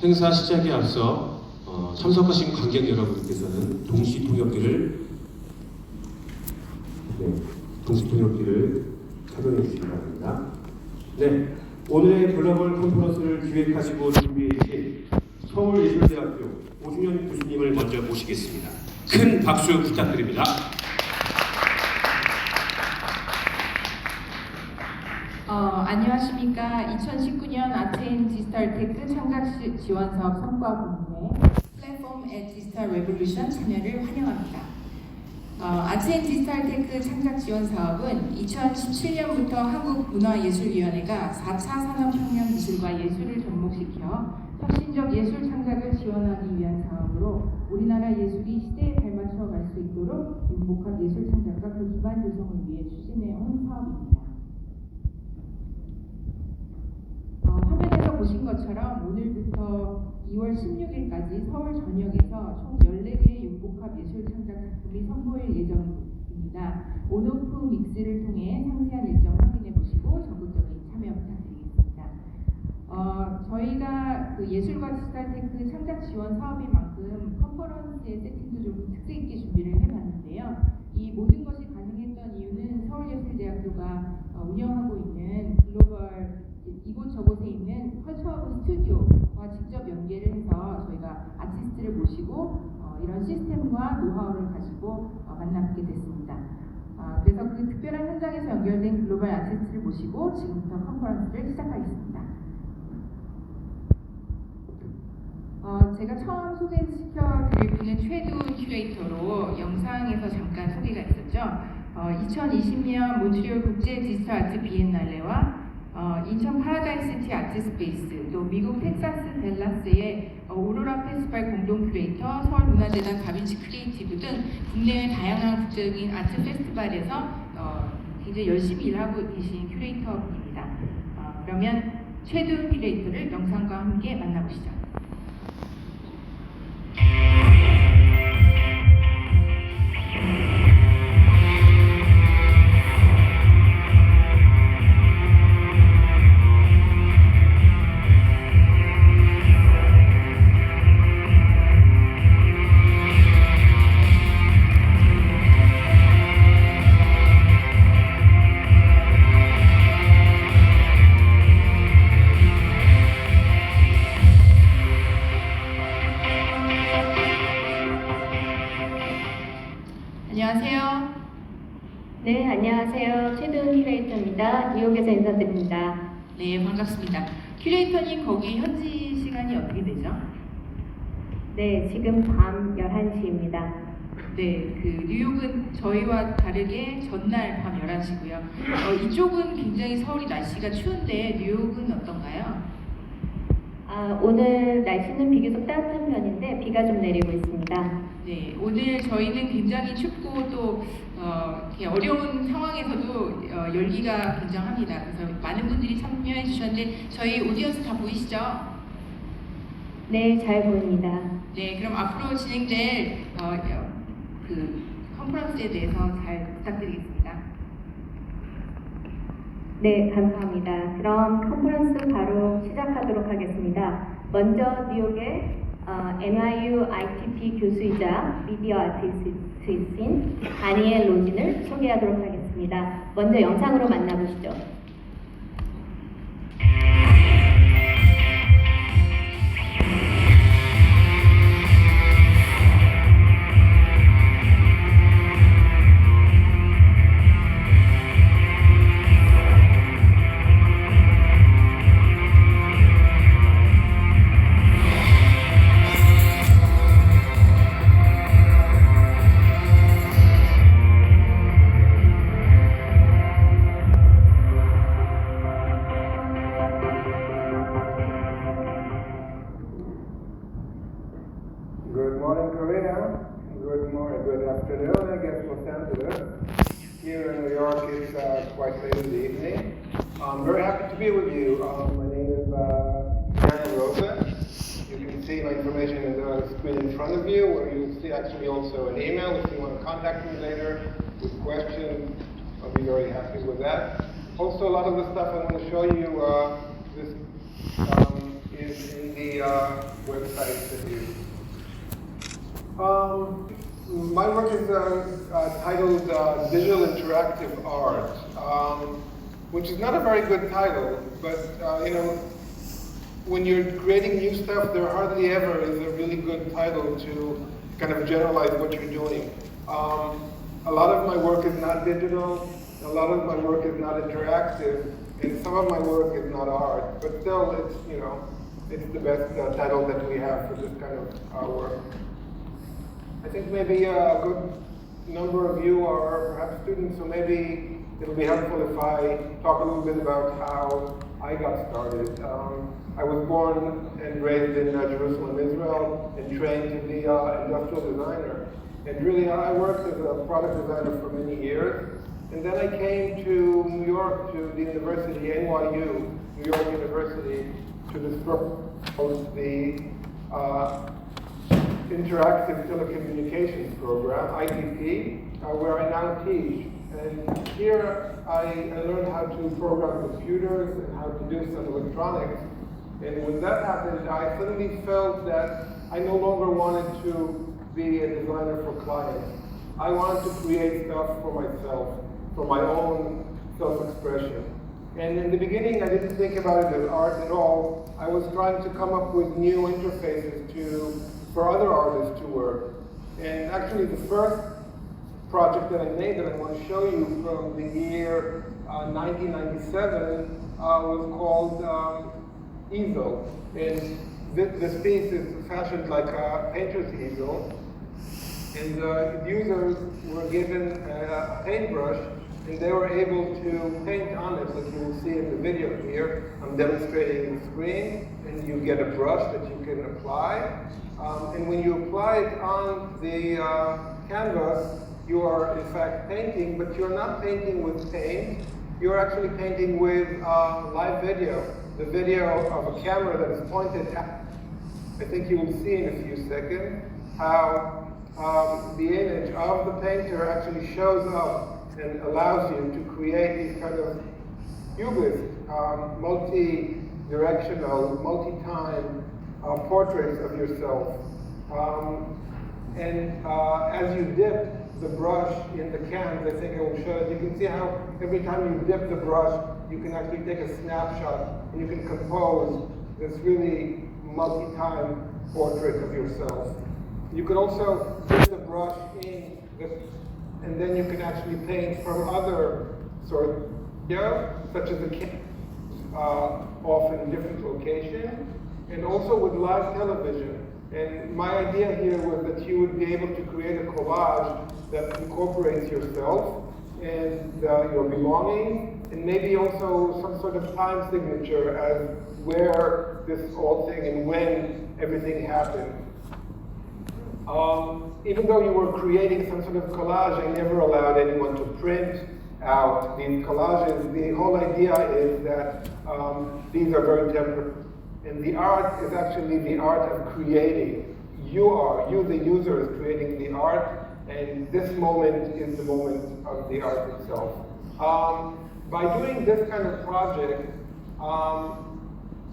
행사 시작에 앞서 참석하신 관객 여러분께서는 동시통역기를 착용해 주시기 바랍니다. 네, 오늘의 글로벌 컨퍼런스를 기획하시고 준비해 주신 서울예술대학교 오준현 교수님을 먼저 모시겠습니다. 큰 박수 부탁드립니다. 안녕하십니까. 2019년 아트&디지털테크 창작 지원 사업 성과 공모에 플랫폼 앳 디지털 레볼루션 참여를 환영합니다. 아트&디지털테크 창작 지원 사업은 2017년부터 한국문화예술위원회가 4차 산업혁명 기술과 예술을 접목시켜 혁신적 예술 창작을 지원하기 위한 사업으로 우리나라 예술이 시대에 발맞춰 갈 수 있도록 융복합 예술 창작과 그 기반 조성을 위해 추진해온 사업입니다. 화면에서 보신 것처럼 오늘부터 2월 16일까지 서울 전역에서 총 14개의 융복합 예술 창작 작품이 선보일 예정입니다. 온오프 믹스를 통해 상세한 일정 확인해 보시고 적극적인 참여 부탁드리겠습니다. 저희가 그 예술과 디지털테크 창작 지원 사업인 만큼 컨퍼런스의 세팅도 좀 특색 있게 준비를 해봤는데요. 이 모든 것이 가능했던 이유는 서울예술대학교가 운영하고 있는 글로벌 이곳저곳에 있는 컬처허브 스튜디오와 직접 연계를 해서 저희가 아티스트를 모시고 이런 시스템과 노하우를 가지고 만나뵙게 됐습니다. 그래서 그 특별한 현장에서 연결된 글로벌 아티스트를 모시고 지금부터 컨퍼런스를 시작하겠습니다. 제가 처음 소개시켜 드릴 분은 최두훈 큐레이터로 영상에서 잠깐 소개가 있었죠. 2020년 몬트리올 국제 디지털 아트 비엔날레와 인천 파라다이스시티 아트스페이스, 또 미국 텍사스 댈러스의 오로라 페스티벌 공동 큐레이터, 서울문화재단 다빈치 크리에이티브 등 국내외 다양한 국제적인 아트 페스티벌에서 굉장히 열심히 일하고 계신 큐레이터입니다. 그러면 최두훈 큐레이터를 영상과 함께 만나보시죠. 안녕하세요. 네, 안녕하세요. 최두훈 큐레이터입니다. 뉴욕에서 인사드립니다. 네, 반갑습니다. 큐레이터님 거기 현지 시간이 어떻게 되죠? 네, 지금 밤 11시입니다. 네, 그 뉴욕은 저희와 다르게 전날 밤 11시고요. 이쪽은 굉장히 서울이 날씨가 추운데 뉴욕은 어떤가요? 오늘 날씨는 비교적 따뜻한 편인데 비가 좀 내리고 있습니다. 네, 오늘 저희는 굉장히 춥고 또 이렇게 어려운 상황에서도 열기가 굉장합니다. 그래서 많은 분들이 참여해 주셨는데 저희 오디언스 다 보이시죠? 네, 잘 보입니다. 네, 그럼 앞으로 진행될 그 컨퍼런스에 대해서 잘 부탁드리겠습니다. 네, 감사합니다. 그럼 컨퍼런스 바로 시작하도록 하겠습니다. 먼저 뉴욕의 NYU ITP 교수이자 미디어 아티스트이신 다니엘 로진을 소개하도록 하겠습니다. 먼저 영상으로 만나보시죠. Good morning, Korea. Good afternoon, I guess, Los Angeles. Here in New York, it's quite late in the evening. I'm very happy to be with you. My name is Daniel Rosa. You can see my information in the screen in front of you, where you'll see actually also an email if you want to contact me later with questions. I'll be very happy with that. Also, a lot of the stuff I want to show you, this is in the website that you. My work is titled Digital Interactive Art, which is not a very good title, but when you're creating new stuff, there hardly ever is a really good title to kind of generalize what you're doing. A lot of my work is not digital, a lot of my work is not interactive, and some of my work is not art, but still it's the best title that we have for this kind of work. I think maybe a good number of you are perhaps students, so maybe it'll be helpful if I talk a little bit about how I got started. I was born and raised in Jerusalem, Israel, and trained to be an industrial designer. And really, I worked as a product designer for many years. And then I came to New York, to the university, NYU, New York University, to this host the Interactive Telecommunications Program, ITP, where I now teach. And here I learned how to program computers and how to do some electronics. And when that happened, I suddenly felt that I no longer wanted to be a designer for clients. I wanted to create stuff for myself, for my own self-expression. And in the beginning, I didn't think about it as art at all. I was trying to come up with new interfaces for other artists to work. And actually, the first project that I made that I want to show you from the year 1997 was called easel. And this piece is fashioned like a painter's easel. And users were given a paintbrush, and they were able to paint on it, like you will see in the video here. I'm demonstrating the screen, and you get a brush that you can apply. And when you apply it on the canvas, you are in fact painting, but you're not painting with paint. You're actually painting with live video, the video of a camera that is pointed at. I think you will see in a few seconds how the image of the painter actually shows up and allows you to create these kind of cubist, multi-directional, multi-time portraits of yourself. As you dip the brush in the cans, I think I will show it. You can see how every time you dip the brush, you can actually take a snapshot and you can compose this really multi-time portrait of yourself. You can also dip the brush in this, and then you can actually paint from other sort of such as the often in different locations, and also with live television. And my idea here was that you would be able to create a collage that incorporates yourself and your belongings, and maybe also some sort of time signature as where this whole thing and when everything happened. Even though you were creating some sort of collage, I never allowed anyone to print out these collages. The whole idea is that these are very temporary. And the art is actually the art of creating. You the user, is creating the art, and this moment is the moment of the art itself. By doing this kind of project,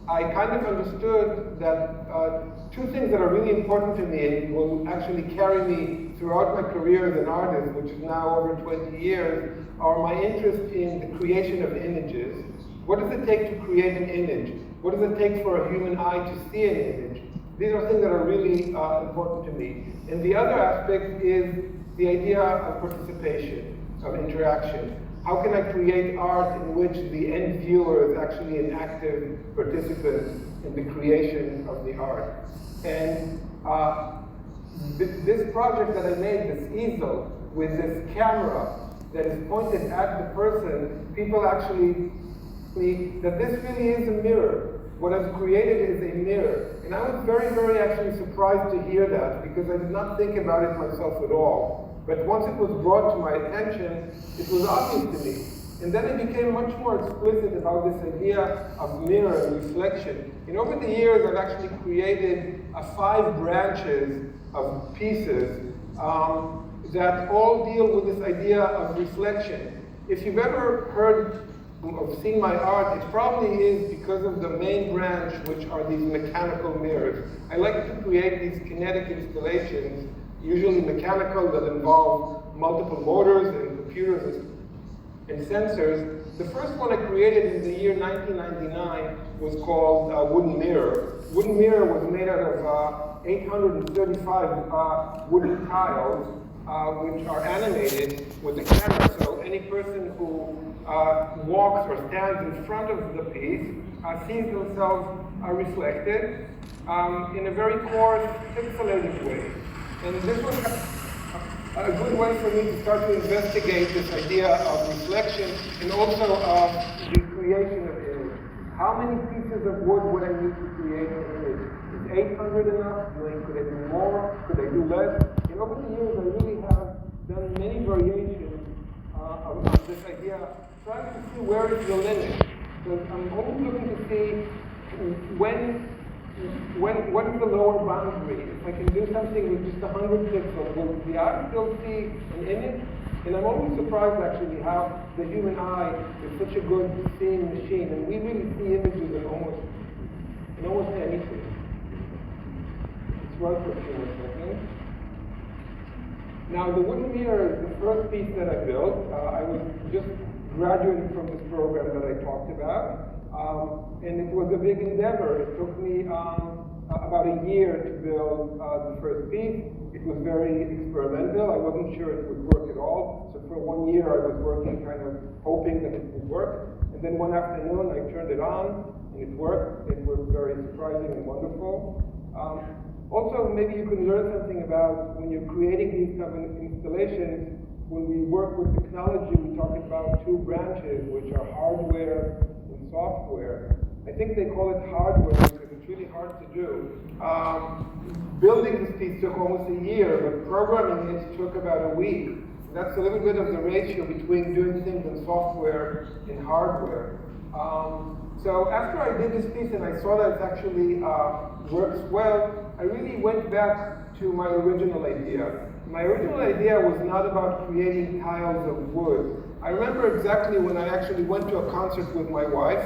I kind of understood that two things that are really important to me and will actually carry me throughout my career as an artist, which is now over 20 years, are my interest in the creation of images. What does it take to create an image? What does it take for a human eye to see an image? These are things that are really important to me. And the other aspect is the idea of participation, of interaction. How can I create art in which the end viewer is actually an active participant in the creation of the art? And this project that I made, this easel, with this camera that is pointed at the person, people actually see that this really is a mirror. What I've created is a mirror. And I was very, very actually surprised to hear that, because I did not think about it myself at all. But once it was brought to my attention, it was obvious to me. And then I became much more explicit about this idea of mirror and reflection. And over the years, I've actually created 5 branches of pieces that all deal with this idea of reflection. If you've ever heard who have seen my art, it probably is because of the main branch, which are these mechanical mirrors. I like to create these kinetic installations, usually mechanical, that involve multiple motors and computers and sensors. The first one I created in the year 1999 was called Wooden Mirror. Wooden Mirror was made out of 835 wooden tiles, which are animated with a camera. So any person who walks or stands in front of the piece sees themselves reflected in a very coarse, pixelated way. And this was a good way for me to start to investigate this idea of reflection and also of the creation of image. How many pieces of wood would I need to create an image? Is 800 enough? Could I do more? Could I do less? And over the years, I really have done many variations of this idea, trying to see where is the limit. Because I'm always looking to see what is the lower boundary? If I can do something with just 100 pixels, will the eye still see an image? And I'm always surprised actually how the human eye is such a good seeing machine, and we really see images in almost anything. Let's run for a few more seconds. Now the wooden mirror is the first piece that I built. I was just graduating from this program that I talked about. And it was a big endeavor. It took me about a year to build the first piece. It was very experimental. I wasn't sure it would work at all. So for 1 year I was working, kind of hoping that it would work. And then one afternoon I turned it on and it worked. It was very surprising and wonderful. Also, maybe you can learn something about when you're creating these kind of installations. When we work with technology, we talk about two branches, which are hardware and software. I think they call it hardware because it's really hard to do. Building this piece took almost a year, but programming it took about a week. That's a little bit of the ratio between doing things in software and hardware. So after I did this piece and I saw that it actually works well, I really went back to my original idea. My original idea was not about creating tiles of wood. I remember exactly when I actually went to a concert with my wife,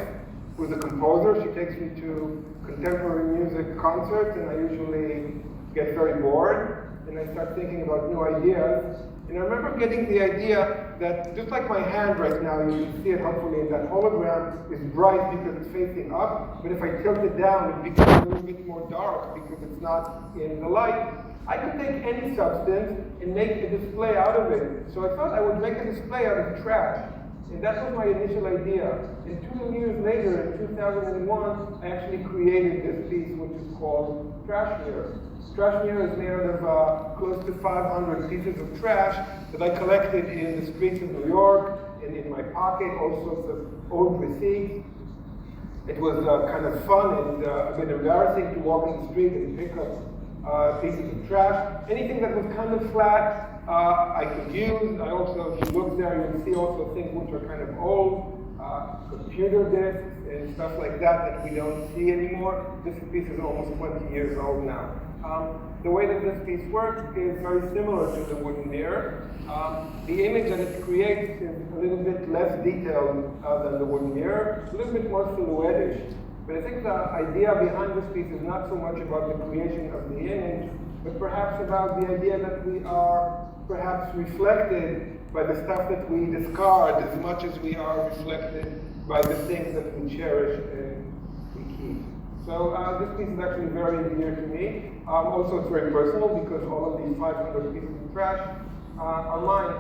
who's a composer. She takes me to contemporary music concerts, and I usually get very bored, and I start thinking about new ideas. And I remember getting the idea that just like my hand right now, you can see it hopefully, and that hologram is bright because it's facing up, but if I tilt it down, it becomes a little bit more dark because it's not in the light. I could take any substance and make a display out of it. So I thought I would make a display out of trash. And that was my initial idea. And 2 years later, in 2001, I actually created this piece, which is called Trash Mirror. Trash Mirror is made out of close to 500 pieces of trash that I collected in the streets of New York, and in my pocket, all sorts of old receipts. It was kind of fun and a bit embarrassing to walk in the street and pick up pieces of trash. Anything that was kind of flat, I could use. I also, if you look there, you'll see also things which are kind of old, computer disks and stuff like that we don't see anymore. This piece is almost 20 years old now. The way that this piece works is very similar to the wooden mirror. The image that it creates is a little bit less detailed than the wooden mirror, a little bit more silhouette-ish. But I think the idea behind this piece is not so much about the creation of the image, but perhaps about the idea that we are perhaps reflected by the stuff that we discard as much as we are reflected by the things that we cherish and we keep. So this piece is actually very dear to me. Also, it's very personal because all of these 500 pieces of trash are mine.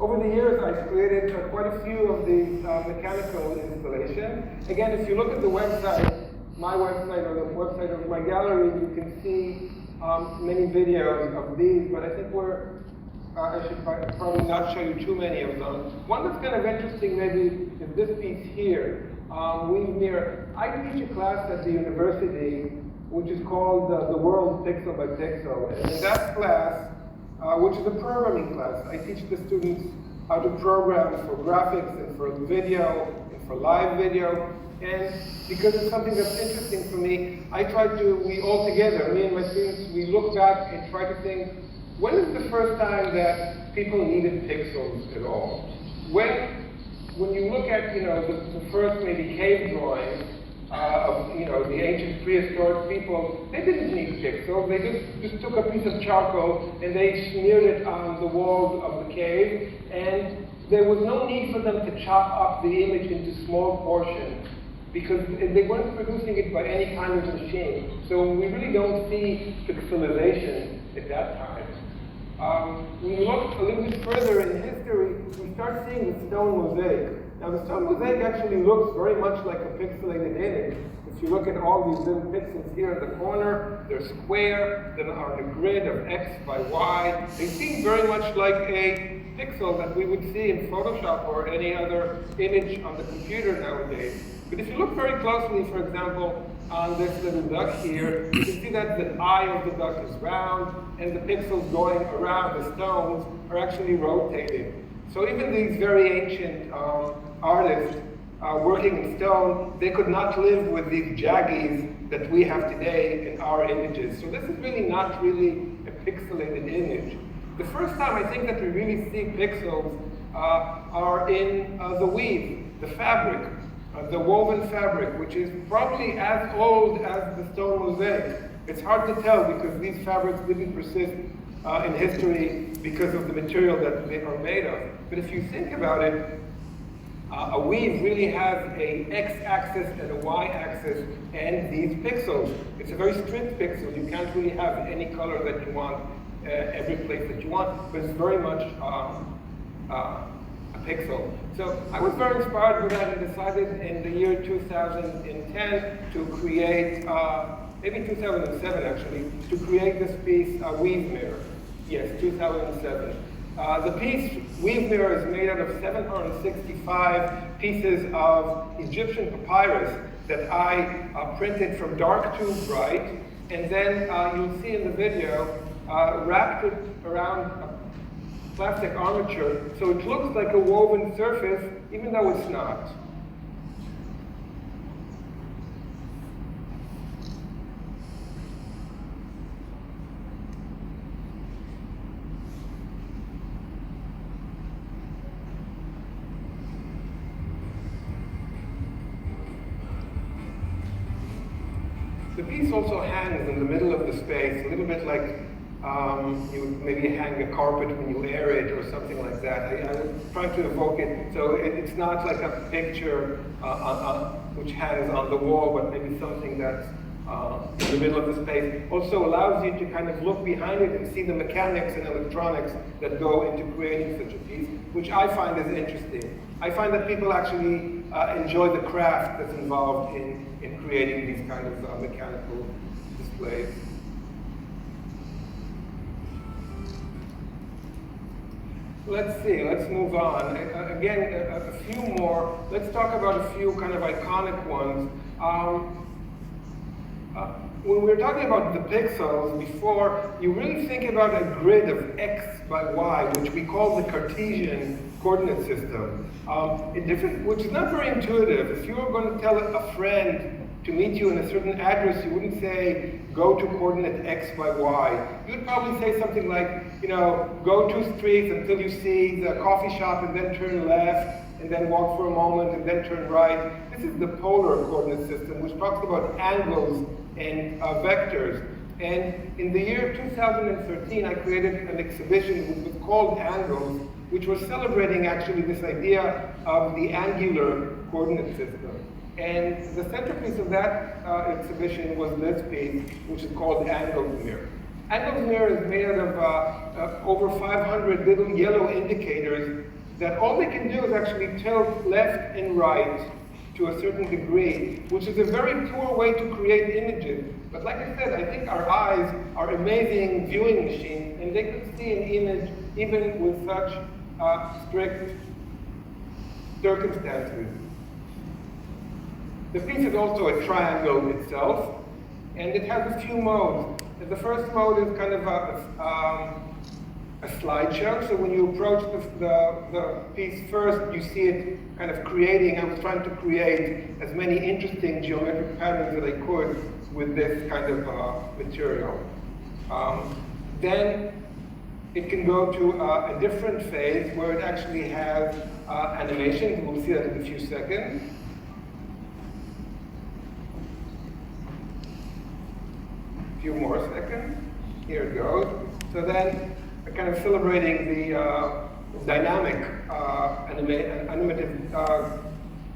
Over the years, I've created quite a few of these mechanical installations. Again, if you look at the website, my website or the website of my gallery, you can see many videos of these, but I think I should probably not show you too many of them. One that's kind of interesting maybe is this piece here. Weave Mirror. I teach a class at the university which is called The World Pixel by Pixel. And in that class, which is a programming class, I teach the students how to program for graphics and for video and for live video. And because it's something that's interesting for me, we all together, me and my students, we look back and try to think, when is the first time that people needed pixels at all? when you look at the first maybe cave drawings of the ancient prehistoric people, they didn't need pixels. They just took a piece of charcoal and they smeared it on the walls of the cave, and there was no need for them to chop up the image into small portions, because they weren't producing it by any kind of machine. So we really don't see pixelization at that time. When we look a little bit further in history, we start seeing the stone mosaic. Now the stone mosaic actually looks very much like a pixelated image. If you look at all these little pixels here in the corner, they're square, then on a grid of X by Y. They seem very much like a pixel that we would see in Photoshop or any other image on the computer nowadays. But if you look very closely, for example, on this little duck here, you can see that the eye of the duck is round, and the pixels going around the stones are actually rotating. So even these very ancient artists working in stone, they could not live with these jaggies that we have today in our images. So this is really not really a pixelated image. The first time I think that we really see pixels are in the weave, the fabric. The woven fabric, which is probably as old as the stone mosaic. It's hard to tell because these fabrics didn't persist in history because of the material that they are made of. But if you think about it, a weave really has a x-axis and a y-axis and these pixels. It's a very strict pixel. You can't really have any color that you want, every place that you want, but it's very much pixel. So I was very inspired with that and decided in the year 2010 to create, maybe 2007 actually, to create this piece, Weave Mirror. Yes, 2007. The piece, Weave Mirror, is made out of 765 pieces of Egyptian papyrus that I printed from dark to bright, and then you'll see in the video, wrapped it around plastic armature, so it looks like a woven surface, even though it's not. The piece also hangs in the middle of the space, a little bit like you would maybe hang a carpet when you air it or something like that. I was trying to evoke it, so it's not like a picture which hangs on the wall, but maybe something that's in the middle of the space. Also allows you to kind of look behind it and see the mechanics and electronics that go into creating such a piece, which I find is interesting. I find that people actually enjoy the craft that's involved in creating these kind of mechanical displays. Let's see, let's move on. Again, a few more. Let's talk about a few kind of iconic ones. When we were talking about the pixels before, you really think about a grid of X by Y, which we call the Cartesian coordinate system, which is not very intuitive. If you were going to tell a friend to meet you in a certain address, you wouldn't say, go to coordinate X by Y. You'd probably say something like, go 2 streets until you see the coffee shop and then turn left, and then walk for a moment and then turn right. This is the polar coordinate system, which talks about angles and vectors. And in the year 2013, I created an exhibition which was called Angles, which was celebrating actually this idea of the angular coordinate system. And the centerpiece of that exhibition was this piece, which is called Angles Mirror. Angles Mirror is made out of over 500 little yellow indicators that all they can do is actually tilt left and right to a certain degree, which is a very poor way to create images. But like I said, I think our eyes are amazing viewing machines, and they can see an image even with such strict circumstances. The piece is also a triangle itself, and it has a few modes. The first mode is kind of a slideshow, so when you approach the piece first, you see it kind of creating. I was trying to create as many interesting geometric patterns that I could with this kind of material. Then it can go to a different phase where it actually has animation. We'll see that in a few seconds. A few more seconds. Here it goes. So then, kind of celebrating the dynamic animative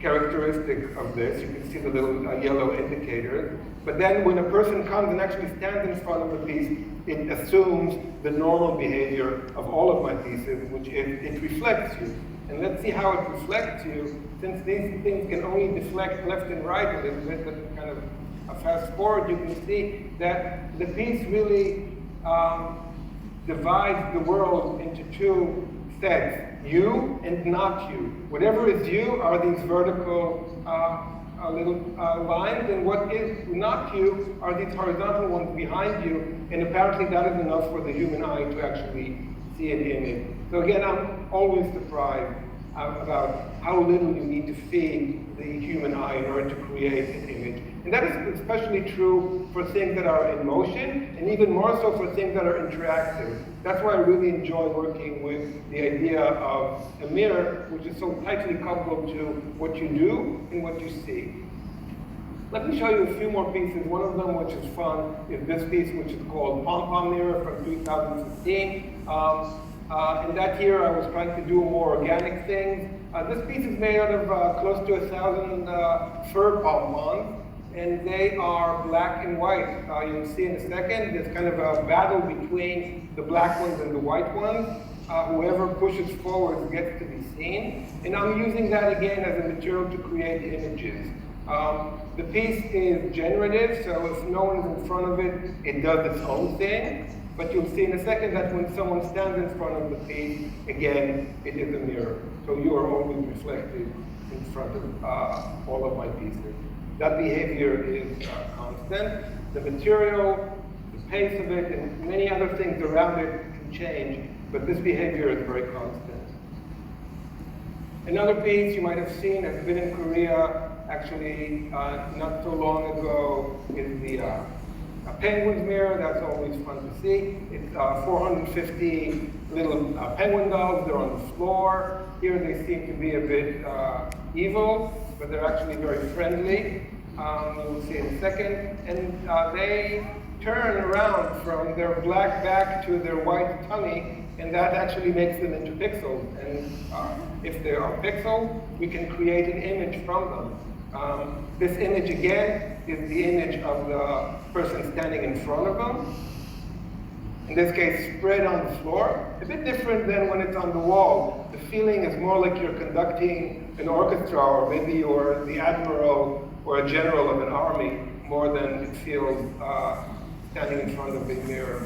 characteristic of this. You can see the little yellow indicators. But then when a person comes and actually stands in front of the piece, it assumes the normal behavior of all of my pieces, which is it reflects you. And let's see how it reflects you. Since these things can only deflect left and right a little bit, but kind of a fast forward, you can see that the piece really divides the world into two sets, you and not you. Whatever is you are these vertical little lines, and what is not you are these horizontal ones behind you, and apparently that is enough for the human eye to actually see an image. So again, I'm always surprised about how little you need to feed the human eye in order to create an image. And that is especially true for things that are in motion, and even more so for things that are interactive. That's why I really enjoy working with the idea of a mirror, which is so tightly coupled to what you do and what you see. Let me show you a few more pieces. One of them, which is fun, is this piece, which is called Pom Pom Mirror from 2015. And that year I was trying to do more organic things. This piece is made out of close to 1,000 fur pom-poms, and they are black and white. You'll see in a second, there's kind of a battle between the black ones and the white ones. Whoever pushes forward gets to be seen. And I'm using that again as a material to create images. The piece is generative, so if no one's in front of it, it does its own thing. But you'll see in a second that when someone stands in front of the piece, again, it is a mirror. So you are always reflected in front of all of my pieces. That behavior is constant. The material, the pace of it, and many other things around it can change, but this behavior is very constant. Another piece you might have seen has been in Korea, actually not so long ago, is the penguin's mirror. That's always fun to see. It's 450 little penguin dolls. They're on the floor. Here they seem to be a bit evil, but they're actually very friendly. We'll see in a second. And they turn around from their black back to their white tummy, and that actually makes them into pixels. And if they are pixels, we can create an image from them. This image, again, is the image of the person standing in front of them. In this case, spread on the floor. A bit different than when it's on the wall. The feeling is more like you're conducting an orchestra, or maybe you're the admiral or a general of an army, more than it feels standing in front of the mirror.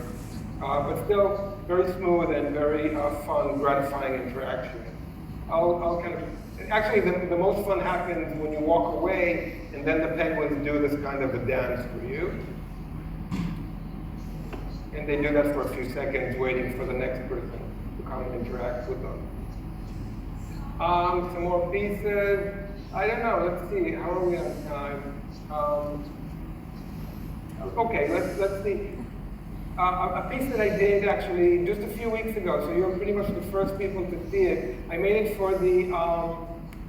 But still, very smooth and very fun, gratifying interaction. I'll kind of actually, the most fun happens when you walk away and then the penguins do this kind of a dance for you. And they do that for a few seconds, waiting for the next person to come and interact with them. Some more pieces. I don't know, let's see, how are we on time? Okay, let's see. A piece that I did actually just a few weeks ago, so you're pretty much the first people to see it. I made it for the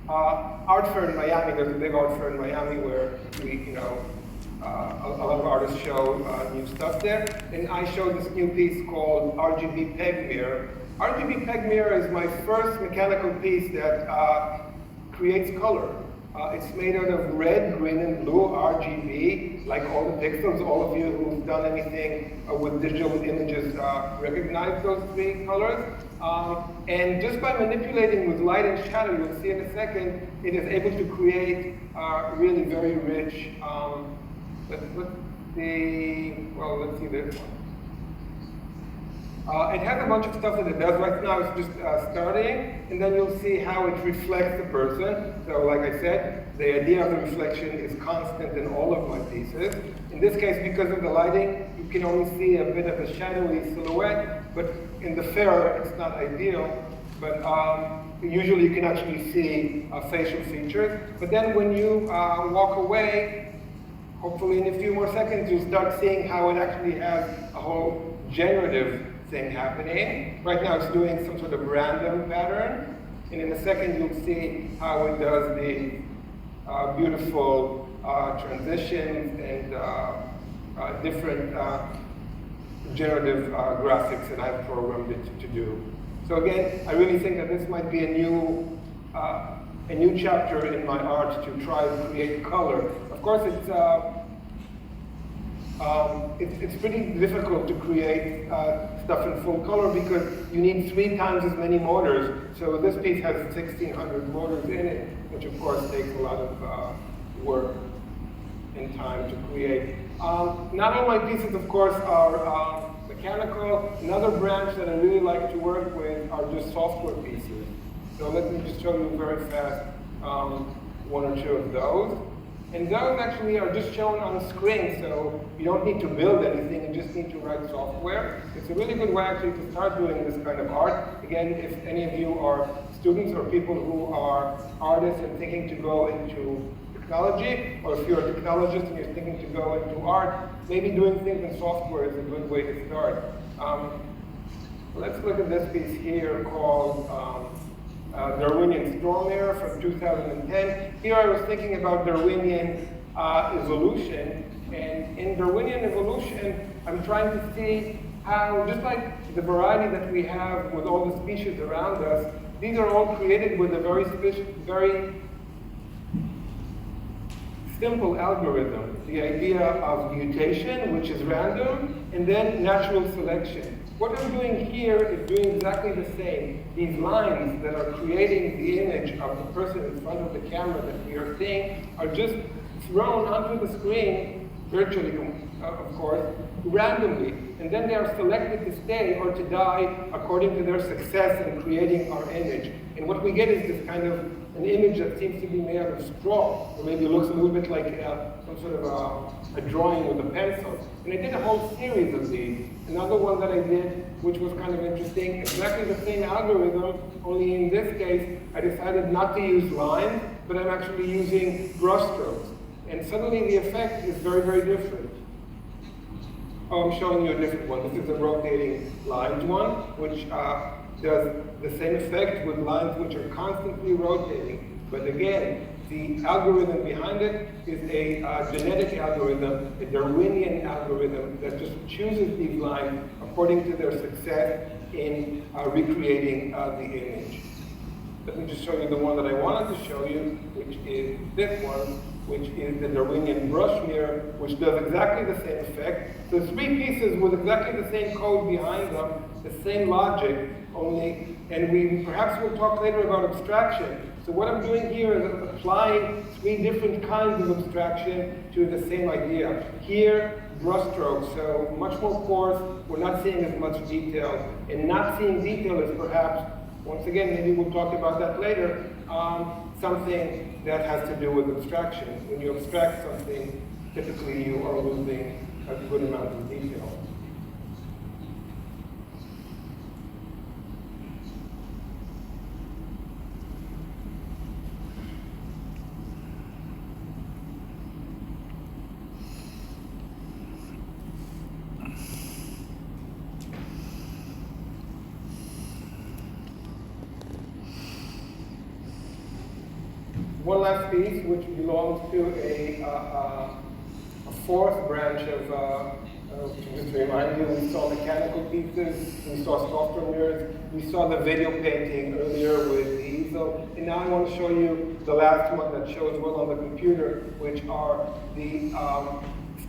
art fair in Miami. There's a big art fair in Miami where we, a lot of artists show new stuff there. And I showed this new piece called RGB Peg Mirror. RGB Peg Mirror is my first mechanical piece that creates color. It's made out of red, green, and blue, RGB, like all the pixels. All of you who've done anything with digital images recognize those three colors. And just by manipulating with light and shadow, you'll see in a second, it is able to create really very rich, let's see this one. It has a bunch of stuff that it does. Right now it's just starting, and then you'll see how it reflects the person. So like I said, the idea of the reflection is constant in all of my pieces. In this case, because of the lighting, you can only see a bit of a shadowy silhouette, but in the fair, it's not ideal. But usually you can actually see facial features. But then when you walk away, hopefully in a few more seconds, you'll start seeing how it actually has a whole generative thing happening. Right now it's doing some sort of random pattern, and in a second you'll see how it does the beautiful transitions and different generative graphics that I've programmed it to do. So again, I really think that this might be a new chapter in my art to try to create color. Of course, it's pretty difficult to create stuff in full color because you need 3 times as many motors. So this piece has 1,600 motors in it, which of course takes a lot of work and time to create. Not all my pieces, of course, are mechanical. Another branch that I really like to work with are just software pieces. So let me just show you very fast 1 or 2 of those. And those actually are just shown on the screen, so you don't need to build anything, you just need to write software. It's a really good way actually to start doing this kind of art. Again, if any of you are students or people who are artists and thinking to go into technology, or if you're a technologist and you're thinking to go into art, maybe doing things in software is a good way to start. Let's look at this piece here called Darwinian Storm Mirror from 2010. Here I was thinking about Darwinian evolution, and in Darwinian evolution, I'm trying to see how, just like the variety that we have with all the species around us, these are all created with a very simple algorithm. The idea of mutation, which is random, and then natural selection. What I'm doing here is doing exactly the same. These lines that are creating the image of the person in front of the camera that we are seeing are just thrown onto the screen, virtually, of course, randomly. And then they are selected to stay or to die according to their success in creating our image. And what we get is this kind of an image that seems to be made out of straw, or maybe looks a little bit like some sort of a drawing with a pencil. And I did a whole series of these. Another one that I did, which was kind of interesting, exactly the same algorithm, only in this case, I decided not to use lines, but I'm actually using brush strokes. And suddenly the effect is very, very different. Oh, I'm showing you a different one. This is a rotating lines one, which does the same effect with lines which are constantly rotating. But again, the algorithm behind it is a genetic algorithm, a Darwinian algorithm that just chooses these lines according to their success in recreating the image. Let me just show you the one that I wanted to show you, which is this one, which is the Darwinian brush mirror, which does exactly the same effect. So 3 pieces with exactly the same code behind them, the same logic, only, and we perhaps will talk later about abstraction. So what I'm doing here is applying 3 different kinds of abstraction to the same idea. Here, brush strokes, so much more coarse, we're not seeing as much detail. And not seeing detail is perhaps, once again, maybe we'll talk about that later, something that has to do with abstraction. When you abstract something, typically you are losing a good amount of detail. One last piece, which belongs to a 4th branch of, just to remind you, we saw mechanical pieces, we saw software mirrors, we saw the video painting earlier with the easel, and now I want to show you the last one that shows well on the computer, which are the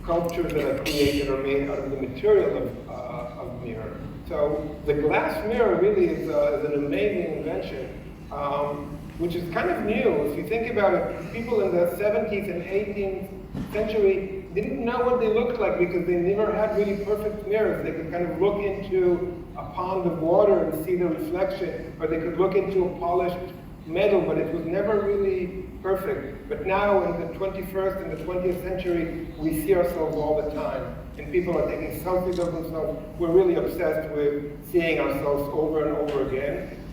sculptures that I created are made out of the material of mirror. So the glass mirror really is an amazing invention. Which is kind of new. If you think about it, people in the 70s and 18th century didn't know what they looked like because they never had really perfect mirrors. They could kind of look into a pond of water and see the reflection, or they could look into a polished metal, but it was never really perfect. But now in the 21st and the 20th century, we see ourselves all the time. And people are taking selfies of themselves. We're really obsessed with seeing ourselves over and over again.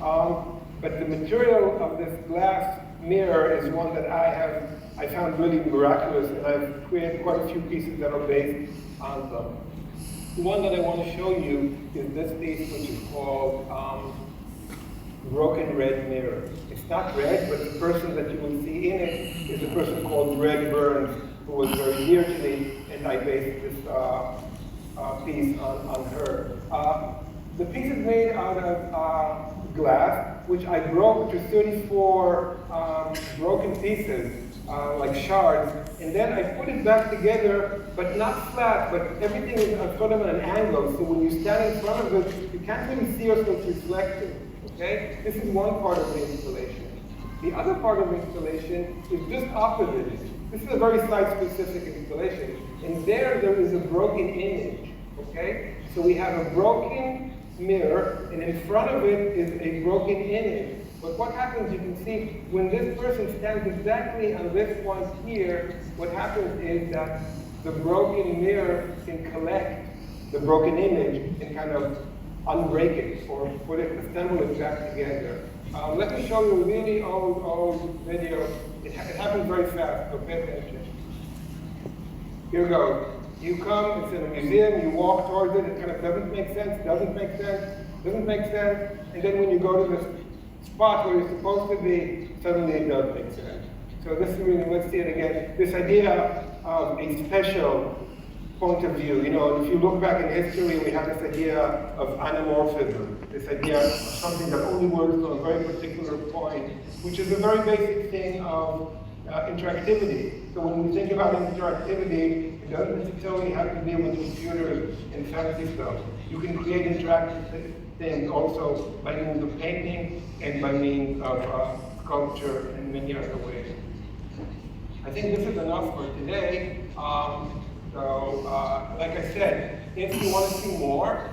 But the material of this glass mirror is one that I found really miraculous, and I've created quite a few pieces that are based on them. The one that I want to show you is this piece, which is called Broken Red Mirror. It's not red, but the person that you will see in it is a person called Red Burns, who was very dear to me, and I based this piece on her. The piece is made out of glass, which I broke to 34 broken pieces, like shards, and then I put it back together, but not flat, but everything is sort of at an angle, so when you stand in front of it, you can't really see yourself reflecting, okay? This is one part of the installation. The other part of the installation is just opposite it. This is a very site-specific installation, and there is a broken image, okay? So we have a broken mirror, and in front of it is a broken image. But what happens, you can see, when this person stands exactly on this point here, what happens is that the broken mirror can collect the broken image and kind of unbreak it, or put it, assemble it back together. Let me show you a really old video. It happens very fast, so pay attention. Here goes. You come, it's in a museum, you walk towards it, it kind of doesn't make sense, doesn't make sense, doesn't make sense, and then when you go to the spot where you're supposed to be, suddenly it does make sense. So this is really, let's see it again, this idea of a special point of view. You know, if you look back in history, we have this idea of anamorphism, this idea of something that only works on a very particular point, which is a very basic thing of interactivity. So when we think about interactivity, it doesn't necessarily have to be with computers and fancy stuff. You can create interactive things also by means of painting and by means of sculpture and many other ways. I think this is enough for today. Like I said, if you want to see more,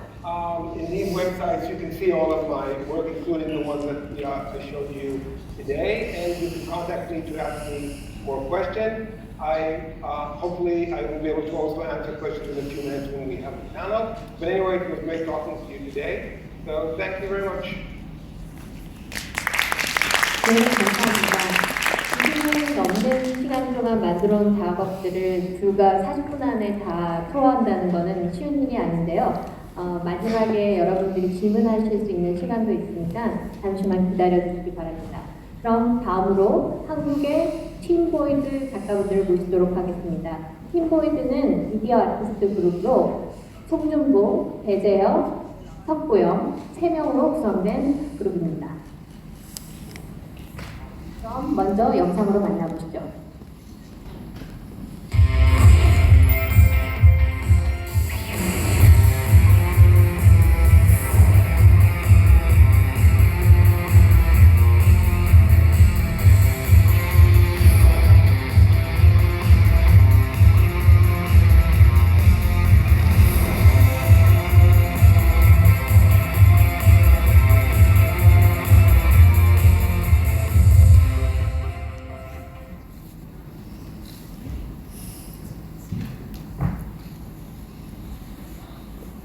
in these websites you can see all of my work, including the ones that I showed you today, and you can contact me to ask me more questions. Hopefully I will be able to also answer questions in a few minutes when we have the panel. But anyway, it was great talking to you today. So thank you very much. 네, 감사합니다. 20년 넘는 시간 동안 만들어온 작업들을 불과 40분 안에 다 소화한다는 것은 쉬운 일이 아닌데요. 마지막에 여러분들이 질문하실 수 있는 시간도 있으니까 잠시만 기다려주시기 바랍니다. 그럼 다음으로 한국의 팀 보이드 작가분들을 모시도록 하겠습니다. 팀 보이드는 미디어 아티스트 그룹으로 송준보, 배재혁, 석구영 3명으로 구성된 그룹입니다. 그럼 먼저 영상으로 만나보시죠.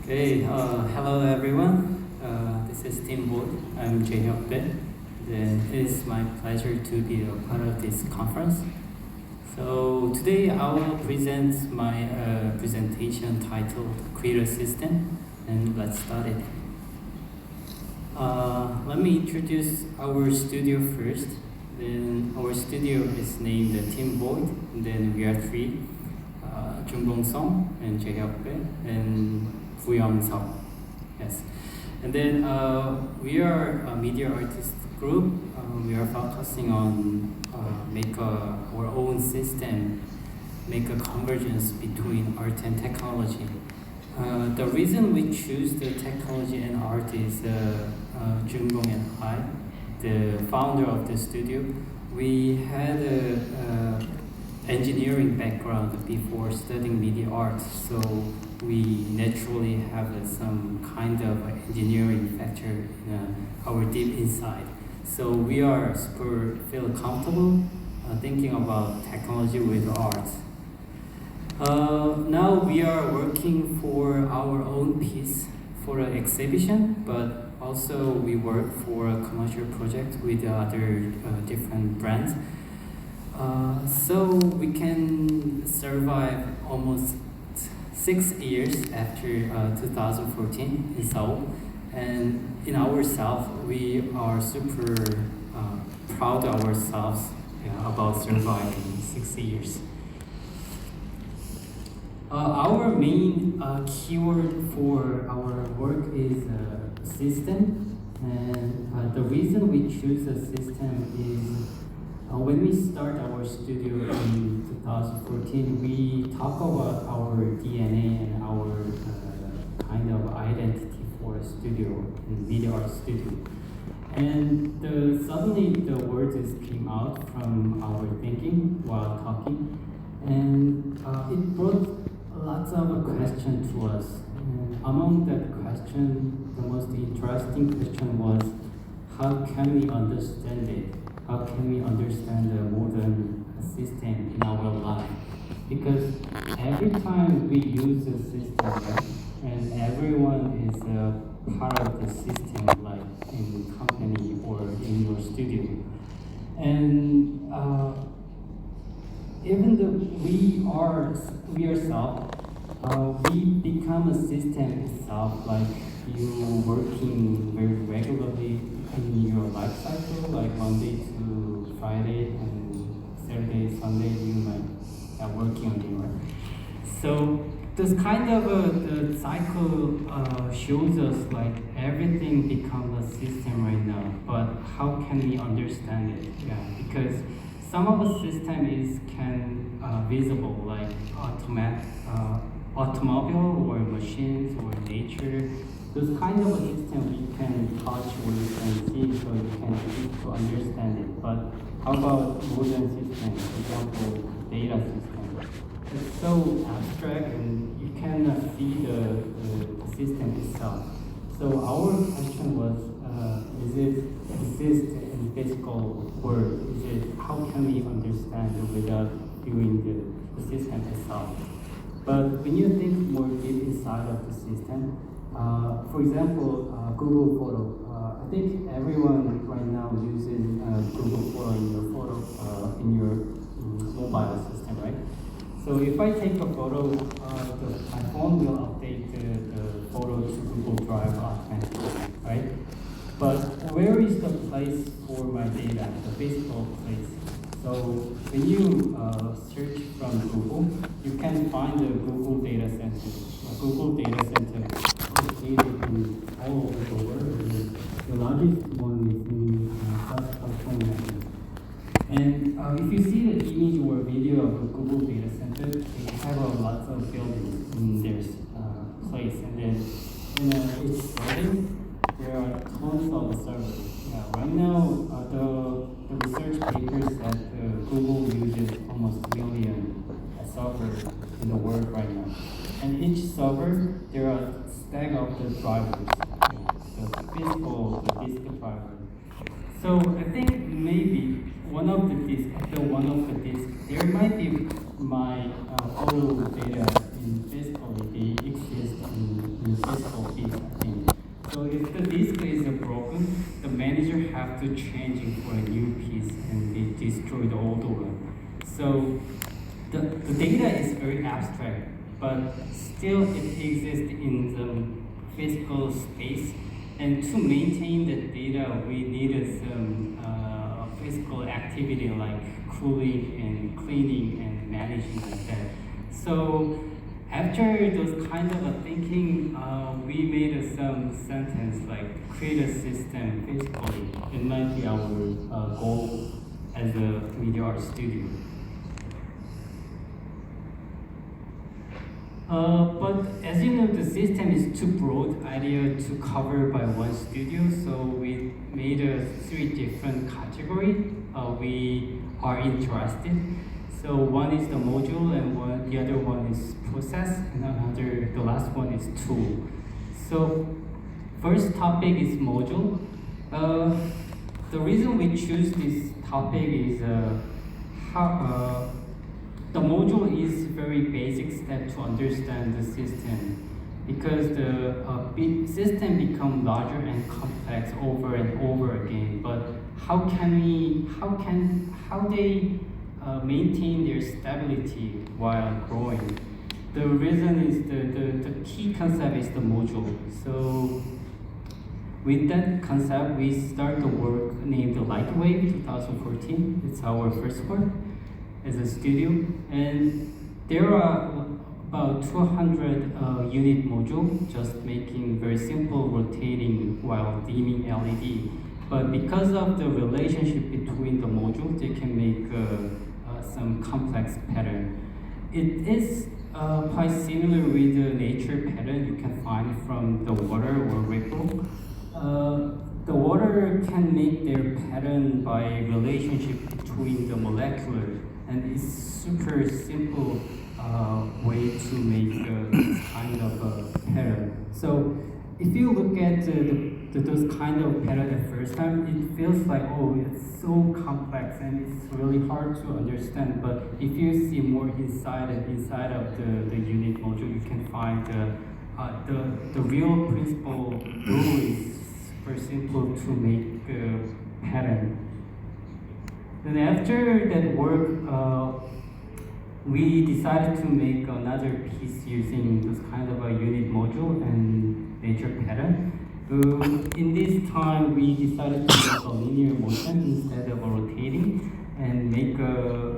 Okay, hello everyone. This is Tim Wood. I'm Jae Hyuk Bae. It is my pleasure to be a part of this conference. So today I will present my presentation titled Creator System, and let's start it. Let me introduce our studio first. Then our studio is named Team Void. And then we are three: Jungbong Song and Jae Hyuk Bae and Fuyong Seok. Yes. And then we are a media artist group. We are focusing on make our own system, make a convergence between art and technology. The reason we choose the technology and art is Jungbong and I, the founder of the studio. We had a engineering background before studying media arts, so we naturally have some kind of engineering factor in our deep inside. So we are super feel comfortable thinking about technology with art. Now we are working for our own piece for an exhibition, but also we work for a commercial project with other different brands. So we can survive almost 6 years after 2014 in Seoul, and in ourselves, we are super proud of ourselves about surviving 6 years. Our main keyword for our work is system, and the reason we choose a system is when we start our studio in 2014, we talk about our DNA and our kind of identity for a studio, in video art studio. And suddenly the words came out from our thinking while talking, and it brought lots of questions to us. And among that question, the most interesting question was, how can we understand it? How can we understand the modern system in our life? Because every time we use a system, right, and everyone is a part of the system, like in company or in your studio. And even though we ourselves, we become a system itself, like you working very regularly in your life cycle, like Monday to Friday and Saturday, Sunday, you might working on it, right? So this kind of the cycle shows us like everything becomes a system right now, but how can we understand it? Yeah, because some of the system can visible, like automobile or machines or nature. Those kind of a system you can touch or you can see, so you can use to understand it. But how about modern systems, for example, data system? It's so abstract and you cannot see the system itself. So our question was, is it exist in physical world? Is it, how can we understand it without viewing the system itself? But when you think more deep inside of the system, for example, Google Photo. I think everyone right now uses Google Photo in your mobile system, right? So if I take a photo, my phone will update the photo to Google Drive automatically, right? But where is the place for my data, the physical place? So when you search from Google, you can find the Google data center. Google data center is located in all over the world. The largest one is in South California. And if you see the image or video of the Google data center, they have lots of buildings in their place. And then in each building, there are tons of servers. Yeah, right now, the research papers that Google uses almost a million servers in the world right now. And each server, there are stack of the drivers, the physical, the disk driver. So I think maybe one of the disks, there might be my photo data in physically, they exist in physical piece, I think. So if the disk is broken, the manager have to change it for a new piece and they destroy the old one. So the data is very abstract, but still it exists in the physical space. And to maintain the data, we needed some physical activity like cooling and cleaning and managing like that. So after those kind of thinking, we made some sentence like create a system physically. It might be our goal as a video art studio. But as you know, the system is too broad idea to cover by one studio, so we made 3 different categories we are interested. So one is the module, and the other one is process, and the last one is tool. So first topic is module. The reason we choose this topic is how the module is very basic step to understand the system, because the system become larger and complex over and over again. But how they maintain their stability while growing? the reason is the key concept is the module. So with that concept, we start the work named Lightwave 2014. It's our first work as a studio, and there are about 200 unit module, just making very simple rotating while dimming LED. But because of the relationship between the modules, they can make some complex pattern. It is quite similar with the nature pattern you can find from the water or ripple. The water can make their pattern by relationship between the molecular, and it's super simple way to make this kind of a pattern. So if you look at those kind of pattern at first time, it feels like, oh, it's so complex and it's really hard to understand. But if you see more inside of the unit module, you can find the real principle rule is super simple to make a pattern. Then after that work, we decided to make another piece using this kind of a unit module and nature pattern. In this time, we decided to make a linear motion instead of a rotating, and make a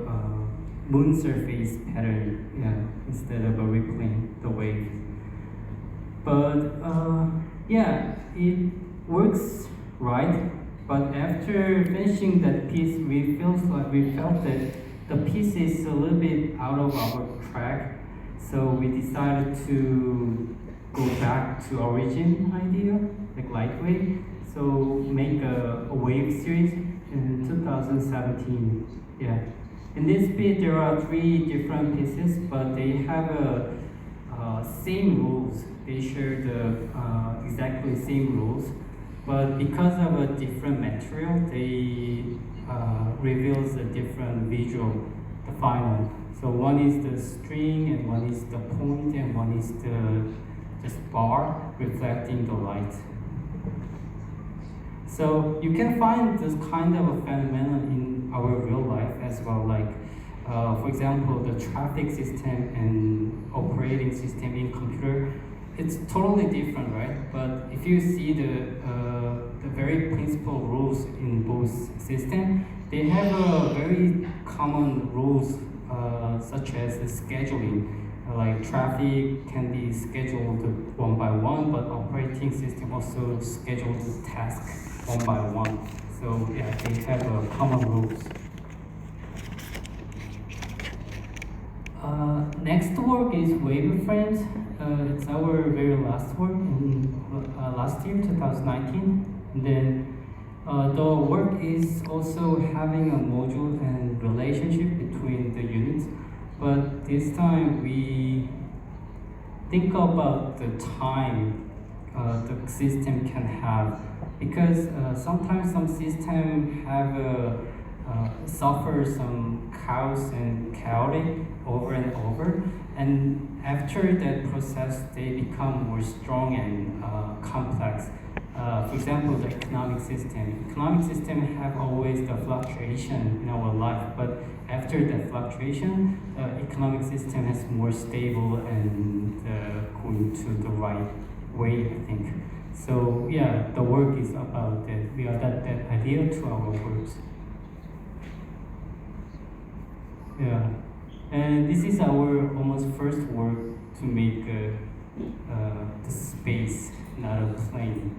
moon surface pattern, instead of a rippling the waves. But yeah, it works right. But after finishing that piece, we felt that the piece is a little bit out of our track. So we decided to go back to origin idea, like Lightwave. So make a wave series in 2017. Yeah. In this bit, there are 3 different pieces, but they have same rules. They share the exactly same rules, but because of a different material, they reveals a different visual, the final. So one is the string, and one is the point, and one is the just bar reflecting the light. So you can find this kind of a phenomenon in our real life as well, like for example, the traffic system and operating system in computer. It's totally different, right? But if you see the very principal rules in both systems, they have a very common rules, such as the scheduling. Like traffic can be scheduled one by one, but operating system also schedules tasks one by one. So yeah, they have common rules. Next work is wave frames. It's our very last work in last year, 2019. And then the work is also having a module and relationship between the units. But this time we think about the time the system can have, because sometimes some system have suffer some chaos and chaotic over and over, and after that process they become more strong and complex. For example, the economic system have always the fluctuation in our life, but after that fluctuation, the economic system is more stable and going to the right way, I think. So yeah, the work is about that. We adapt that idea to our works. Yeah, and this is our almost first work to make the space, not a plane.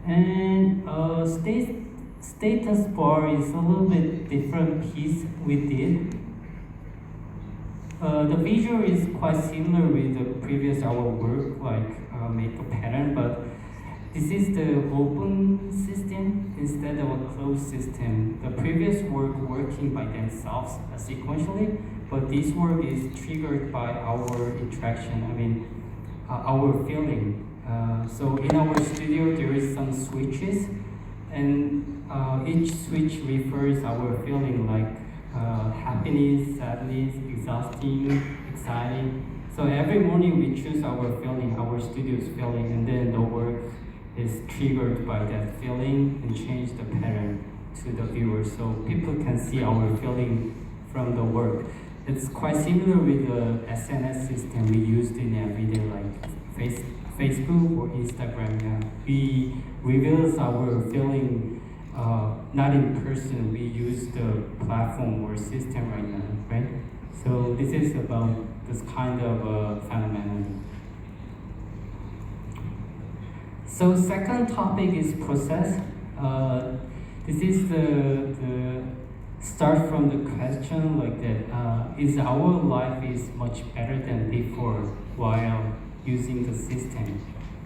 And status bar is a little bit different piece we did. The visual is quite similar with the previous our work, like make a pattern, but this is the open system instead of a closed system. The previous work working by themselves sequentially, but this work is triggered by our interaction, our feeling. So in our studio there is some switches, and each switch refers our feeling, like happiness, sadness, exhausting, exciting. So every morning we choose our feeling, our studio's feeling, and then the work is triggered by that feeling and change the pattern. to the viewers, so people can see our feeling from the work. It's quite similar with the SNS system we used in everyday, like Facebook or Instagram. Yeah. We reveals our feeling not in person. We use the platform or system right now, right? So this is about this kind of phenomenon. So second topic is process. This is the start from the question like that. Is our life is much better than before while using the system?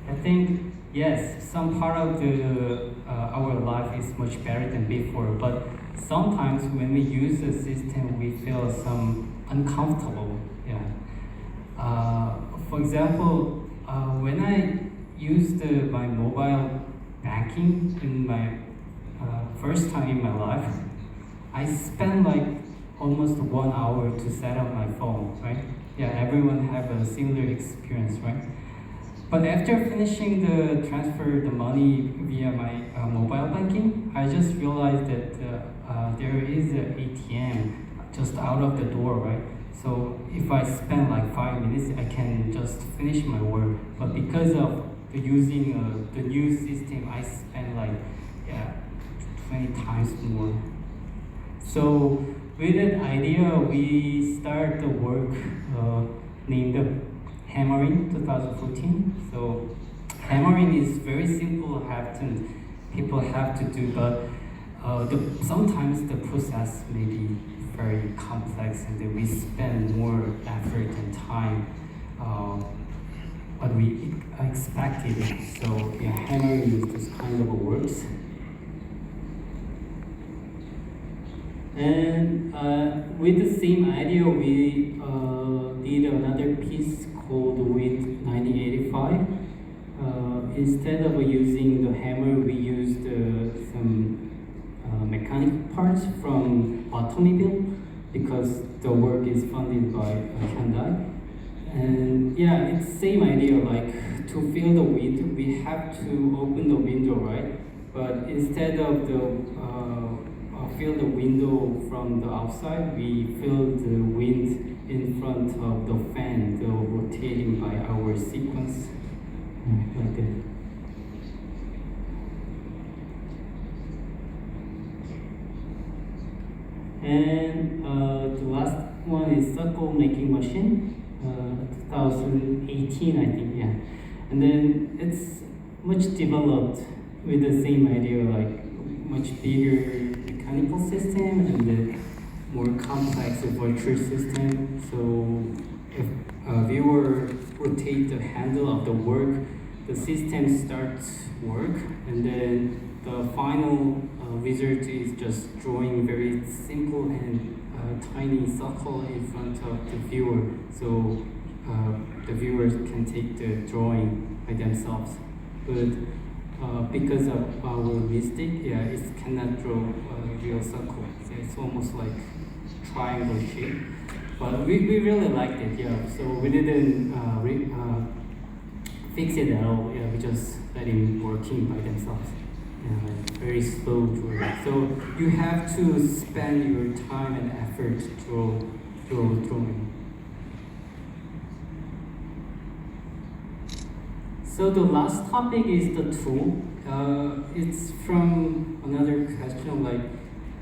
I think yes, some part of the our life is much better than before, but sometimes when we use the system, we feel some uncomfortable. Yeah. For example, when I used my mobile banking in my first time in my life, I spent like almost 1 hour to set up my phone, right? Yeah, everyone have a similar experience, right? But after finishing the transfer the money via my mobile banking, I just realized that there is an ATM just out of the door, right? So if I spend like 5 minutes, I can just finish my work. But because of using the new system, I spend like 20 times more. So with that idea, we start the work named Hammering 2014. So hammering is very simple, people have to do, but sometimes the process may be very complex, and then we spend more effort and time what we expected. So yeah, hammering is this kind of works. And with the same idea, we did another piece called Wind 1985. Instead of using the hammer, we used some mechanical parts from automobile because the work is funded by Hyundai. And yeah, it's same idea, like to feel the wind, we have to open the window, right? But instead of feel the window from the outside, we feel the wind in front of the fan, the rotating by our sequence, like that. And the last one is circle making machine, 2018, I think, yeah. And then it's much developed with the same idea, like much bigger mechanical system and the more complex virtual system. So if a viewer rotates the handle of the work, the system starts work, and then the final result is just drawing very simple and tiny circle in front of the viewer. So the viewers can take the drawing by themselves. But because of our mistake, yeah, it cannot draw a real circle. So it's almost like triangle shape. But we really liked it, yeah. So we didn't fix it at all. Yeah, we just let it working by themselves. Yeah, like very slow drawing. So you have to spend your time and effort to draw drawing. So the last topic is the tool. It's from another question, like,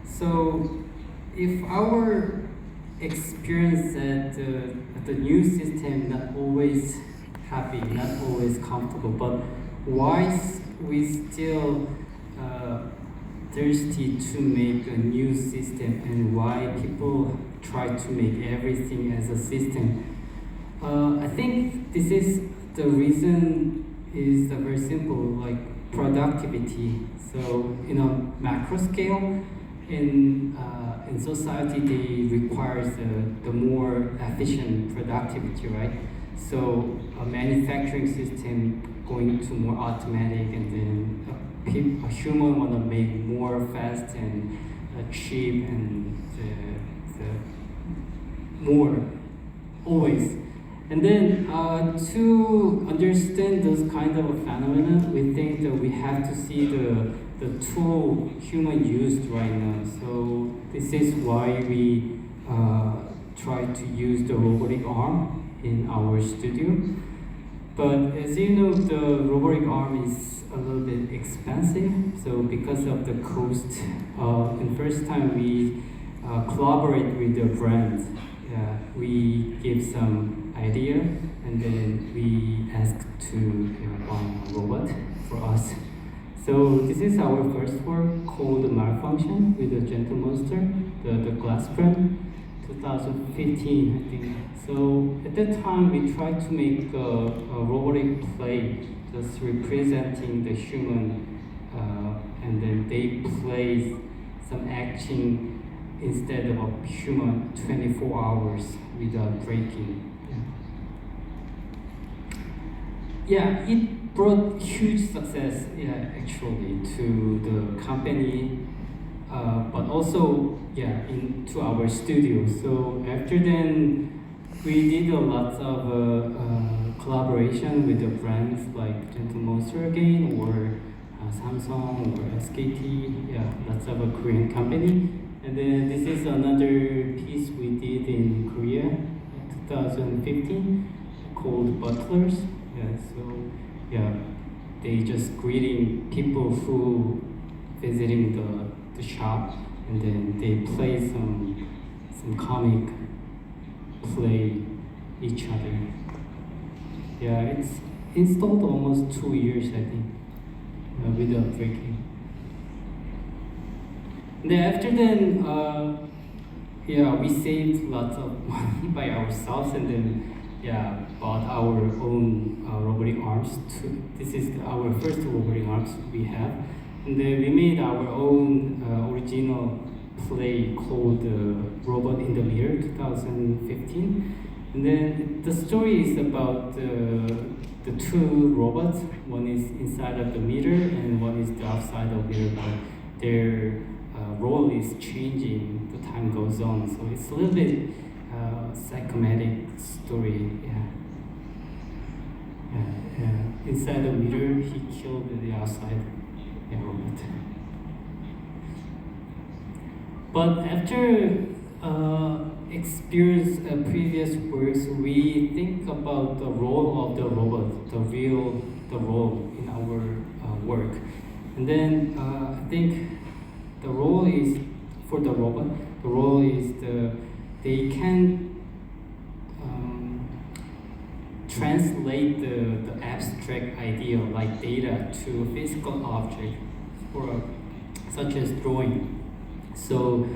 so if our experience at the new system not always happy, not always comfortable, but why we still thirsty to make a new system, and why people try to make everything as a system? I think this is the reason is very simple, like productivity. So in a macro scale, in society, they requires the more efficient productivity, right? So a manufacturing system going to more automatic, and then a human want to make more fast and cheap and the more always. And then to understand those kind of phenomena, we think that we have to see the the tool human used right now. So this is why we try to use the robotic arm in our studio. But as you know, the robotic arm is a little bit expensive. So because of the cost, in first time we collaborate with the brand. We give some idea and then we ask to buy a robot for us. So this is our first work called Malfunction with the Gentle Monster, the glass brand, 2015 I think. So at that time we tried to make a robotic play just representing the human and then they play some action instead of a human 24 hours without breaking. Yeah, it brought huge success actually to the company, but also into our studio. So after then, we did a lot of collaboration with the brands like Gentle Monster again, or Samsung, or SKT, lots of a Korean company. And then this is another piece we did in Korea, 2015, called Butlers. They just greeting people who visiting the shop, and then they play some comic play each other. It's installed almost 2 years I think, without breaking. Then after then, we saved lots of money by ourselves, and then bought our own robotic arms. This is our first robotic arms we have, and then we made our own original play called Robot in the Mirror 2015. And then the story is about the two robots. One is inside of the mirror and one is the outside of the mirror. But their role is changing, the time goes on. So it's a little bit psychomatic story. Inside the mirror, he killed the outside robot. But after experience previous works, we think about the role of the robot, the role in our work. And then I think the role is, for the robot, the role is they can translate the abstract idea like data to a physical object, such as drawing. So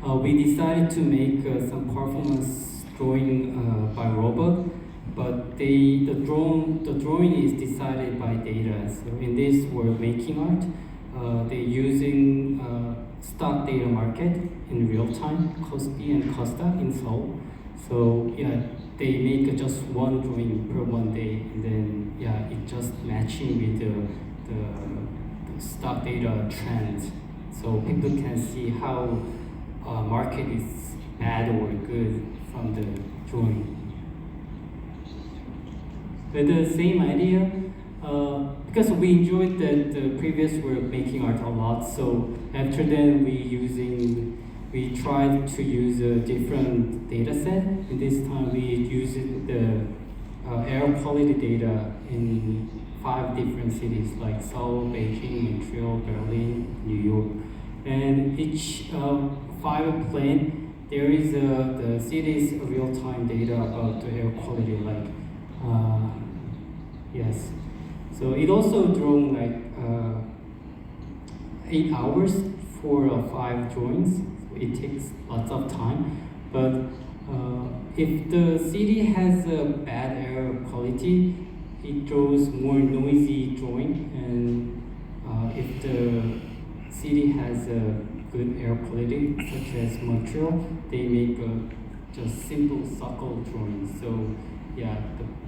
we decided to make some performance drawing by robot, but the drawing is decided by data. So in this, we're making art. They're using stock data market in real time, Kospi and Costa in Seoul. So they make just one drawing per 1 day, and then it just matching with the stock data trend. So people can see how market is bad or good from the drawing. With the same idea, because we enjoyed the previous work making art a lot, so after that we tried to use a different data set. And this time we used the air quality data in 5 different cities like Seoul, Beijing, Montreal, Berlin, New York. And each 5 plane, there is the city's real-time data about the air quality, like So it also drawn like 8 hours for 5 drawings. So it takes lots of time. But if the city has a bad air quality, it draws more noisy drawing. And if the city has a good air quality, such as Montreal, they make just simple circle drawing. So the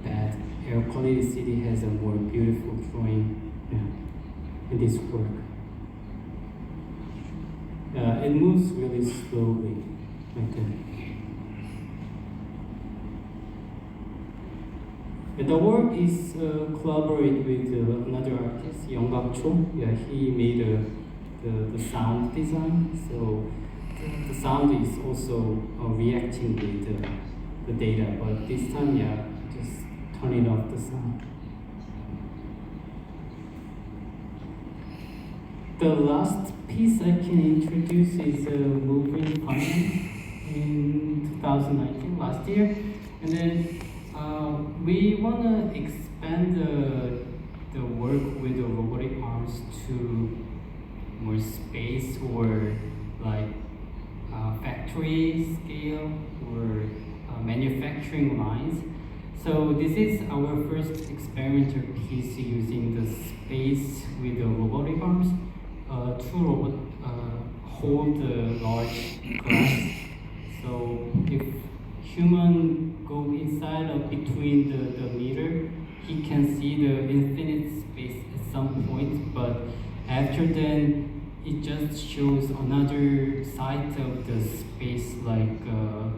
bad air quality city has a more beautiful drawing in this work. It moves really slowly, like that. The work is collaborate with another artist, Young Cho. Yeah, he made the sound design. So the sound is also reacting with the data. But this time, yeah, just turn it off the sound. The last piece I can introduce is Moving Finance in 2019, last year. And then we want to expand the work with the robotic arms to more space or like factory scale or manufacturing lines. So this is our first experimental piece using the space with the robotic arms. Two robots hold the large glass. So if human go inside or between the meter, he can see the infinite space at some point, but after then, it just shows another side of the space, like the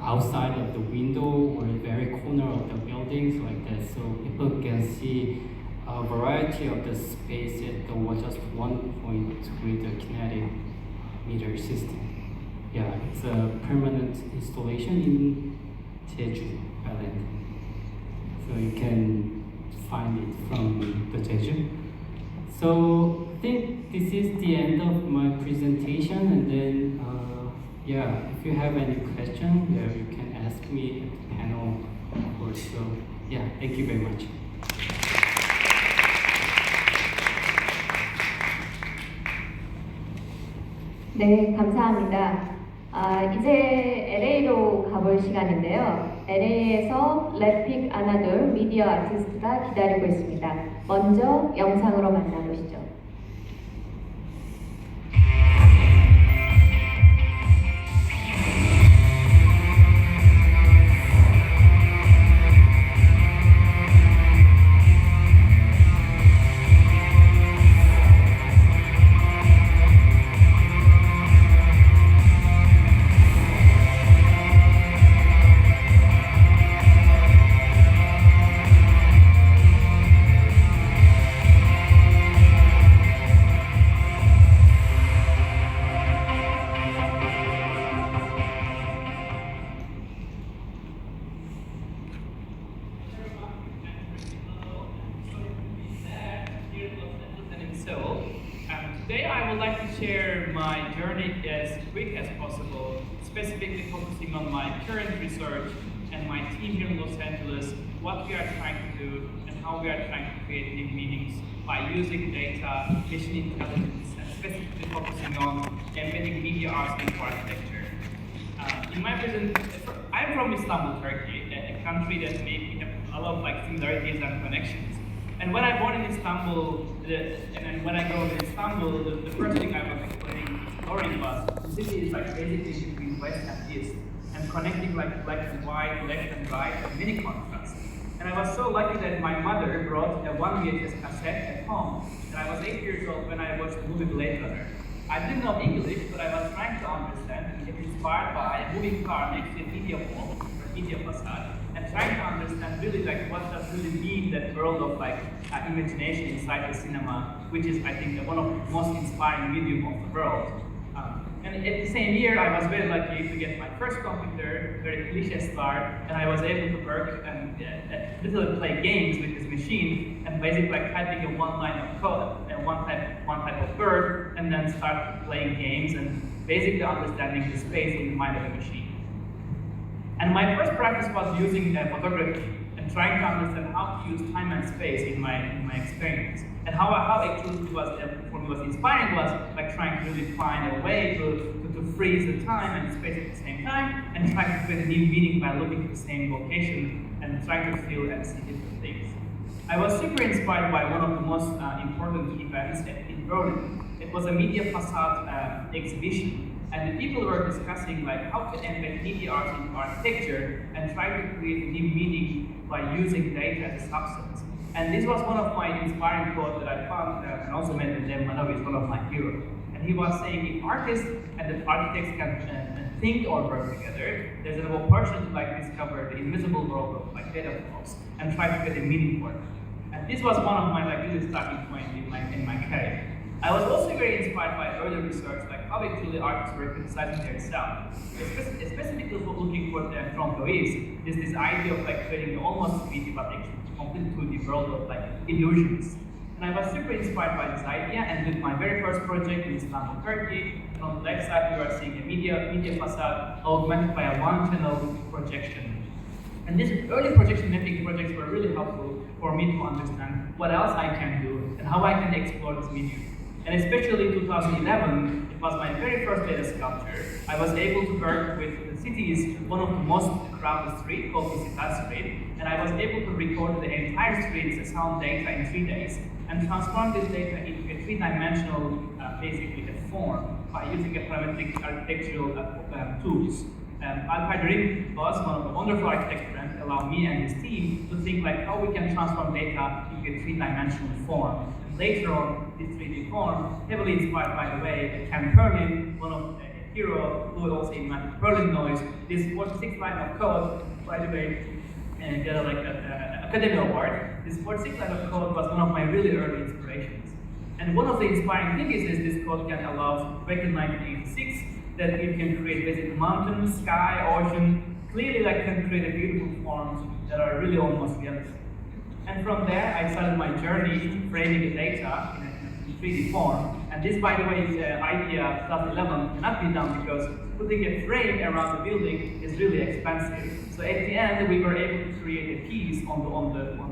outside of the window or the very corner of the buildings, like that. So people can see a variety of the space at just one point with the kinetic meter system. Yeah, it's a permanent installation in Jeju Island. So you can find it from the Jeju. So I think this is the end of my presentation, and then yeah, if you have any question, yeah, you can ask me at the panel, of course. So yeah, thank you very much. 네, 감사합니다. 이제 LA로 가볼 시간인데요. LA에서 래픽 아나돌 미디어 아티스트가 기다리고 있습니다. 먼저 영상으로 만나보시죠. Today I would like to share my journey as quick as possible, specifically focusing on my current research and my team here in Los Angeles, what we are trying to do and how we are trying to create new meanings by using data, machine intelligence, and specifically focusing on embedding media arts into architecture. In my I'm from Istanbul, Turkey, a country that maybe have a lot of similarities and connections. And when I born in Istanbul, and when I go to Istanbul, the first thing I was exploring was the city is basically between west and east, and connecting black and white, left and right, and many contrasts. And I was so lucky that my mother brought a 1 VHS cassette at home, and I was 8 years old when I watched the movie Blade Runner. I didn't know English, but I was trying to understand and get inspired by a moving car next to a media wall, or media facade, and trying to understand really what does really mean that world of imagination inside the cinema, which is I think one of the most inspiring medium of the world. And at the same year, I was very lucky to get my first computer, very cliche start, and I was able to work and literally play games with this machine, and basically typing a one line of code and one type of word, and then start playing games and basically understanding the space in the mind of the machine. And my first practice was using photography and trying to understand how to use time and space in my experience. And how actually for me was inspiring was trying to really find a way to freeze the time and space at the same time, and trying to create a new meaning by looking at the same location and trying to feel and see different things. I was super inspired by one of the most important events in Berlin. It was a media facade exhibition. And the people were discussing how to embed media art into architecture and try to create a new meaning by using data as a substance. And this was one of my inspiring quotes that I found, and also met with Dem Manawi, one of my heroes. And he was saying, if artists and the architects can think or work together. There's an opportunity to like discover the invisible world of like data flows and try to get a meaning for them. And this was one of my like really starting point in my career. I was also very inspired by early research, like how actually artists were criticizing their style. Specifically looking for them from employees, is this idea of like creating almost 3D but actually completely 2D world of like illusions. And I was super inspired by this idea, and with my very first project in Istanbul, Turkey, and on the left side we are seeing a media facade augmented by a one-channel projection. And these early projection mapping projects were really helpful for me to understand what else I can do and how I can explore this medium. And especially in 2011, it was my very first data sculpture. I was able to work with the city's one of the most crowded street called Istiklal Street, and I was able to record the entire street's sound data in 3 days and transform this data into a three-dimensional, basically a form by using a parametric architectural tools. Art&Digital Tech was one of the wonderful architect friends allowed me and his team to think like how we can transform data into a three-dimensional form. And later on, this 3D form, heavily inspired by the way, Ken Perlin, one of the hero who also invented Perlin noise, this 46 line of code, by the way, and get like an Academy Award. This 46 line of code was one of my really early inspirations. And one of the inspiring things is this code can allow, back in 1986, that you can create basically mountain, sky, ocean, clearly like can create a beautiful forms that are really almost realistic. And from there, I started my journey framing the data in a 3D form. And this, by the way, is an idea 2011 cannot be done because putting a frame around the building is really expensive. So at the end, we were able to create a piece on the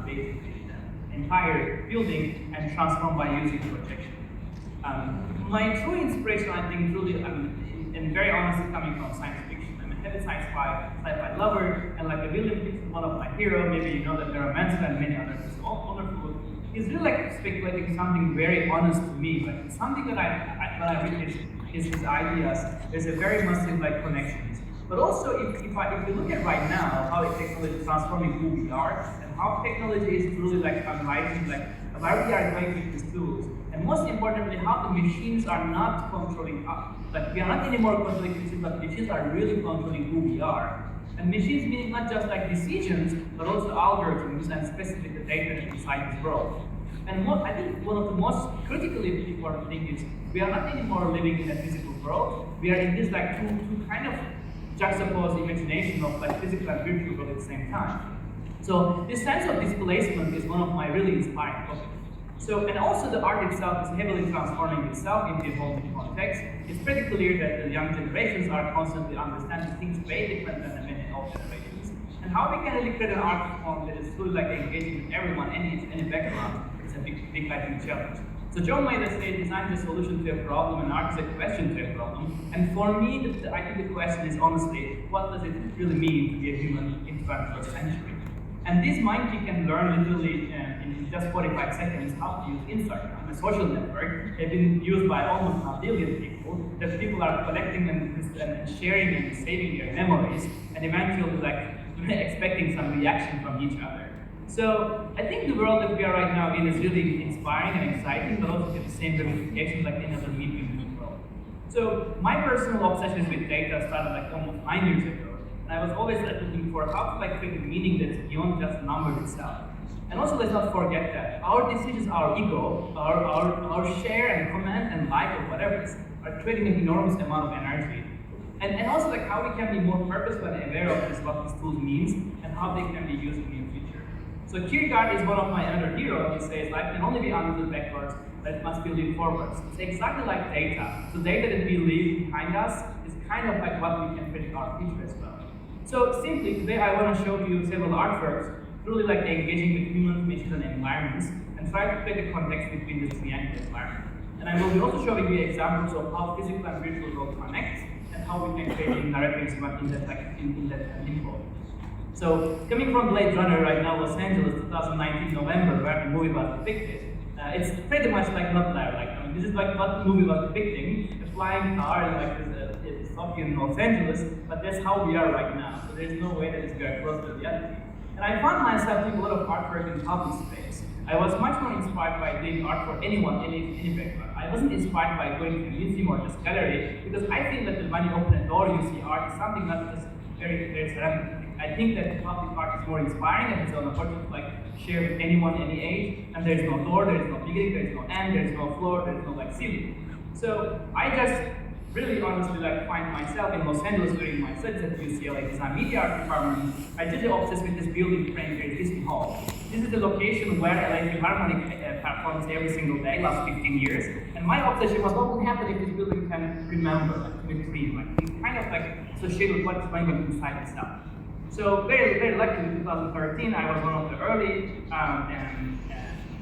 basically the entire building and transform by using projection. My true inspiration, I think, truly, and very honestly, coming from science fiction. I'm a heavy sci-fi lover, and like William Gibson, one of my heroes, maybe you know that there are Manson and many others, it's all wonderful. He's really like speculating something very honest to me, like something that I read is his ideas. There's a very massive like connections. But also, if you look at right now how technology is transforming who we are, and how technology is really like unwriting, like where we are going with these tools. And most importantly, how the machines are not controlling us. Like we are not anymore controlling machines, but machines are really controlling who we are. And machines meaning not just like decisions, but also algorithms and specifically the data inside this world. And I think one of the most critically important things is we are not anymore living in a physical world. We are in this like two kind of juxtaposed imagination of like physical and virtual world at the same time. So this sense of displacement is one of my really inspiring topics. So, and also the art itself is heavily transforming itself into a whole new context. It's pretty clear that the young generations are constantly understanding things way different than the many old generations. And how we can really create an art form that is truly like engaging with everyone, any background, is a big I think, challenge. So John Mayer said, design is a solution to a problem, and art is a question to a problem. And for me, I think the question is honestly, what does it really mean to be a human in the 21st century? And this monkey can learn literally in just 45 seconds how to use Instagram, a social network. They've been used by almost a billion people, that people are collecting and sharing and saving their memories, and eventually like expecting some reaction from each other. So I think the world that we are right now in is really inspiring and exciting, but also at the same ramifications like any other medium in the world. So my personal obsession with data started like almost 9 years ago. I was always looking for how to like create a meaning that's beyond just number itself. And also let's not forget that our decisions, our ego, our share and comment and like or whatever are creating an enormous amount of energy. And also like how we can be more purposeful and aware of this, what this tool means and how they can be used in the future. So Kierkegaard is one of my other heroes. He says life can only be understood backwards, but it must be lived forwards. It's exactly like data. So data that we leave behind us is kind of like what we can predict our future as well. So simply today I want to show you several artworks, truly like engaging with humans, machines, and environments, and try to create a context between these three environments. And I will be also showing you examples of how physical and virtual world connect, and how we can create narratives in that limbo. So coming from Blade Runner right now, Los Angeles, 2019 November, where the movie was depicted, it's pretty much like not there. Like this is like what the movie was depicting: a flying car and like this in Los Angeles. But that's how we are right now. So there's no way that it's going to cross the reality. And I found myself doing a lot of artwork in public space. I was much more inspired by doing art for anyone, any background. I wasn't inspired by going to a museum or just gallery, because I think that when you open a door, you see art is something not just very serendipitous. I think that public art is more inspiring and it's an opportunity to share with anyone, any age. And there is no door, there is no beginning, there is no end, there is no floor, there is no ceiling. So I just really honestly find myself in Los Angeles during my studies at UCLA Design Media Art department. I did obsessed with this building framed here, Disney Hall. This is the location where LA Philharmonic performs every single day, last 15 years. And my obsession was what would happen if this building can remember, with dream, it's kind of associated with what's going on inside itself. So very lucky in 2013, I was one of the early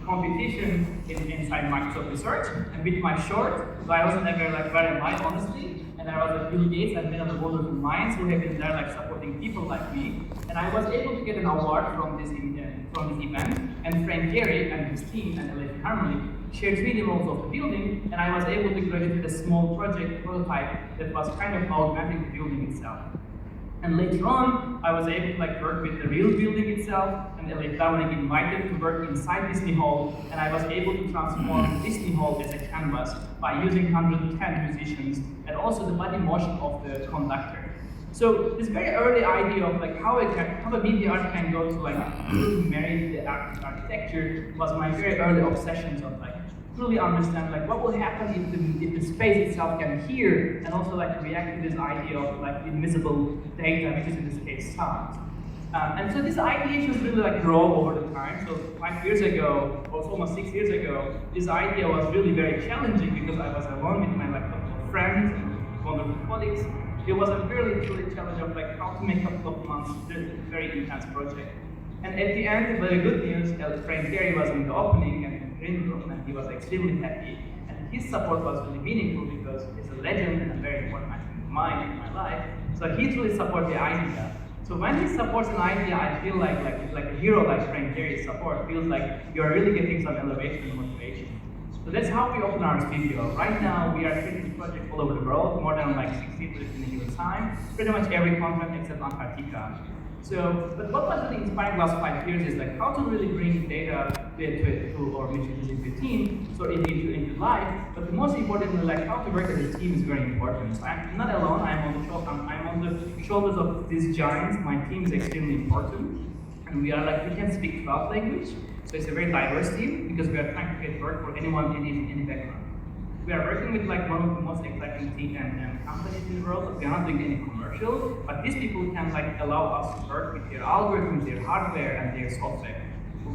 competitions inside Microsoft Research, and with my short, so I wasn't ever where am I, honestly, and I was at Bill Gates and many of the wonderful minds who have been there supporting people like me, and I was able to get an award from this event, and Frank Gehry and his team and LA Philharmonic shared 3D models of the building, and I was able to graduate with a small project prototype that was kind of augmenting the building itself. And later on, I was able to work with the real building itself, and LA Philharmonic invited me to work inside Disney Hall, and I was able to transform Disney Hall as a canvas by using 110 musicians and also the body motion of the conductor. So this very early idea of how a media art can go to marry the architecture was my very early obsessions of truly understand what will happen if the space itself can hear and also react to this idea of invisible data, which is in this case sound. And so this idea just really grow over the time. So 5 years ago, or almost 6 years ago, this idea was really very challenging because I was alone with my couple of friends and wonderful colleagues. It was a really challenge of how to make a couple of months this very intense project. And at the end, very good news, Frank Gehry was in the opening and green room, and he was extremely happy. And his support was really meaningful because he's a legend and a very important mind in my life. So he truly supported the idea. So when he supports an idea, I feel like a hero like Frank Gehry's support feels like you're really getting some elevation and motivation. So that's how we open our studio. Right now, we are creating projects all over the world, more than 60 projects in a given time, pretty much every continent except Antarctica. So, but what was really inspiring the last 5 years is how to really bring data to or into a team, so into life. But the most importantly, how to work as a team is very important. So I'm not alone. I'm on the shoulders of these giants. My team is extremely important, and we can speak 12 languages. So it's a very diverse team because we are trying to get work for anyone in any background. We are working with one of the most exciting teams and companies in the world, but we are not doing any commercial. But these people can allow us to work with their algorithms, their hardware, and their software.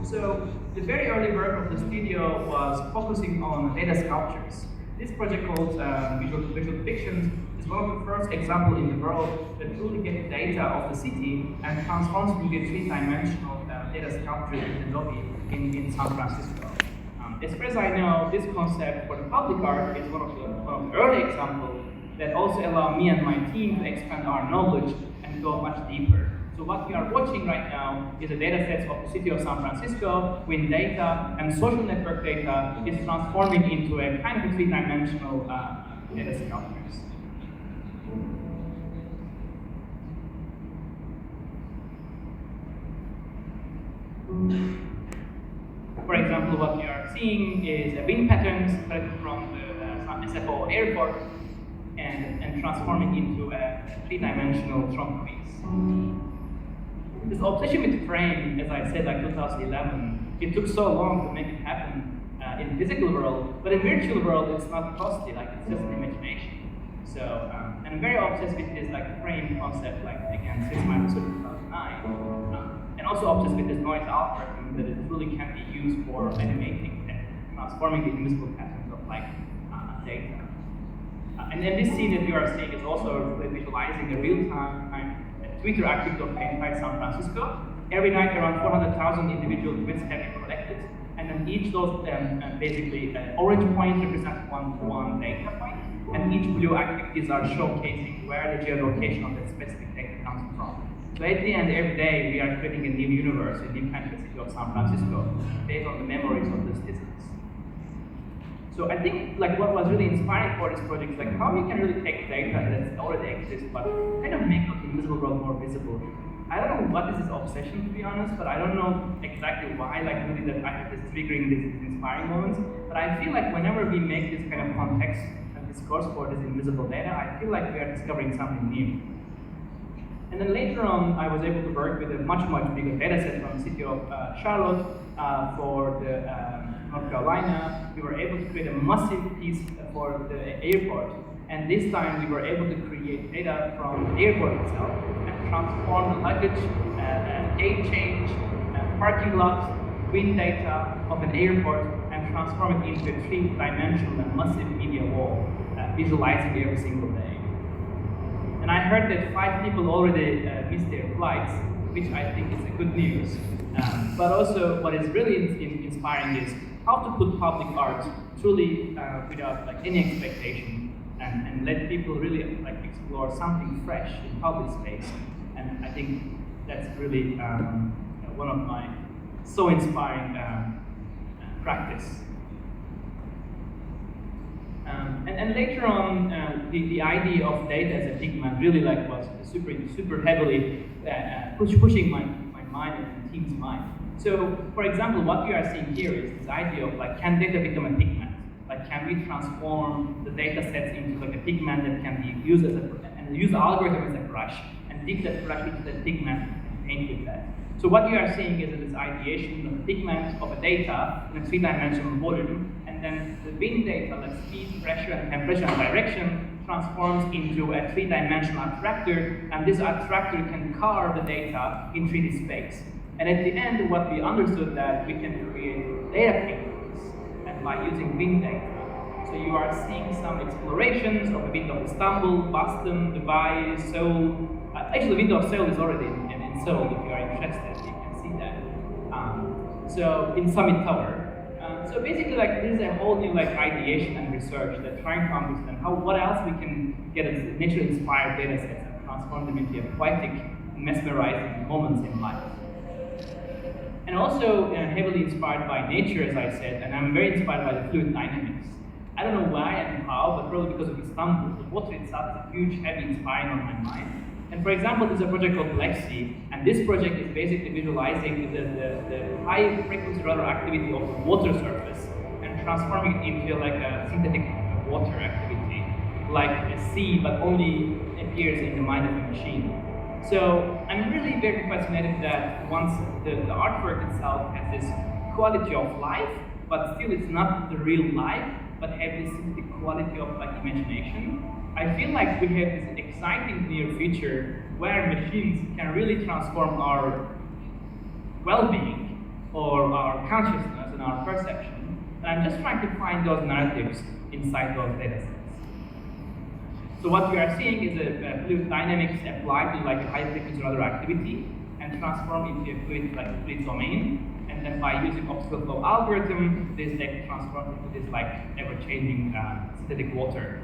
So the very early work of the studio was focusing on data sculptures. This project called Visual Fictions is one of the first examples in the world that truly gets data of the city and transforms it into a three-dimensional data sculpture in the lobby in San Francisco. As far as I know, this concept for the public art is one of the early examples that also allow me and my team to expand our knowledge and go much deeper. So what we are watching right now is a data set of the city of San Francisco when data and social network data is transforming into a kind of three-dimensional data sculptures. For example, what we are seeing is wind patterns collected from the SFO airport and transforming into a three-dimensional trunk trees. This obsession with frame, as I said, 2011, it took so long to make it happen in the physical world, but in virtual world, it's not costly, it's just an imagination. So, I'm very obsessed with this frame concept, again, since Microsoft 2009. And also obsessed with this noise algorithm that it really can be used for animating and transforming the invisible patterns of data. And then this scene that you are seeing is also visualizing a real-time Twitter activity of inside San Francisco. Every night around 400,000 individual tweets have been collected, and then each of them basically orange point represents one data point, and each blue activities are showcasing where the geolocation of that specific data comes from. So at the end, every day, we are creating a new universe, a new kind of city of San Francisco, based on the memories of the citizens. So I think what was really inspiring for this project is how we can really take data that already exists, but kind of make the invisible world more visible I don't know what is his obsession, to be honest, but I don't know exactly why, like really that I have this triggering, these inspiring moments. But I feel like whenever we make this kind of context and discourse for this invisible data, I feel like we are discovering something new. And then later on, I was able to work with a much bigger data set from the city of Charlotte for the North Carolina. We were able to create a massive piece for the airport. And this time we were able to create data from the airport itself and transform the luggage, gate change, parking lots, wind data of an airport and transform it into a 3-dimensional and massive media wall, visualizing every single day. And I heard that 5 people already missed their flights, which I think is a good news. But also what is really inspiring is how to put public art truly without like any expectation. And let people really like explore something fresh in public space, and I think that's really one of my so inspiring practice. And later on, the idea of data as a pigment really like was super heavily pushing my mind and the team's mind. So, for example, what we are seeing here is this idea of like, can data become a pigment? Like, can we transform the data sets into like a pigment that can be used as and use the algorithm as a brush and dig that brush into the pigment and paint with that. So what you are seeing is this ideation of a pigment of a data in a 3-dimensional volume, and then the wind data, like speed, pressure, and temperature and direction, transforms into a 3-dimensional attractor, and this attractor can carve the data in 3D space. And at the end, what we understood that we can create data paintings and by using wind data. So you are seeing some explorations of a bit of Istanbul, Boston, Dubai, Seoul. Actually, the window of Seoul is already in Seoul. If you are interested, you can see that. So in Summit Tower. So basically, like this is a whole new like ideation and research that trying to understand what else we can get as naturally inspired data sets and transform them into poetic, mesmerizing moments in life. And also heavily inspired by nature, as I said, and I'm very inspired by the fluid dynamics. I don't know why and how, but probably because of Istanbul. The water itself is a huge, heavy inspiring on my mind. And for example, there's a project called Black Sea, and this project is basically visualizing the high frequency radar activity of the water surface and transforming it into like a synthetic water activity, like a sea, but only appears in the mind of a machine. So I'm really very fascinated that once the artwork itself has this quality of life, but still it's not the real life, but have this quality of like imagination. I feel like we have this exciting near future where machines can really transform our well-being or our consciousness and our perception. And I'm just trying to find those narratives inside those data sets. So what we are seeing is a fluid dynamics applied to like a high frequency radar activity and transform into a fluid domain. And then by using optical flow algorithm, this data transforms into this like ever-changing synthetic water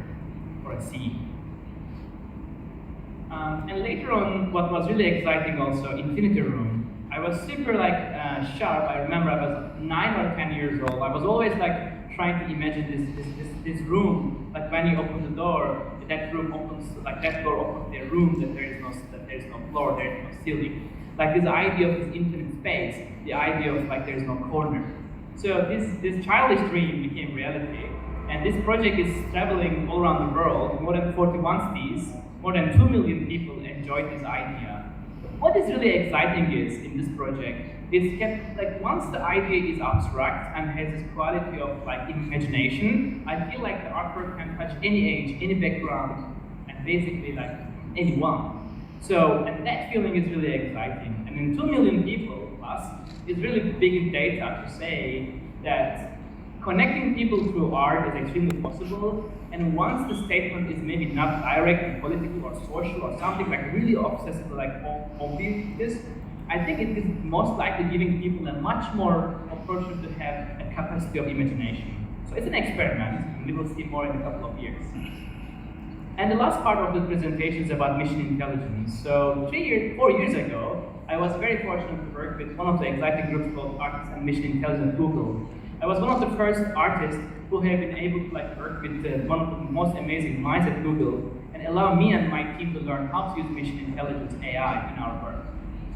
or a sea. And later on, what was really exciting also, Infinity Room. I was super like sharp. I remember I was 9 or 10 years old. I was always like trying to imagine this room. Like when you open the door, that room opens, like that door opens their room, that there is no floor, there is no ceiling. Like this idea of this infinite space, the idea of like there is no corner. So this childish dream became reality. And this project is traveling all around the world, more than 41 cities, more than 2 million people enjoyed this idea. What is really exciting is, in this project, it's kept, like once the idea is abstract and has this quality of like imagination, I feel like the artwork can touch any age, any background, and basically like anyone. So, and that feeling is really exciting. I mean, 2 million people plus is really big in data to say that connecting people through art is extremely possible, and once the statement is maybe not direct and political or social or something like really obsessive, like obvious, I think it is most likely giving people a much more opportunity to have a capacity of imagination. So it's an experiment, and we will see more in a couple of years. And the last part of the presentation is about mission intelligence. So 4 years ago, I was very fortunate to work with one of the exciting groups called Artists and Mission Intelligence at Google. I was one of the first artists who have been able to like work with one of the most amazing minds at Google and allow me and my team to learn how to use mission intelligence AI in our work.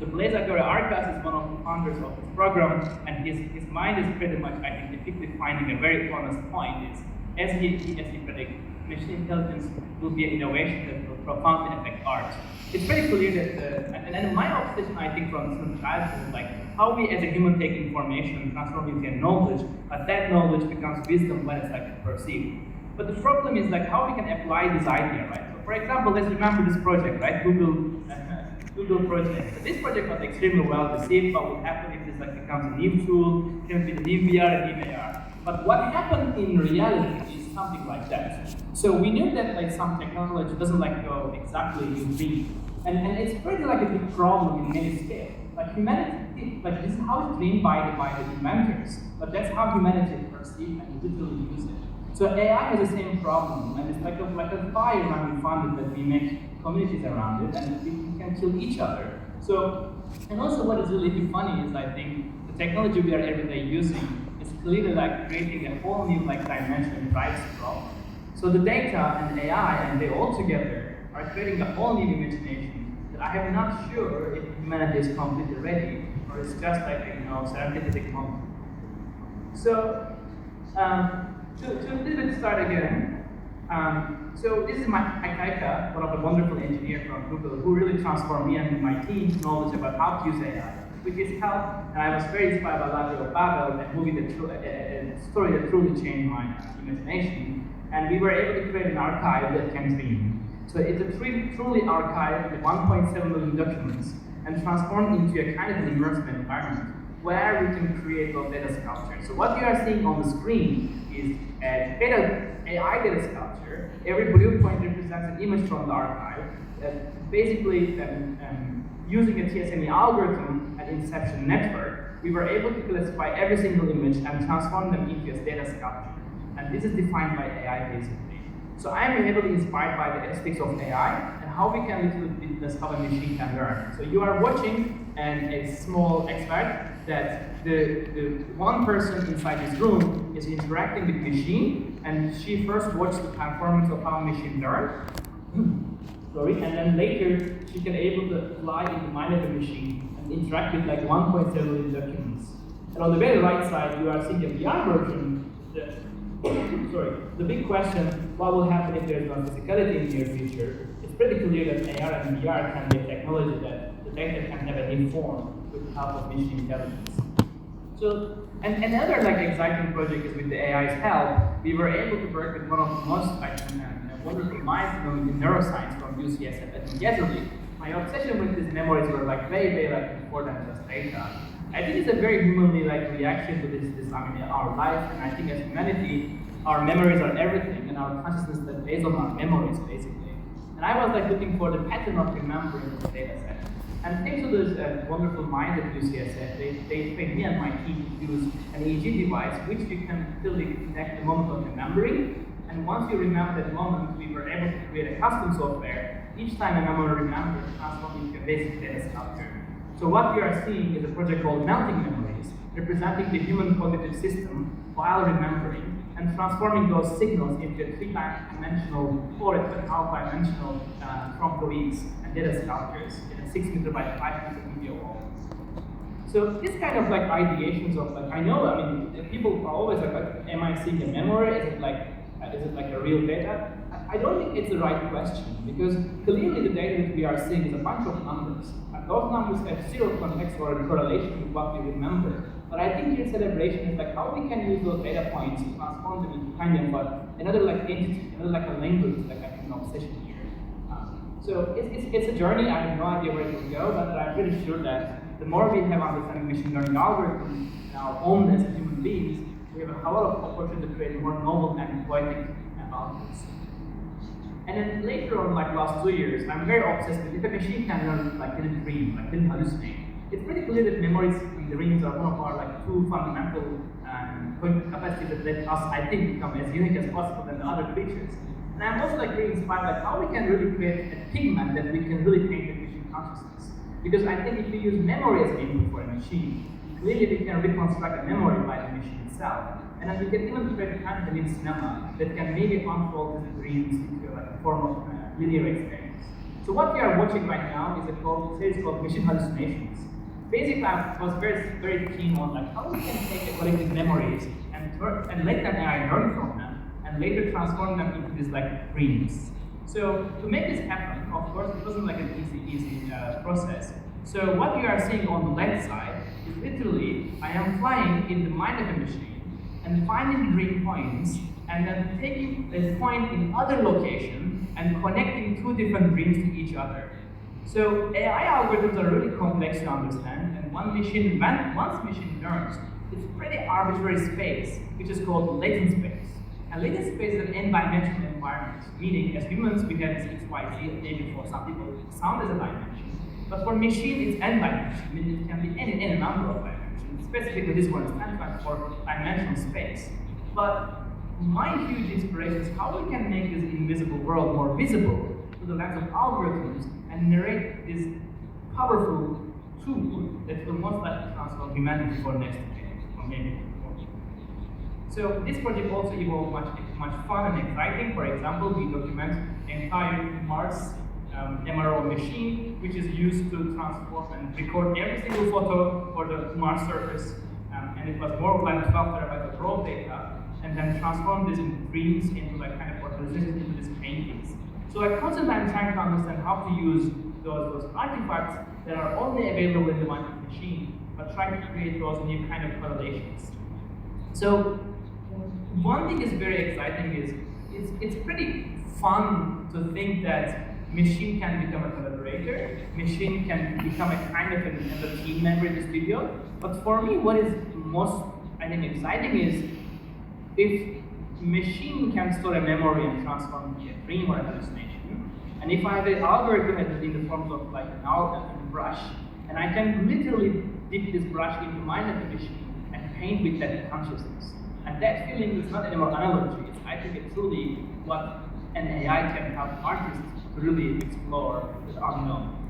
So Blaise Agüero-Arcas is one of the founders of this program, and his mind is pretty much, I think, typically finding a very honest point. Is as he predicts, machine intelligence will be an innovation that will profoundly affect art. It's very clear that, and my obsession, I think, from childhood, like how we as a human take information and transform it into knowledge, but that knowledge becomes wisdom when it's like perceived. But the problem is like how we can apply this idea, right? So for example, let's remember this project, right? Google project. So this project was extremely well received, but what happened if this like becomes a new tool, it can be the new VR and new AR. But what happened in reality is something like that. So we knew that like some technology doesn't like go exactly in dream. And it's pretty like a big problem in many scales. Like humanity, like this is how it's dreamed by the inventors, but that's how humanity perceives and literally use it. So AI has the same problem, and it's like a fire when we found it that we make communities around it, and we can kill each other. So, and also what is really funny is I think the technology we are every day using is clearly like creating a whole new like dimension in privacy problem. So the data and AI and they all together are creating a whole new imagination that I am not sure if humanity is completely ready or it's just like serendipitous moment. So to a little bit start again. So this is Mike Kaika, one of the wonderful engineers from Google, who really transformed me and my team's knowledge about how to use AI. With his help, and I was very inspired by Library of Babel, a movie a story that truly changed my imagination. And we were able to create an archive that can dream. So it's a truly archive with 1.7 million documents and transformed into a kind of an immersive environment where we can create those data sculptures. So what you are seeing on the screen is a AI data sculpture. Every blue point represents an image from the archive. Basically, using a TSME algorithm and inception network, we were able to classify every single image and transform them into a data sculpture. And this is defined by AI basically. So I am heavily inspired by the aspects of AI and how we can literally witness how a machine can learn. So you are watching a small extract that the one person inside this room is interacting with the machine, and she first watched the performance of how a machine learns. And then later she can able to fly in the mind of the machine and interact with like 1.7 million documents. And on the very right side, you are seeing a VR version. The big question, what will happen if there is no physicality in the near future? It's pretty clear that AR and VR can be a technology that the data can have a new form with the help of machine intelligence. So, and another like exciting project is with the AI's help, we were able to work with one of the most wonderful minds in neuroscience from UCSF at Yazuli. My obsession with these memories were like way like more than just data. I think it's a very humanly like reaction to this our life, and I think as humanity, our memories are everything, and our consciousness is based on our memories basically. And I was like looking for the pattern of remembering the data set. And thanks to this wonderful minds at UCSF, they trained me and my team to use an EEG device, which you can literally connect the moment of remembering. And once you remember that moment, we were able to create a custom software. Each time a memory remembered, transformed into a basic data sculpture. So what we are seeing is a project called Melting Memories, representing the human cognitive system while remembering, and transforming those signals into a 3-dimensional or a 2.5-dimensional frontcoids and data sculptures in a 6 meter by 5 meter media wall. So this kind of like ideations of like, I mean, people are always like, am I seeing a memory? Is it like a real data? I don't think it's the right question, because clearly the data that we are seeing is a bunch of numbers. And those numbers have zero context or correlation with what we remember. But I think your celebration is like how we can use those data points to transform them into kind of another like entity, another like a language, like I think an obsession here. So it's a journey. I have no idea where it will go, but I'm pretty sure that the more we have understanding machine learning algorithms in our own as human beings, we have a lot of opportunity to create more novel and poetic outputs. And then later on, like last 2 years, I'm very obsessed with if a machine can learn like in a dream, like in hallucinate. It's pretty clear that memories in dreams are one of our like two fundamental cognitive capacities that let us, I think, become as unique as possible than the other creatures. And I'm also like really inspired by how we can really create a pigment that we can really paint with machine consciousness. Because I think if we use memory as an input for a machine, clearly we can reconstruct a memory by the machine itself. And then we can even create a kind of an cinema that can maybe unfold the dreams into like a form of linear experience. So what we are watching right now is a series called Machine Hallucinations. Basically, I was very keen on like how we can take the collective memories and let them AI learn from them and later transform them into these like dreams. So to make this happen, of course, it wasn't like an easy process. So what you are seeing on the left side is literally I am flying in the mind of a machine and finding dream points and then taking a point in other location and connecting two different dreams to each other. So AI algorithms are really complex to understand, and once machine learns, it's a pretty arbitrary space, which is called latent space. And latent space is an n-dimensional environment, meaning as humans we have this x, y, z, maybe for some people sound as a dimension, but for machine it's n-dimensional, meaning it can be any number of dimensions. Specifically this one is 10x4-dimensional space. But my huge inspiration is how we can make this invisible world more visible through the lens of algorithms and narrate this powerful tool that will most likely transform humanity for next decade, or maybe more. So this project also evolved much fun and exciting. For example, we document entire Mars MRO machine, which is used to transform and record every single photo for the Mars surface, and it was more like 12 terabytes of raw data, and then transform this in dreams into like kind of organizations into these paintings. So like constantly I'm trying to understand how to use those artifacts that are only available in the mind of the machine, but trying to create those new kind of correlations. So one thing is very exciting is it's pretty fun to think that machine can become a collaborator, machine can become a kind of a team member in the studio. But for me, what is most, I think, exciting is if machine can store a memory and transform it into a dream or a hallucination, and if I have an algorithm that is in the form of like an outline and a brush, and I can literally dip this brush into the mind of the machine and paint with that consciousness. And that feeling is not anymore analogy. I think it's truly what an AI can help artists to really explore the unknown.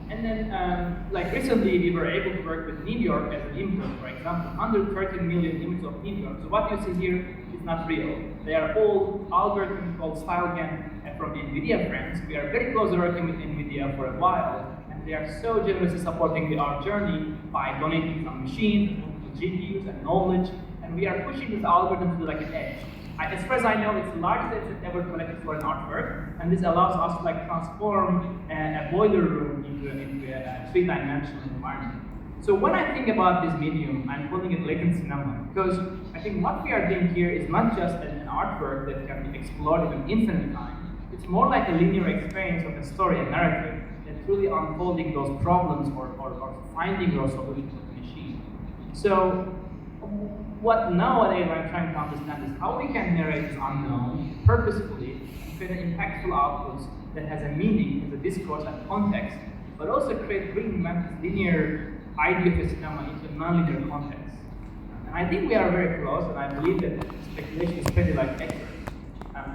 And then, like recently, we were able to work with New York as an input, for example, 113 million images of New York. So what you see here is not real. They are all algorithms called StyleGAN from NVIDIA friends. We are very close working with NVIDIA for a while, and they are so generously supporting our journey by donating some machines, GPUs, and knowledge. And we are pushing this algorithm to like an edge. As far as I know, it's the largest edge ever collected for an artwork, and this allows us to like transform a boiler room into a three-dimensional environment. So when I think about this medium, I'm calling it latent cinema, because I think what we are doing here is not just an artwork that can be explored in infinite time. It's more like a linear experience of a story and narrative that's really unfolding those problems or finding those solutions with the machine. So what nowadays I'm trying to understand is how we can narrate this unknown purposefully and create an impactful outputs that has a meaning in the discourse and context, but also bring this linear idea of a cinema into a non-linear context. And I think we are very close, and I believe that speculation is pretty like accurate.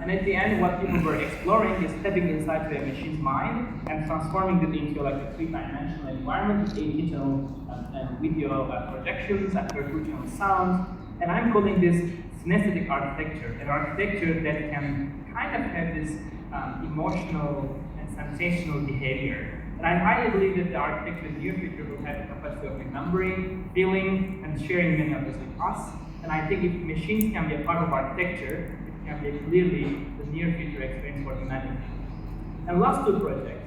And at the end, what people were exploring is stepping inside to a machine's mind and transforming it into like a three-dimensional environment with 8-channel video projections and 2-channel sounds. And I'm calling this synesthetic architecture, an architecture that can kind of have this emotional and sensational behavior. And I highly believe that the architecture in the near future will have the capacity of remembering, feeling, and sharing many of this with us. And I think if machines can be a part of architecture, it can be clearly the near future experience for humanity. And last two projects.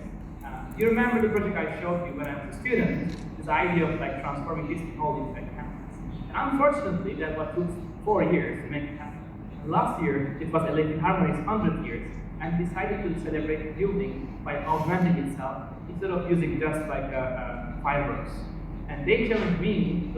You remember the project I showed you when I was a student, this idea of like transforming this hall into a campus. And unfortunately, that what took 4 years to make it happen. And last year, it was LA Harmony's 100 years, and decided to celebrate the building by augmenting itself instead of using just like fireworks. And they challenged me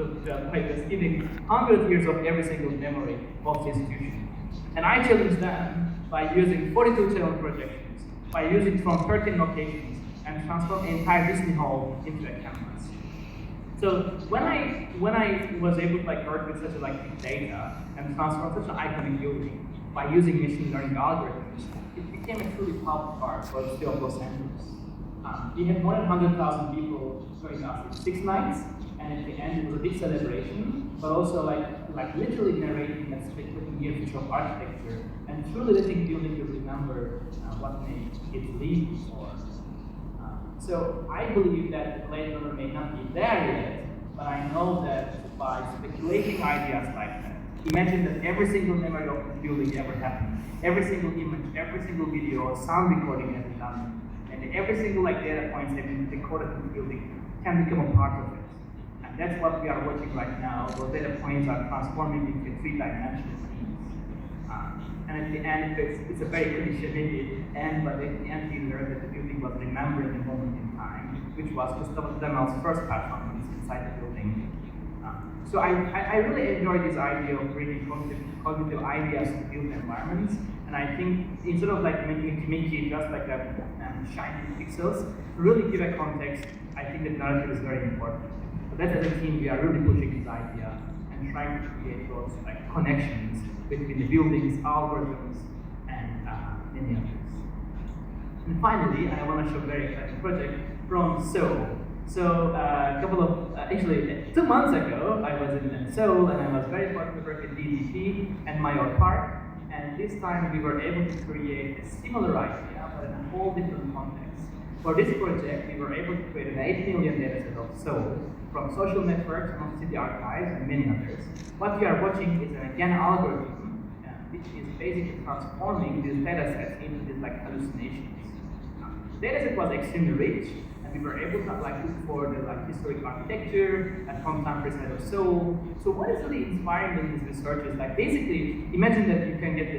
by just giving 100 years of every single memory of the institution. And I challenged them by using 42-channel projections, by using from 13 locations, and transform the entire Disney Hall into a campus. So when I was able to like work with such a like big data and transform such an iconic building by using machine learning algorithms, it became a truly powerful part for the city of Los Angeles. We had more than 100,000 people joining us in 6 nights, and at the end it was a big celebration, but also like literally narrating that speculating near future of architecture and truly letting buildings remember what made it live before. So I believe that the Blade Runner may not be there yet, but I know that by speculating ideas like that, imagine that every single memory of the building ever happened, every single image, every single video or sound recording has been done, and every single data points have been recorded in the building can become a part of it. And that's what we are watching right now. Those data points are transforming into three-dimensional scenes. And at the end, it's a very cliche maybe, but at the end we learned that the building was remembering a moment in time, which was Gustav Demel's first performance inside the building. So I really enjoy this idea of bringing cognitive ideas to built environments, and I think instead of making it just like a shiny pixels, to really give a context, I think the narrative is very important. So that as a team, we are really pushing this idea and trying to create those connections between the buildings, algorithms, and many others. And finally, I want to show a very exciting project from Seoul. So actually 2 months ago, I was in Seoul and I was very fortunate to work at DDT and Mayor Park. And this time we were able to create a similar idea, but in a whole different context. For this project, we were able to create an 8 million dataset of Seoul from social networks, from city archives, and many others. What we are watching is an GAN algorithm, which is basically transforming these datasets into these hallucinations. The dataset was extremely rich, and we were able to look for the historic architecture and contemporary side of Seoul. So what is really inspiring in these research is basically imagine that you can get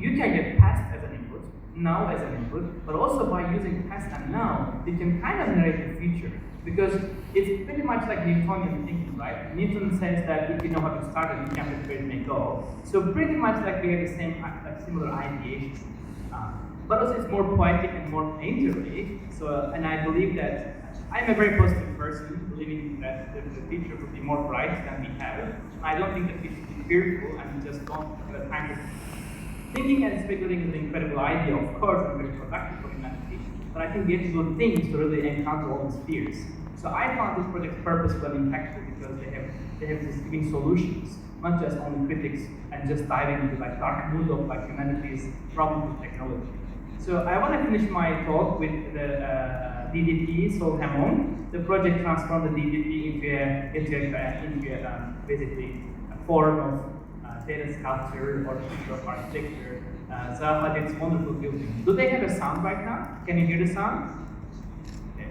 you can get past as an input, now as an input, but also by using past and now, you can kind of narrate the future. Because it's pretty much like Newtonian thinking, right? Newton says that if you know how to start it, you can make where it may go. So pretty much we have the same similar ideation. But also it's more poetic and more painterly. So, and I believe that I'm a very positive person, believing that the future will be more bright than we have. I don't think that we should be fearful and just don't have a time to thinking and speculating is an incredible idea, of course, and very productive for humanity. But I think we have to do things to really encounter all these fears. So I found this project purposeful and impactful because they have this giving solutions, not just only critics and just diving into dark mood of humanity's problem with technology. So I want to finish my talk with the DDT Seoul Hamon. The project transformed the DDT into basically a form of data sculpture or future of architecture. Zaha did wonderful building. Do they have a sound right now? Can you hear the sound? Okay.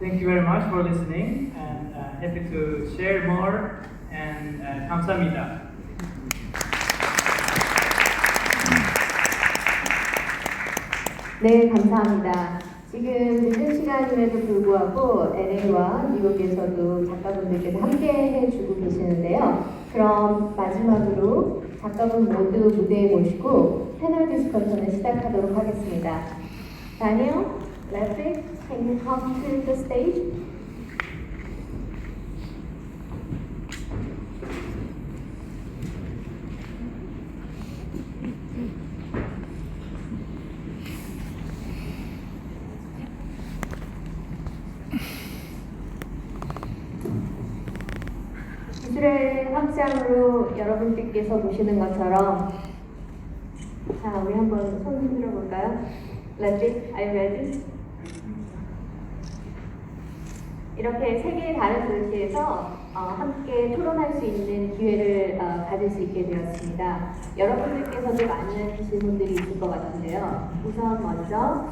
Thank you very much for listening and happy to share more and 감사합니다. 네, 감사합니다. 지금 늦은 시간임에도 불구하고 LA와 뉴욕에서도 작가분들께서 함께 해주고 계시는데요. 그럼 마지막으로 작가분 모두 무대에 모시고 패널 디스커션을 시작하도록 하겠습니다. Daniel, Lefik, can you come to the stage? 기술의 확장으로 여러분들께서 보시는 것처럼 자, 우리 한번 손 흔들어 볼까요? Lefik, are you ready? 이렇게 세 개의 다른 도시에서 함께 토론할 수 있는 기회를 가질 수 있게 되었습니다. 여러분들께서도 많은 질문들이 있을 것 같은데요. 우선 먼저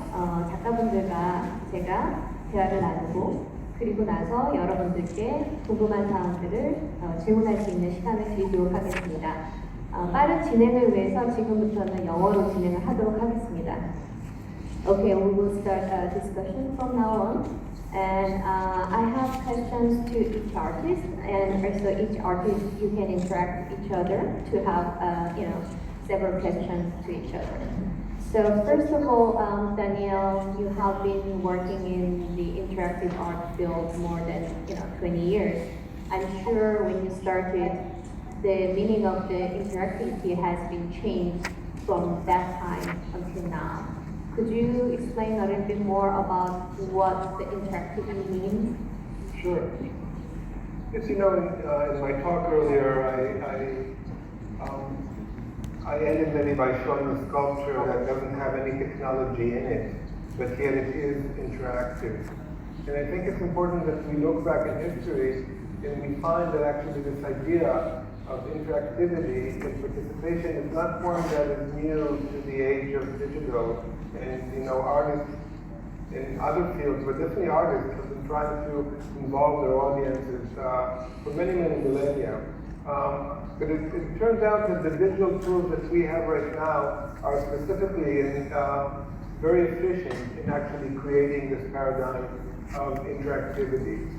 작가분들과 제가 대화를 나누고 그리고 나서 여러분들께 궁금한 사항들을 질문할 수 있는 시간을 드리도록 하겠습니다. 빠른 진행을 위해서 지금부터는 영어로 진행을 하도록 하겠습니다. Okay, we will start a discussion from now on. And I have questions to each artist, and also each artist you can interact with each other to have several questions to each other. So first of all, Daniel, you have been working in the interactive art field more than 20 years. I'm sure when you started, the meaning of the interactivity has been changed from that time until now. Could you explain a little bit more about what the interactivity means? Sure. Yes, in my talk earlier, I ended maybe by showing a sculpture that doesn't have any technology in it, but yet it is interactive. And I think it's important that we look back in history and we find that actually this idea of interactivity and participation is not one that is new to the age of digital. And artists in other fields, but definitely artists have been trying to involve their audiences for many, many millennia. But it turns out that the digital tools that we have right now are specifically very efficient in actually creating this paradigm of interactivity.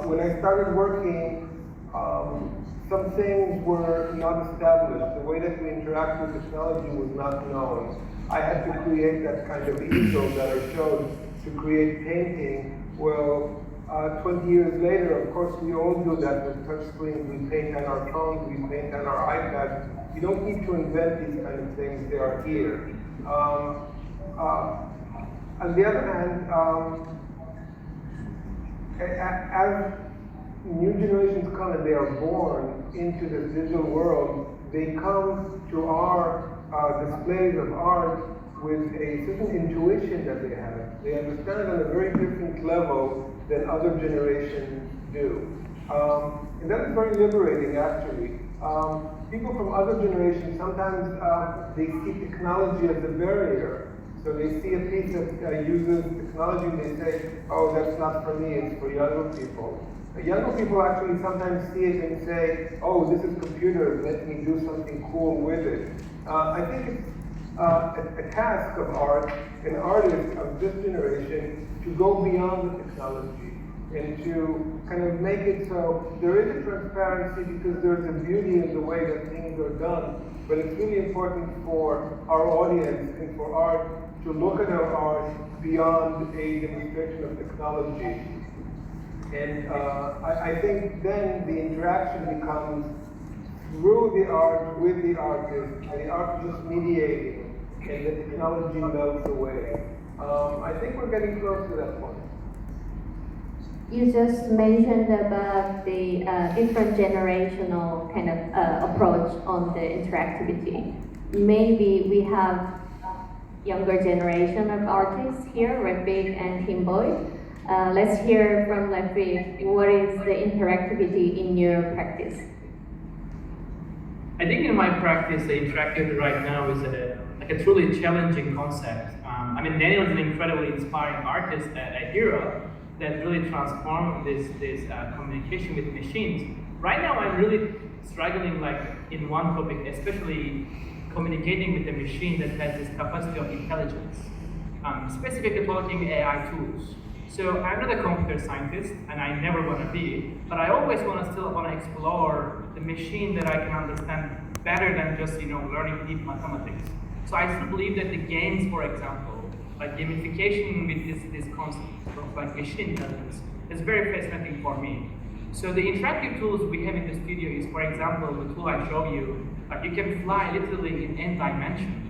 When I started working, some things were not established. The way that we interact with technology was not known. I had to create that kind of easel that I showed to create painting. Well, 20 years later, of course, we all do that with touch screens. We paint on our phones, we paint on our iPads. You don't need to invent these kind of things, they are here. On the other hand, as new generations come and they are born into this digital world, they come to our displays of art with a certain intuition that they have. They understand it on a very different level than other generations do. And that is very liberating, actually. People from other generations, sometimes they see technology as a barrier. So they see a piece that uses technology and they say, oh, that's not for me, it's for younger people. Younger people actually sometimes see it and say, oh, this is computers, let me do something cool with it. I think it's a task of art and artists of this generation to go beyond the technology and to kind of make it so there is a transparency because there's a beauty in the way that things are done, but it's really important for our audience and for art to look at our art beyond a demonstration of technology. And I think then the interaction becomes through the art, with the artist, and the art just mediating, and the technology melts away. I think we're getting close to that point. You just mentioned about the different generational kind of approach on the interactivity. Maybe we have younger generation of artists here, Lefik and Tim Boyd. Let's hear from Lefik. What is the interactivity in your practice? I think in my practice, the interactivity right now is a truly challenging concept. I mean, Daniel is an incredibly inspiring artist, a hero that really transformed this communication with machines. Right now, I'm really struggling like in one topic, especially communicating with a machine that has this capacity of intelligence. Specifically talking AI tools. So I'm not a computer scientist, and I never want to be, but I always still want to explore the machine that I can understand better than just learning deep mathematics. So I still believe that the games, for example, like gamification with this concept of like machine intelligence is very fascinating for me. So the interactive tools we have in the studio is, for example, the tool I show you, like you can fly literally in n dimension.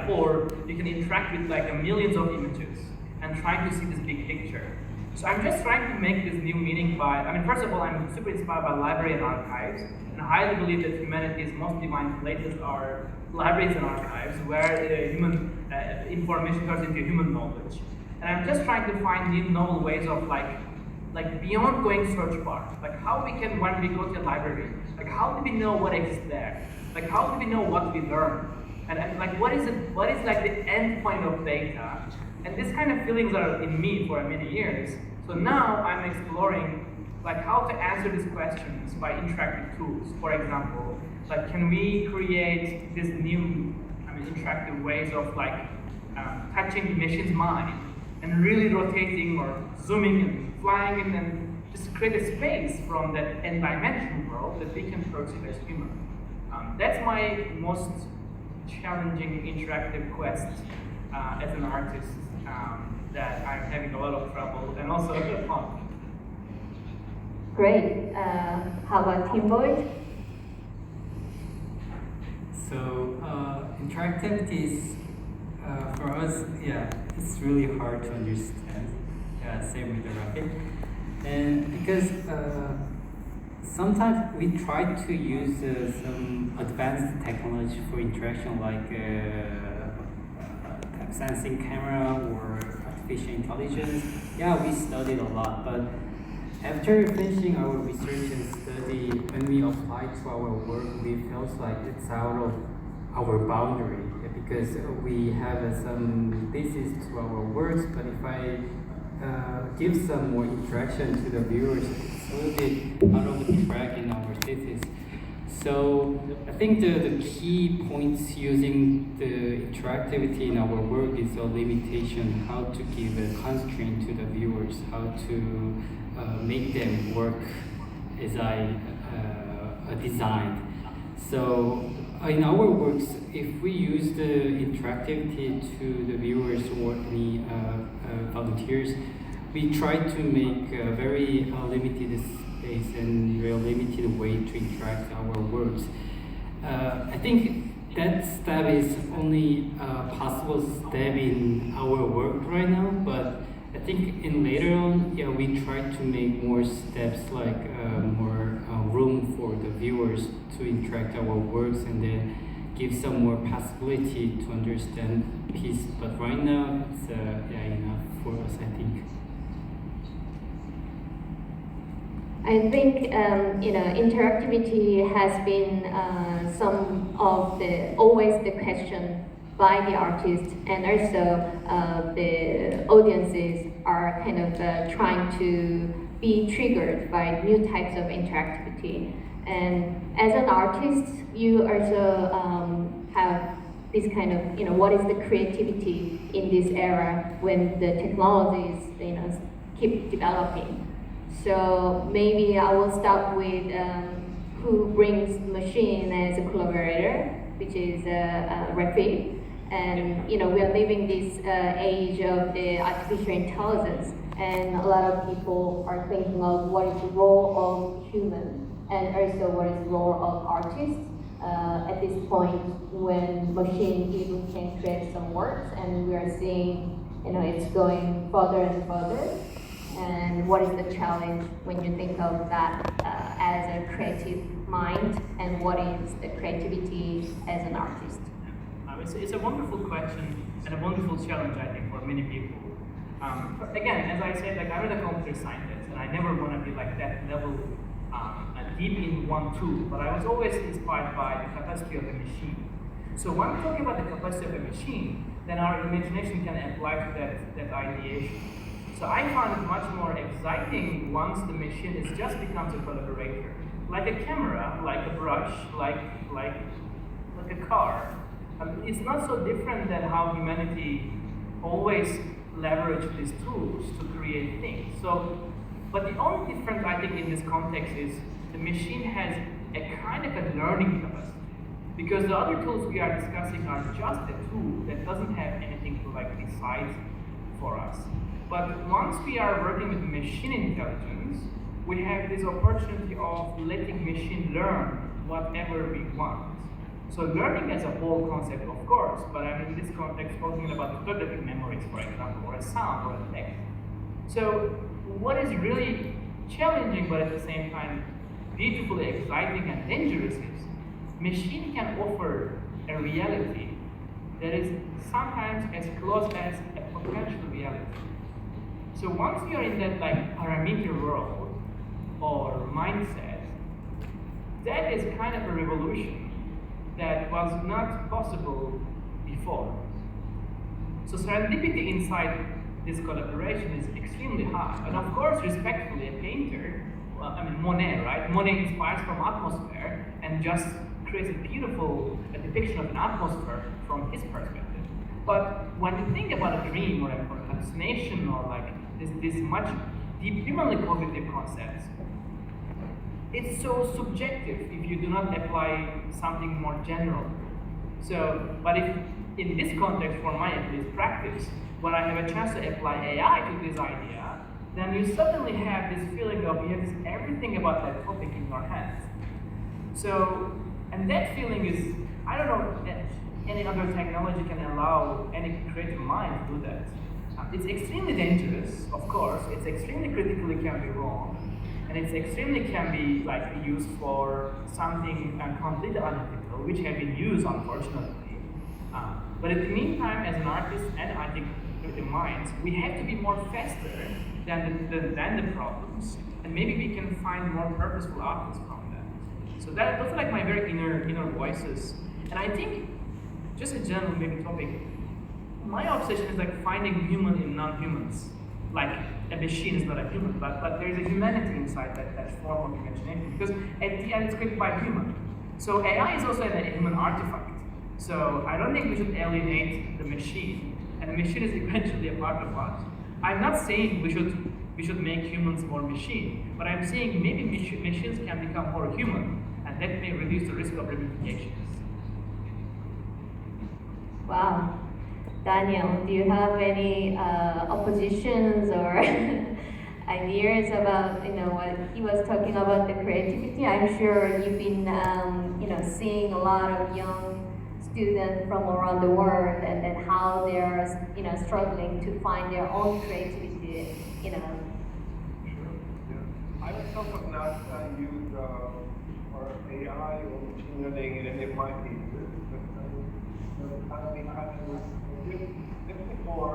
Or you can interact with like millions of images and trying to see this big picture. So I'm just trying to make this new meaning first of all, I'm super inspired by library and archives, and I highly believe that humanity's most divine places are libraries and archives, where human information turns into human knowledge. And I'm just trying to find new novel ways of like beyond going search bar, like how we can, when we go to a library, like how do we know what exists there? Like how do we know what we learn? And like what is like the end point of data? And this kind of feelings are in me for many years. So now I'm exploring like how to answer these questions by interactive tools. For example, like can we create this new interactive ways of like touching the machine's mind and really rotating or zooming and flying in and just create a space from that n-dimensional world that we can perceive as human. That's my most challenging interactive quest as an artist that I'm having a lot of trouble and also a bit of fun. Great. How about Team Boyd? So interactivities for us, it's really hard to understand. Same with the rocket, and because sometimes we try to use some advanced technology for interaction, like sensing camera or artificial intelligence. We studied a lot, but after finishing our research and study, when we apply to our work, we felt like it's out of our boundary, because we have some thesis to our works, but if I give some more interaction to the viewers, it's a little bit out of the track in our thesis. So I think the key points using the interactivity in our work is a limitation, how to give a constraint to the viewers, how to make them work as I designed. So in our works, if we use the interactivity to the viewers or any volunteers, we try to make a very limited space and very limited way to interact our works. I think that step is only a possible step in our work right now, but I think in later on, we try to make more steps, like more room for the viewers to interact our works and then give some more possibility to understand piece. But right now, it's enough for us, I think. I think interactivity has been always the question by the artists, and also the audiences are kind of trying to be triggered by new types of interactivity. And as an artist, you also have this kind of, what is the creativity in this era when the technologies, keep developing. So maybe I will start with who brings machine as a collaborator, which is Rafi. And we are living this age of the artificial intelligence, and a lot of people are thinking of what is the role of human, and also what is the role of artists at this point when machine even can create some works, and we are seeing it's going further and further. And what is the challenge when you think of that as a creative mind, and what is the creativity as an artist? It's a wonderful question and a wonderful challenge, I think, for many people. Again, as I said, like I'm a computer scientist, and I never want to be like that level deep in one tool, but I was always inspired by the capacity of a machine. So when we're talking about the capacity of a machine, then our imagination can apply to that ideation. So I find it much more exciting once the machine just becomes a collaborator, like a camera, like a brush, like a car. It's not so different than how humanity always leverage these tools to create things. So, but the only difference I think in this context is the machine has a kind of a learning capacity. Because the other tools we are discussing are just a tool that doesn't have anything to like decide for us. But once we are working with machine intelligence, we have this opportunity of letting machine learn whatever we want. So learning as a whole concept, of course, but I'm in this context talking about photographic memories, for example, or a sound or a text. So what is really challenging, but at the same time beautifully exciting and dangerous is machine can offer a reality that is sometimes as close as a potential reality. So once you're in that like parameter world or mindset, that is kind of a revolution that was not possible before. So serendipity inside this collaboration is extremely high. And of course, respectfully, a painter, Monet, right? Monet inspires from atmosphere and just creates a beautiful depiction of an atmosphere from his perspective. But when you think about a dream or a hallucination or like this much humanly cognitive concepts, it's so subjective if you do not apply something more general. So, but if in this context, for my at least practice, when I have a chance to apply AI to this idea, then you suddenly have this feeling of you have everything about that topic in your hands. So, and that feeling is, I don't know, any other technology can allow any creative mind to do that. It's extremely dangerous, of course. It's extremely critically can be wrong, and it's extremely can be like used for something completely unethical, which have been used, unfortunately. But in the meantime, as an artist and I think creative minds, we have to be more faster than the problems, and maybe we can find more purposeful outcomes from that. So those are like my very inner voices, and I think just a general maybe topic. My obsession is like finding human in non-humans. Like a machine is not a human, but there's a humanity inside that form of imagination. Because at the end, it's created by human. So AI is also a human artifact. So I don't think we should alienate the machine, and the machine is eventually a part of us. I'm not saying we should make humans more machine, but I'm saying maybe machines can become more human, and that may reduce the risk of ramifications. Wow. Daniel, do you have any oppositions or ideas about what he was talking about the creativity? I'm sure you've been seeing a lot of young students from around the world and how they're struggling to find their own creativity. Sure. Yeah. I myself have not used or AI or machine learning in any of my pieces, but definitely for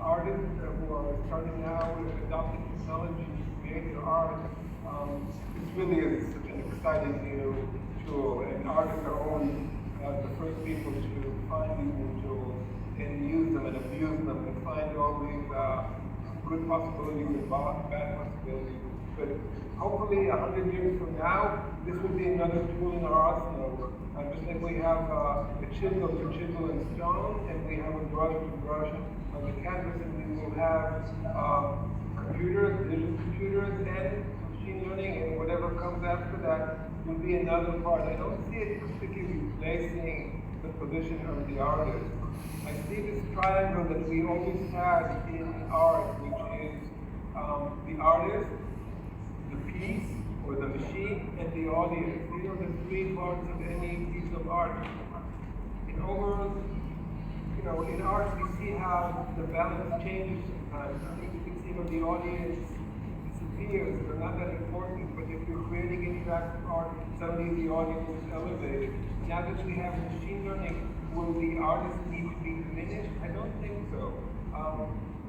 artists who are starting now with adopting technology to create their art, it really is such an exciting new tool, and artists are always the first people to find these new tools and use them and abuse them and find all these good possibilities and bad possibilities. But hopefully 100 years from now, this will be another tool in our arsenal. Just like we have a chisel for chisel and stone, and we have a brush for brush on the canvas, and we will have computers, digital computers, and machine learning, and whatever comes after that will be another part. I don't see it particularly replacing the position of the artist. I see this triangle that we always had in art, which is the artist, the piece, or the machine, and the audience. These are the three parts of any piece of art. In art we see how the balance changes sometimes. I think you can see where the audience disappears. They're not that important, but if you're creating interactive art, suddenly the audience is elevated. Now that we have machine learning, will the artist need to be diminished? I don't think so.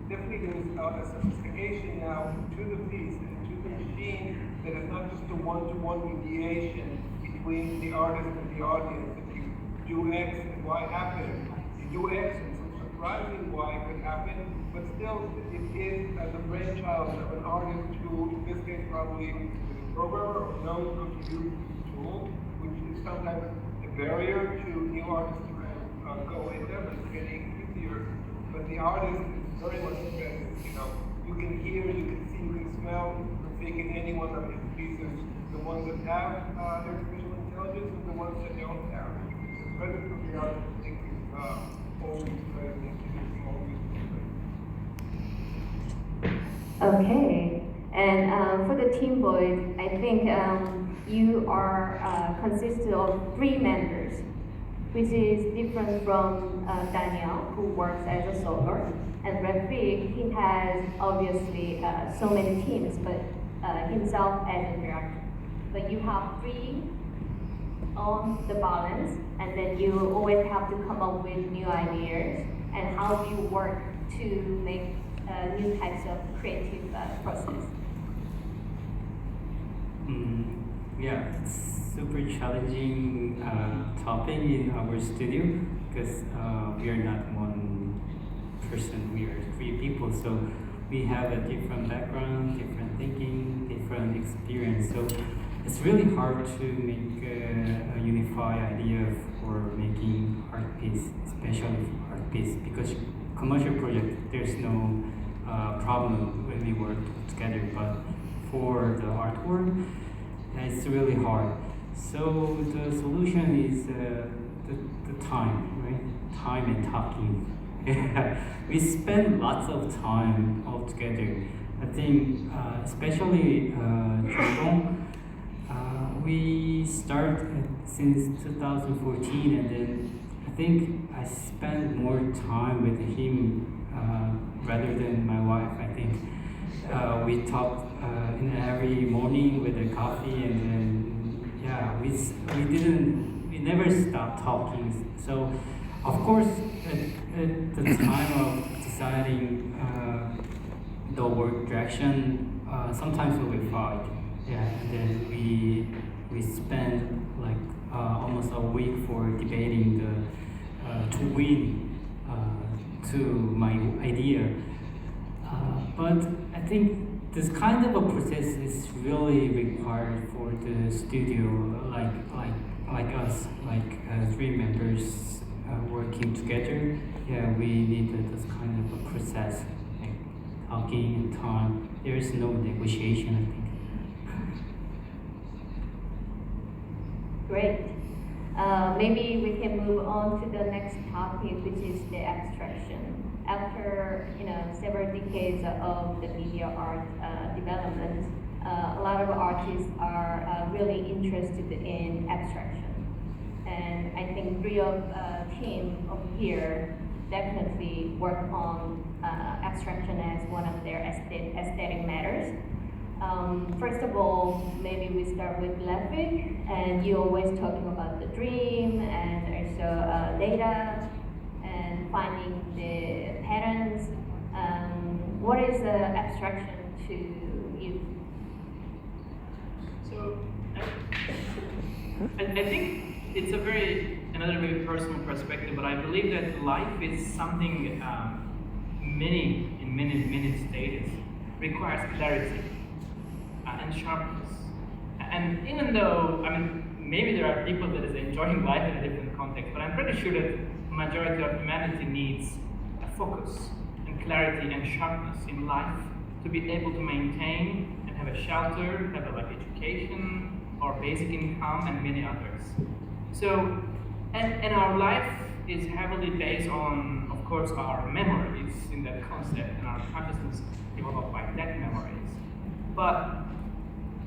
Definitely there's a sophistication now to the piece and to the machine that is not just a one-to-one mediation between the artist and the audience. If you do X and Y happen, you UX and some surprising why it could happen, but still it is the brainchild of an artist who, in this case, probably is a programmer or knows how to use these tools, which is sometimes a barrier to new artists to kind of go in them. It's getting easier, but the artist is very much invested. You can hear, you can see, you can smell from taking any one of his pieces, the ones that have artificial intelligence and the ones that don't have. The presence of the artist, I think, is always present, and always present. Okay, and for the Team Boys, I think you are consisted of 3 members, which is different from Daniel, who works as a solo. And Rafik, he has obviously so many teams, but himself as a director. But you have 3 on the balance, and then you always have to come up with new ideas and how do you work to make new types of creative process. Yeah, it's super challenging topic in our studio because we are not one person, we are 3 people, so we have a different background, different thinking, different experience, so it's really hard to make a unified idea for making art piece, especially for art piece, because commercial project there's no problem when we work together, but for the artwork it's really hard. So the solution is the time, right? Time and talking. We spend lots of time all together. I think, especially Jungdong, we start since 2014, and then I think I spend more time with him rather than my wife. I think we talk in every morning with a coffee, and then yeah, we never stop talking. So of course, at the time of deciding the work direction, sometimes we will fight. Yeah, and then we spend like almost a week for debating to win to my idea. But I think this kind of a process is really required for the studio, like us, like 3 members. Working together, yeah, we need this kind of a process, like talking and time. There is no negotiation, I think. Great. Maybe we can move on to the next topic, which is the abstraction. After several decades of the media art development, a lot of artists are really interested in abstraction. And I think 3 of team over here definitely work on abstraction as one of their aesthetic matters. First of all, maybe we start with Lefik, and you always talking about the dream and also data and finding the patterns. What is abstraction to you? So I think it's another very personal perspective, but I believe that life is something in many stages requires clarity and sharpness. And even though, maybe there are people that is enjoying life in a different context, but I'm pretty sure that the majority of humanity needs a focus and clarity and sharpness in life to be able to maintain and have a shelter, have a education or basic income and many others. So, and our life is heavily based on, of course, our memories in that concept, and our consciousness developed by that memories. But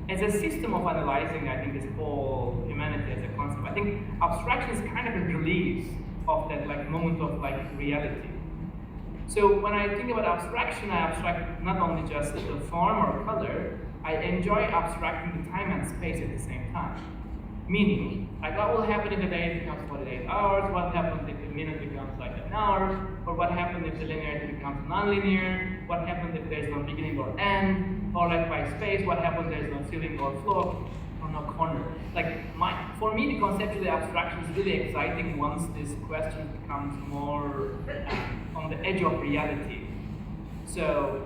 as a system of analyzing, I think, this whole humanity as a concept, I think abstraction is kind of a release of that moment of reality. So when I think about abstraction, I abstract not only just the form or color, I enjoy abstracting the time and space at the same time. Meaning, what will happen if the day becomes 48 hours? What happens if the minute becomes an hour? Or what happens if the linearity becomes nonlinear? What happens if there's no beginning or end? Or by space, what happens if there's no ceiling or floor? Or on a corner. For me, the conceptual abstraction is really exciting once this question becomes more on the edge of reality. So,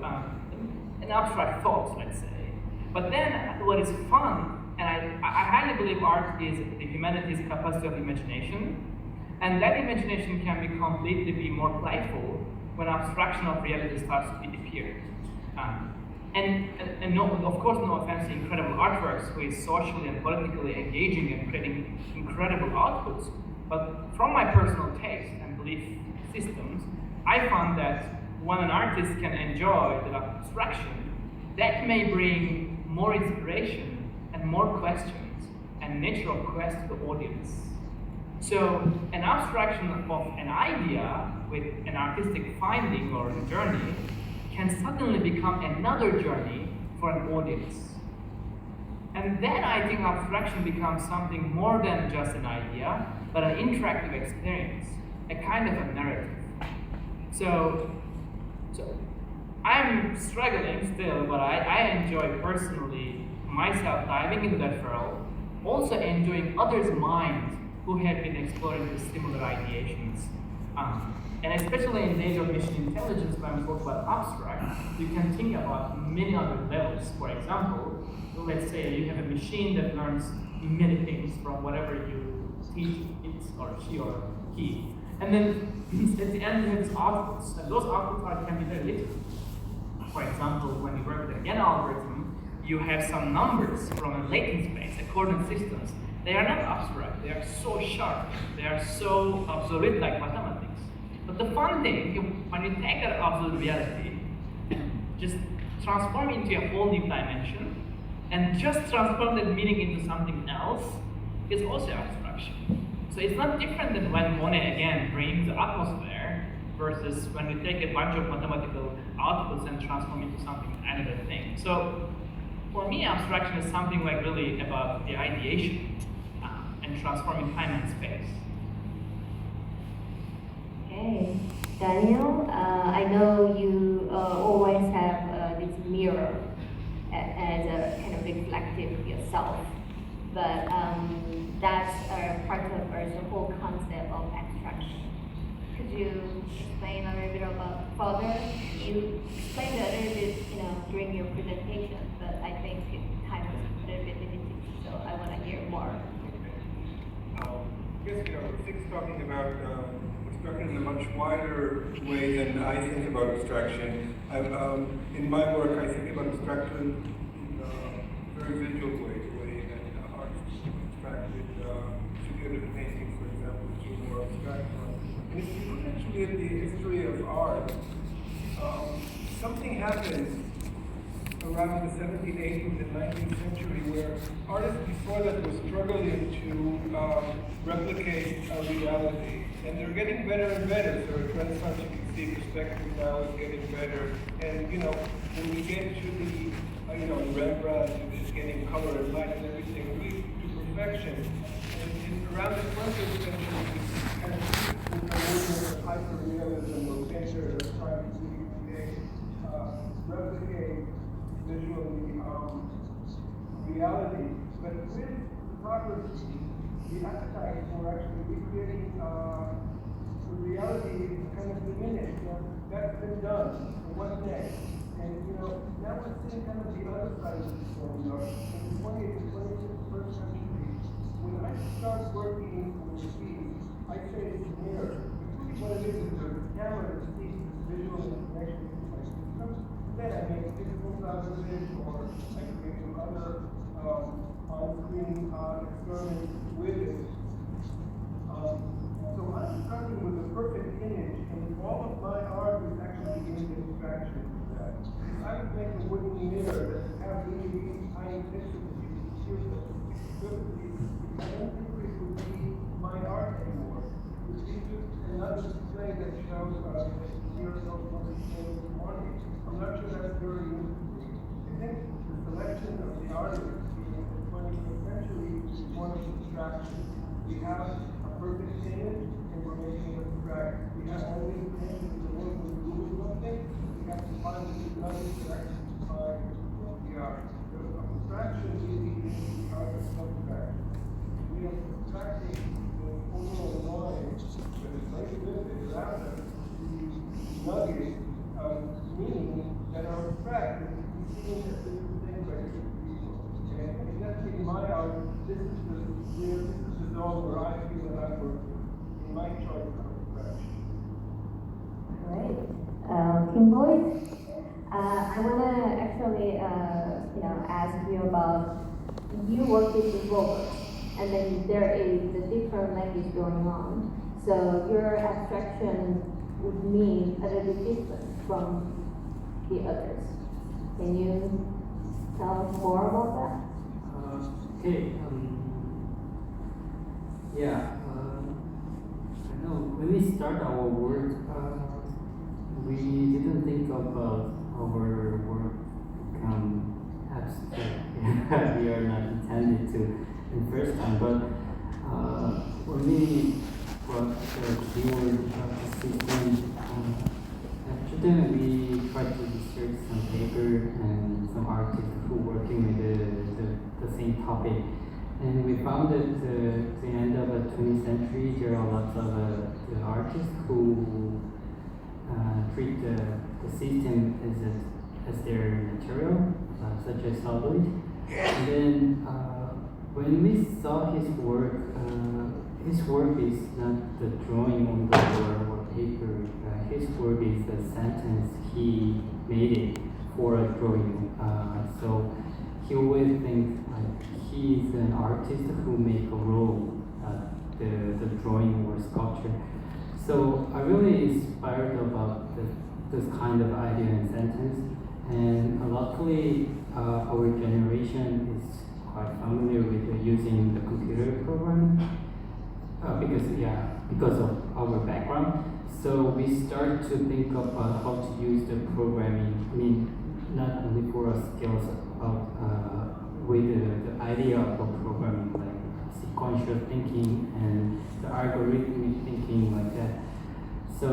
an abstract thought, let's say. But then, what is fun, and I highly believe art is the humanity's capacity of imagination, and that imagination can be completely more playful when abstraction of reality starts to appear. And no, of course, no offense to incredible artworks who is socially and politically engaging and creating incredible outputs, but from my personal taste and belief systems, I found that when an artist can enjoy the abstraction, that may bring more inspiration and more questions and nature of quest to the audience. So an abstraction of an idea with an artistic finding or a journey can suddenly become another journey for an audience. And then I think abstraction becomes something more than just an idea, but an interactive experience, a kind of a narrative. So I'm struggling still, but I enjoy personally myself diving into that world, also enjoying others' minds who have been exploring the similar ideations. And especially in the age of machine intelligence, when we talk about abstract, you can think about many other levels. For example, let's say you have a machine that learns many things from whatever you teach it or she or he. And then at the end you have these outputs, and those outputs can be very little. For example, when you work with an algorithm, you have some numbers from a latent space, a coordinate systems. They are not abstract, they are so sharp, they are so absolute like mathematics. But the fun thing, when you take that absolute reality and just transform it into a whole new dimension, and just transform that meaning into something else, is also abstraction. So it's not different than when Monet again brings the atmosphere versus when we take a bunch of mathematical outputs and transform into something another thing. So for me, abstraction is something like really about the ideation and transforming time and space. Okay, Daniel, I know you always have this mirror as a kind of reflective of yourself, but that's part of the whole concept of abstraction. Could you explain a little bit about further? You explained a little bit, during your presentation, but I think time was a little bit limited, so I want to hear more. Yes, Sig's talking about abstraction in a much wider way than I think about abstraction. In my work, I think about abstraction in a very visual way that art abstracted figurative painting, for example, which is more abstract. And if you look actually at the history of art, something happened around the 17th, 18th, and 19th century where artists before that were struggling to replicate a reality. And they're getting better and better. So at Renaissance, you can see perspective now is getting better. And when we get to the Rembrandt, it's getting color and light and everything really to perfection. And around the 20th century, we kind of with the movement of hyperrealism or painters are trying to replicate visually reality. But with photography, the appetite for actually recreating the reality is kind of diminished. That's been done. So what's next? And now we're seeing kind of the other side of the story. In the 20th and 21st century, when I start working with the piece, I say it's a mirror. Really what it is a camera that sees visual information into my system. Then I make physical out of it, or I can make some other on-screen experiments with it. So I'm starting with a perfect image, and all of my art is actually image abstraction for that. If I would make a wooden mirror that would have really these tiny pixels that you can see explicitly, I don't think it would be my art anymore. It would be just another display that shows here's what we showed this morning. I'm not sure that's very interesting. I think the selection of the artists in the 21st century is one of abstraction. We have a perfect image and we're making it abstract. We have all these things in the world when we Google something, we have to find another direction to find what we are. So abstraction really is part of abstraction. We are abstracting the overall line that is right with it around us, these nuggets of meaning that are abstract and we see as different things by different people. And I think that's in my art, this is the zone where I feel that I'm working in my choice of abstraction. Great. Kim Boyd, I want to actually ask you about you work with robots, and then there is a different language going on. So your abstraction would mean a little bit different from the others. Can you tell us more about that? Okay. I know when we start our work, we didn't think about our work become abstract. We are not intended to in first time, but when we brought the keyword system, after that we tried to research some paper and some artists who working with the same topic. And we found that at the end of the 20th century, there are lots of the artists who treat the system as their material, such as celluloid. And then when we saw his work is not the drawing on the board or paper. His work is the sentence he made it for a drawing. So he always thinks he's an artist who make a role, the drawing or sculpture. So I really inspired about this kind of idea and sentence. And luckily, our generation is quite familiar with using the computer programming because of our background. So we start to think about how to use the programming. I mean, not only for our skills with the idea of programming, like sequential thinking and the algorithmic thinking like that. So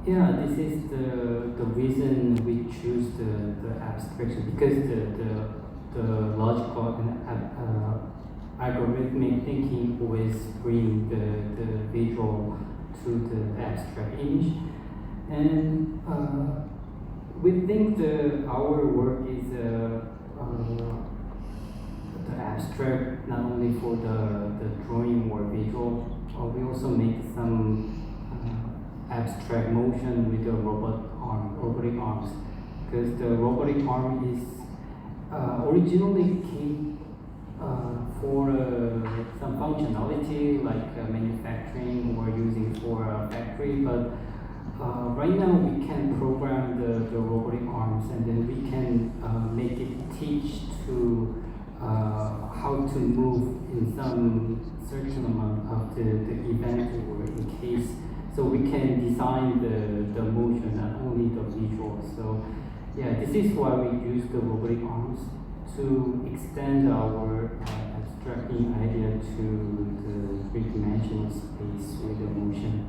this is the reason we choose the abstraction, because the logical and algorithmic thinking always bring the visual to the abstract image. And we think our work is the abstract not only for the drawing or visual, we also make some abstract motion with the robotic arms, because the robotic arm is originally came for some functionality like manufacturing or using for a factory, but right now we can program the robotic arms, and then we can make it teach to how to move in some certain amount of the event or in case. So we can design the motion, not only the visual. So this is why we use the robotic arms to extend our abstracting idea to the three-dimensional space with the motion.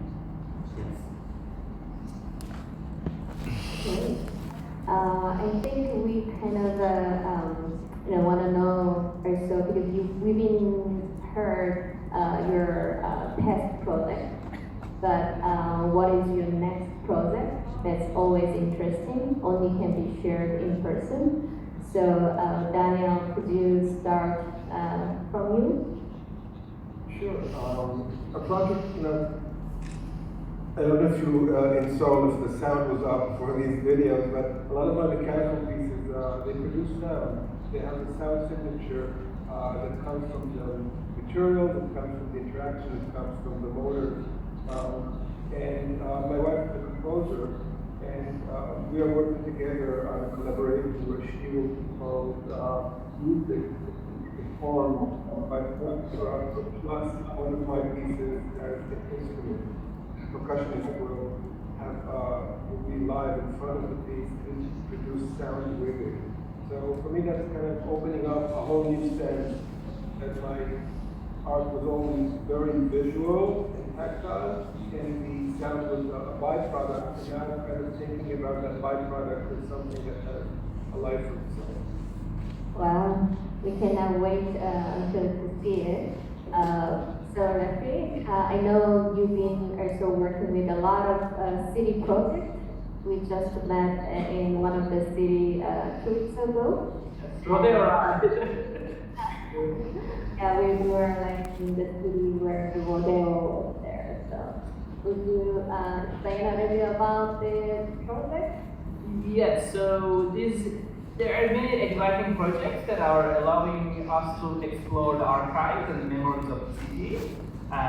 Yes. Great. I think we kind of want to know also, because we've been heard your past project, but what is your next project? That's always interesting, only can be shared in person. So Daniel, could you start from you? Sure. A project, I don't know if you installed if the sound was up for these videos, but a lot of my mechanical pieces, they produce sound. They have a sound signature that comes from the material, that comes from the interaction, that comes from the motors. And my wife is a composer, and we are working together on a collaboration where she will compose music performed by plus one of my pieces as an instrument. Percussionist will be live in front of the piece and produce sound with it. So for me, that's kind of opening up a whole new sense that my art was always very visual and tactile, and the sound was a byproduct. And now I'm kind of thinking about that byproduct as something that has a life of its own. Wow, we cannot wait until to see it. So Rafi, I know you've been also working with a lot of city projects. We just met in one of the city 2 weeks ago. Yeah, we were like in the city where the rodeo was there. So would you explain a little bit about the project? Yes, so there are many exciting projects that are allowing us to explore the archives and memories of the city.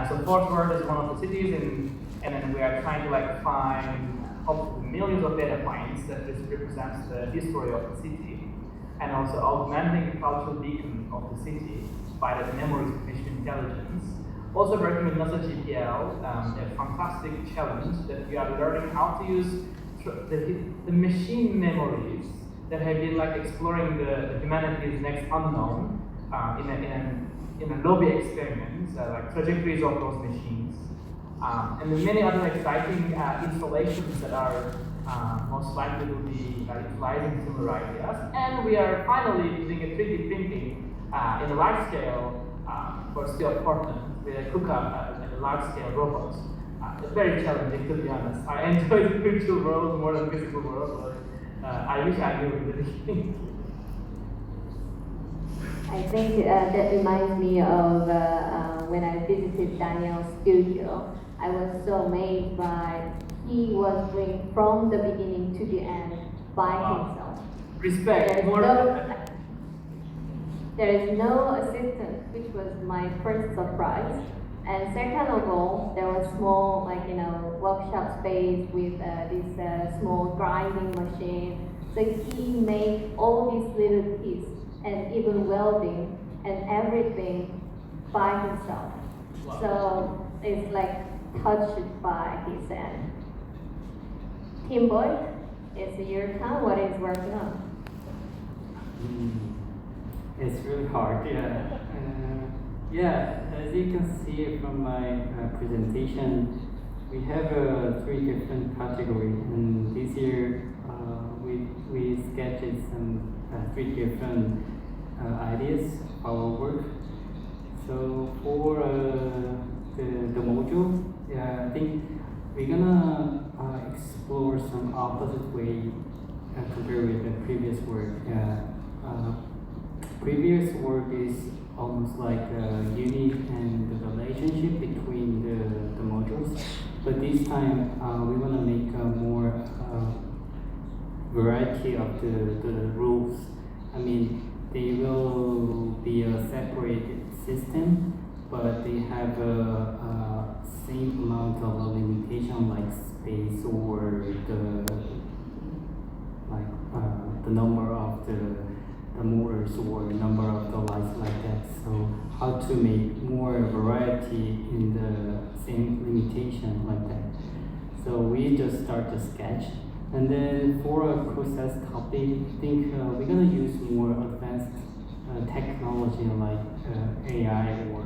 So Fort Worth is one of the cities, and then we are trying to like find hopefully millions of data points that this represents the history of the city, and also augmenting the cultural beacon of the city by the memories of machine intelligence. Also working with NASA GPL, a fantastic challenge that we are learning how to use the machine memories that have been like exploring the humanity's next unknown in a lobby experiment, like trajectories of those machines, and the many other exciting installations that are most likely to be utilizing similar ideas. And we are finally using a 3D printing in a large scale for steel Portland with a cookup and a large scale robots. It's very challenging, to be honest. I enjoy the virtual world more than the physical world, but I wish I knew in the beginning. I think that reminds me of when I visited Daniel's studio. I was so amazed by he was doing from the beginning to the end by himself. Respect. There is no assistant, which was my first surprise. And second of all, there was small, workshop space with this small grinding machine. So he made all these little pieces and even welding and everything by himself. Wow. So it's like touched by his hand. Team Boyd, it's your time. What is working on? It's really hard, yeah. As you can see from my presentation, we have 3 different categories, and this year we sketched some 3 different ideas of our work. So for the module, I think we're gonna explore some opposite way compared with the previous work. Previous work is almost like a unit and the relationship between the modules, but this time we want to make a more variety of the rules. I mean, they will be a separated system, but they have a same amount of limitation like space or the number of the motors or number of the lights like that. So how to make more variety in the same limitation like that. So we just start to sketch, and then for a process topic, I think we're gonna use more advanced technology like AI or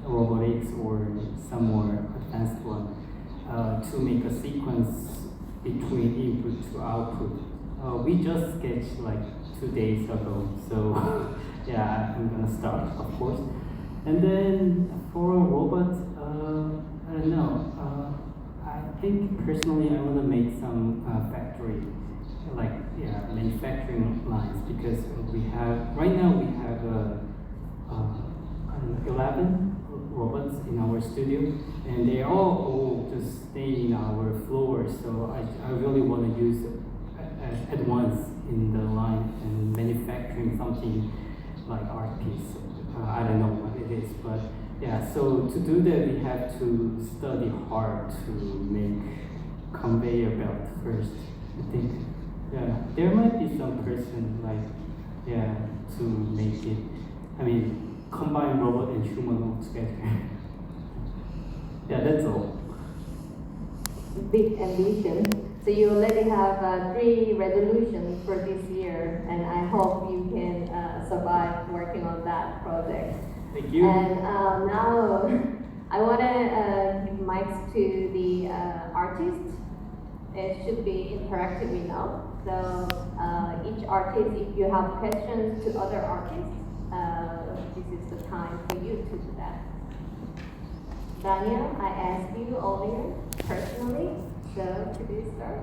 robotics or some more advanced one to make a sequence between input to output. We just sketched like 2 days ago, so yeah, I'm gonna start, of course. And then for a robot, I don't know. I think personally I want to make some factory, manufacturing lines, because right now we have 11 robots in our studio, and they all just stay in our floor. So I really want to use at once in the line and manufacturing something like art piece. I don't know what it is, but yeah. So to do that, we have to study hard to make conveyor belt first. I think there might be some person to make it. I mean, combine robot and human all together. Yeah, that's all. Big ambition. So you already have 3 resolutions for this year, and I hope you can survive working on that project. Thank you. And now I want to give mics to the artists. It should be interactive enough. So each artist, if you have questions to other artists, this is the time for you to do that. Daniel, I asked you earlier personally, so could you start?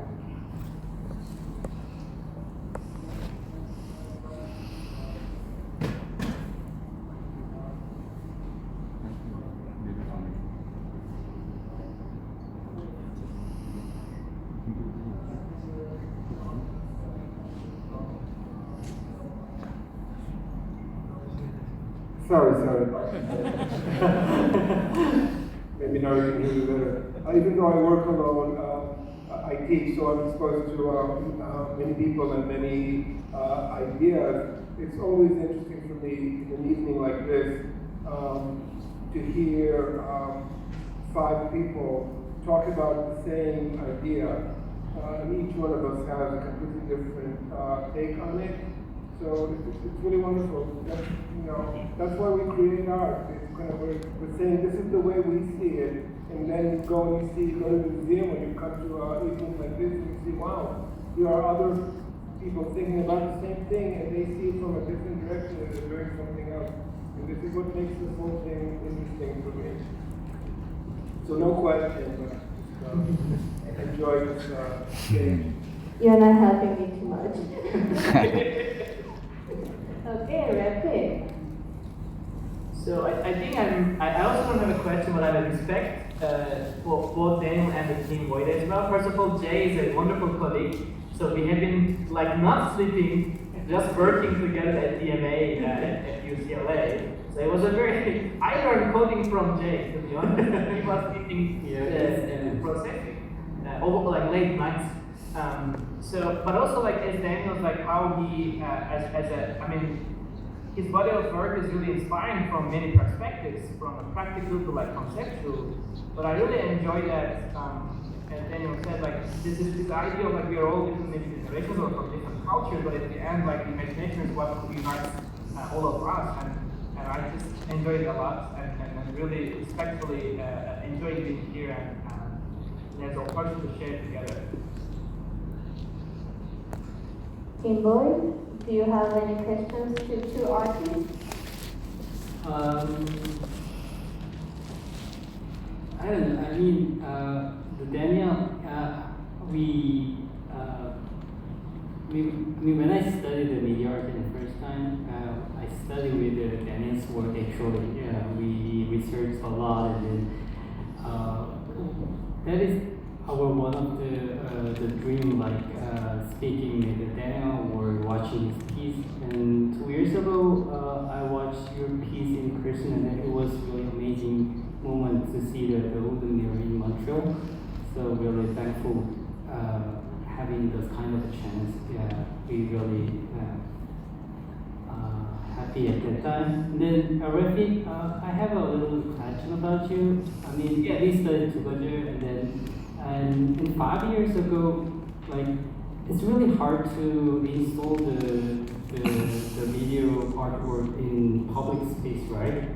Sorry. Maybe now you can hear me better. Even though I work alone, I teach, so I'm exposed to many people and many ideas. It's always interesting for me in an evening like this to hear 5 people talk about the same idea. And each one of us has a completely different take on it. So it's really wonderful. That's why we create art. It's kind of we're saying this is the way we see it, and then go to the museum when you come to evenings like this, and you see, wow, there are other people thinking about the same thing, and they see it from a different direction, and they're doing something else. And this is what makes this whole thing interesting for me. So no question, but just enjoy this game. You're not helping me too much. Okay, rapid. So I think I also don't have a question, but I have respect for both Daniel and the team Void as well. First of all, Jay is a wonderful colleague. So we have been like not sleeping, just working together at DMA at UCLA. So it was a very, I learned coding from Jay, to be honest. He was teaching processing over like late nights. But also like as Daniel's like how he his body of work is really inspiring from many perspectives, from a practical to like conceptual. But I really enjoy that, as Daniel said, like this idea of like we are all different maybe generations or from different cultures, but at the end like the imagination is what unites all of us, and I just enjoyed it a lot, and really respectfully enjoyed being here and there's a opportunity to share together. Team Boy, do you have any questions to 2 artists? I don't know. I mean, the Daniel, when I studied the media art the first time, I studied with Daniel's work actually. We researched a lot, and then that is one of the dream, like speaking with Daniel or watching his piece. And 2 years ago, I watched your piece in person, and it was really amazing moment to see the Golden Mirror in Montreal. So really thankful having this kind of a chance. Yeah, we really happy at that time. And then Rafi, I have a little question about you. I mean, yeah, we studied together, and 5 years ago, like it's really hard to install the video artwork in public space, right?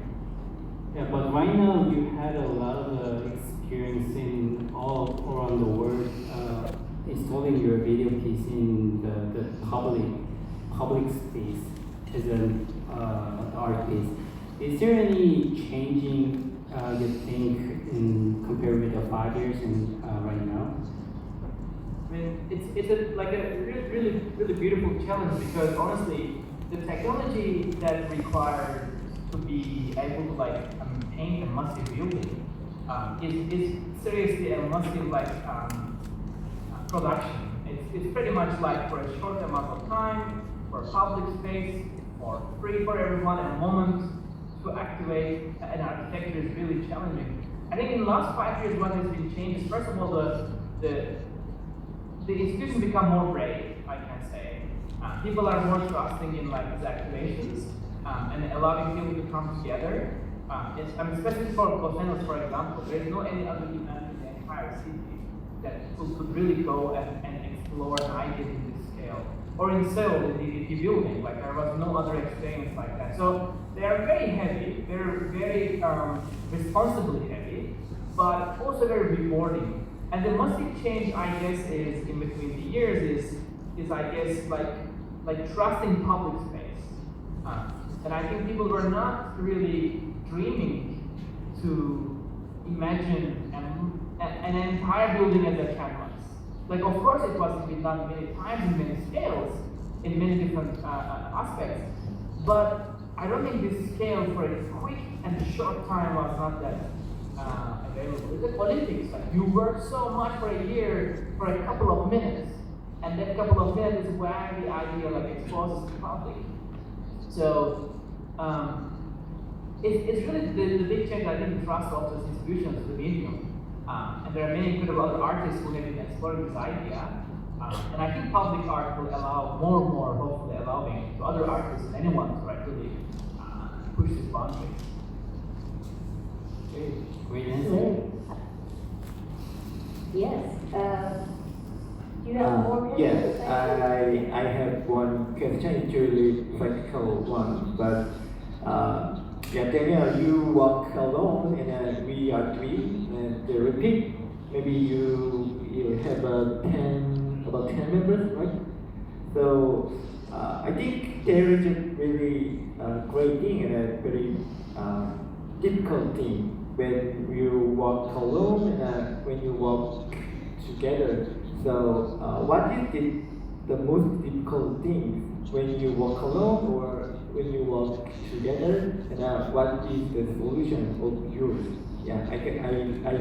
Yeah, but right now you had a lot of experience in all around the world installing your video piece in the public space as an art piece. Is there any changing you think compared with the 5 years and right now? I mean, it's a really beautiful challenge, because honestly, the technology that required to be able to like paint a massive building is seriously a massive production. It's pretty much like for a short amount of time, for public space, for free for everyone in a moment to activate an architecture is really challenging. I think in the last 5 years, what has been changed is, first of all, the institutions become more brave, I can say. People are more trusting in like these activations and allowing people to come together. Especially for Los Angeles, for example, there is no any other event in the entire city that people could really go and explore an idea in this scale. Or in Seoul, in the building, like there was no other experience like that. So they are very heavy, they're very responsibly heavy, but also very rewarding. And the massive change, I guess, is in between the years is is I guess like trusting public space. And I think people were not really dreaming to imagine an entire building as a canvas. Like, of course, it was been done many times in many scales, in many different aspects, but I don't think this scale for a quick and short time was not that available. It's like Olympics, like you work so much for a year for a couple of minutes, and that couple of minutes is where the idea like exposes to the public. So it's really the big change, I think, trust of those institutions to the medium. And there are many incredible other artists who have been exploring this idea. And I think public art will allow more and more, hopefully allowing to other artists and anyone to really push this boundary. Okay, great answer. Yes. Do you have more questions? Yes, I have one question, it's really practical one, but yeah, Daniel, you walk alone and we are three, and the repeat, maybe you have about 10 members, right? So I think there is a really great thing and a very difficult thing when you walk alone and when you walk together. So what is the most difficult thing when you walk alone or when you walk together, and what is the solution of yours? Yeah, I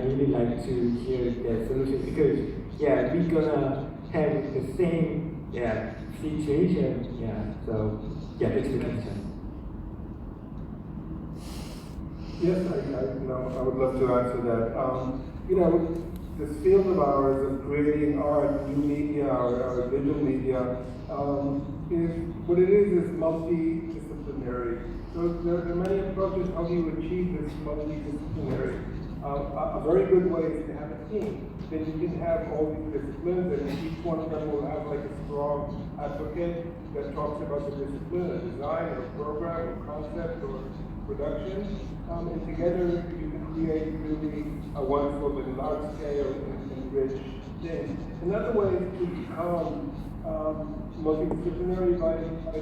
really like to hear the solution, because yeah, we're gonna have the same situation. Yeah, so yeah, that's the question. Yes, I would love to answer that. This field of ours of creating art, new media, or digital media, is what it is multidisciplinary. So there are many approaches. How do you achieve this multidisciplinary? A very good way is to have a team. Then you can have all these disciplines, and each one of them will have like a strong advocate that talks about the discipline, a design, or program, or concept, or production. And together you can create really a wonderful and large scale and rich thing. Another way is to become multidisciplinary by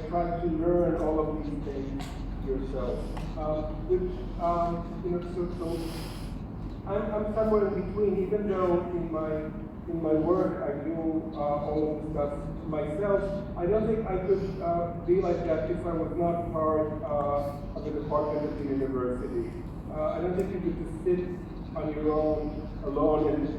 trying to learn all of these things yourself. So I'm somewhere in between. Even though in my work I do all of the stuff myself, I don't think I could be like that if I was not part of the department of the university. I don't think you could just sit on your own, alone in the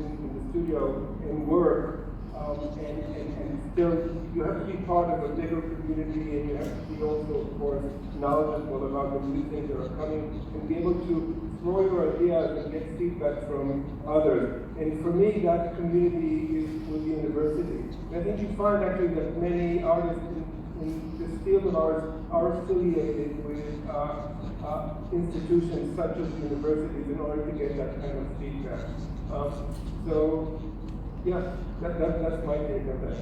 studio and work, and still, you have to be part of a bigger community, and you have to be also, of course, knowledgeable about the new things that are coming, and be able to throw your ideas and get feedback from others. And for me, that community is with the university. And I think you find actually that many artists in this field of ours are affiliated with institutions such as universities in order to get that kind of feedback. So, yeah, that's my take on that.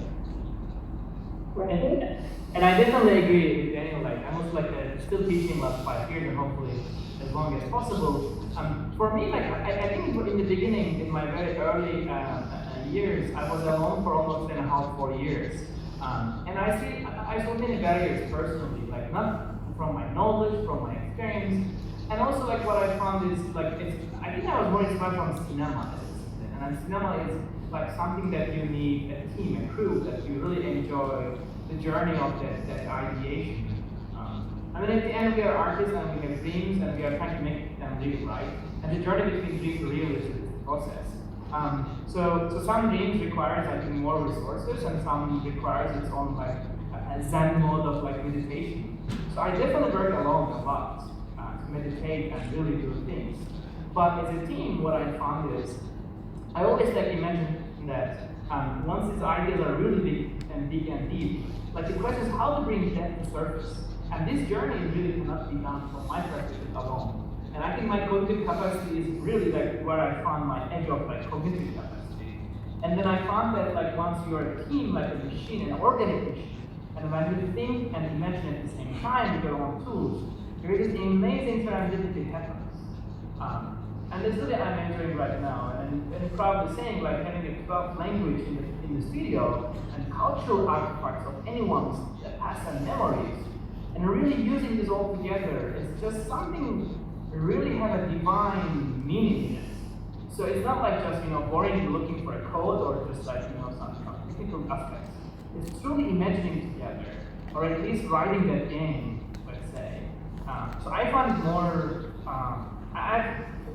And I definitely agree with Daniel. Like, I'm also still teaching last 5 years, and hopefully as long as possible. For me, I think in the beginning, in my very early years, I was alone for almost 3.5, 4 years. And I saw many barriers personally, like not from my knowledge, from my experience, and also what I found is I think I was more inspired from cinema, and cinema is something that you need a team, a crew, that you really enjoy the journey of that ideation. I mean, at the end, we are artists and we have dreams, and we are trying to make them real, right? And the journey between dreams and real is the process. So some dreams requires more resources, and some requires its own a Zen mode of meditation. So I definitely work alone a lot to meditate and really do things. But as a team, what I found is I always imagine that once these ideas are really big and deep, the question is how to bring that to surface. And this journey really cannot be done from my perspective alone. And I think my cognitive capacity is really where I found my edge of cognitive capacity. And then I found that once you're a team, like a machine, an organic machine, and when you think and imagine at the same time with your own tools, there is an amazing serendipity happens. And this is what I'm entering right now, and proudly saying having a 12th language in in the studio and cultural artifacts of anyone's past and memories, and really using this all together is just something that really have a divine meaning in it. So it's not like just boring looking for a code or just like some technical aspects. It's truly imagining together, or at least writing that game, let's say. So I find it more.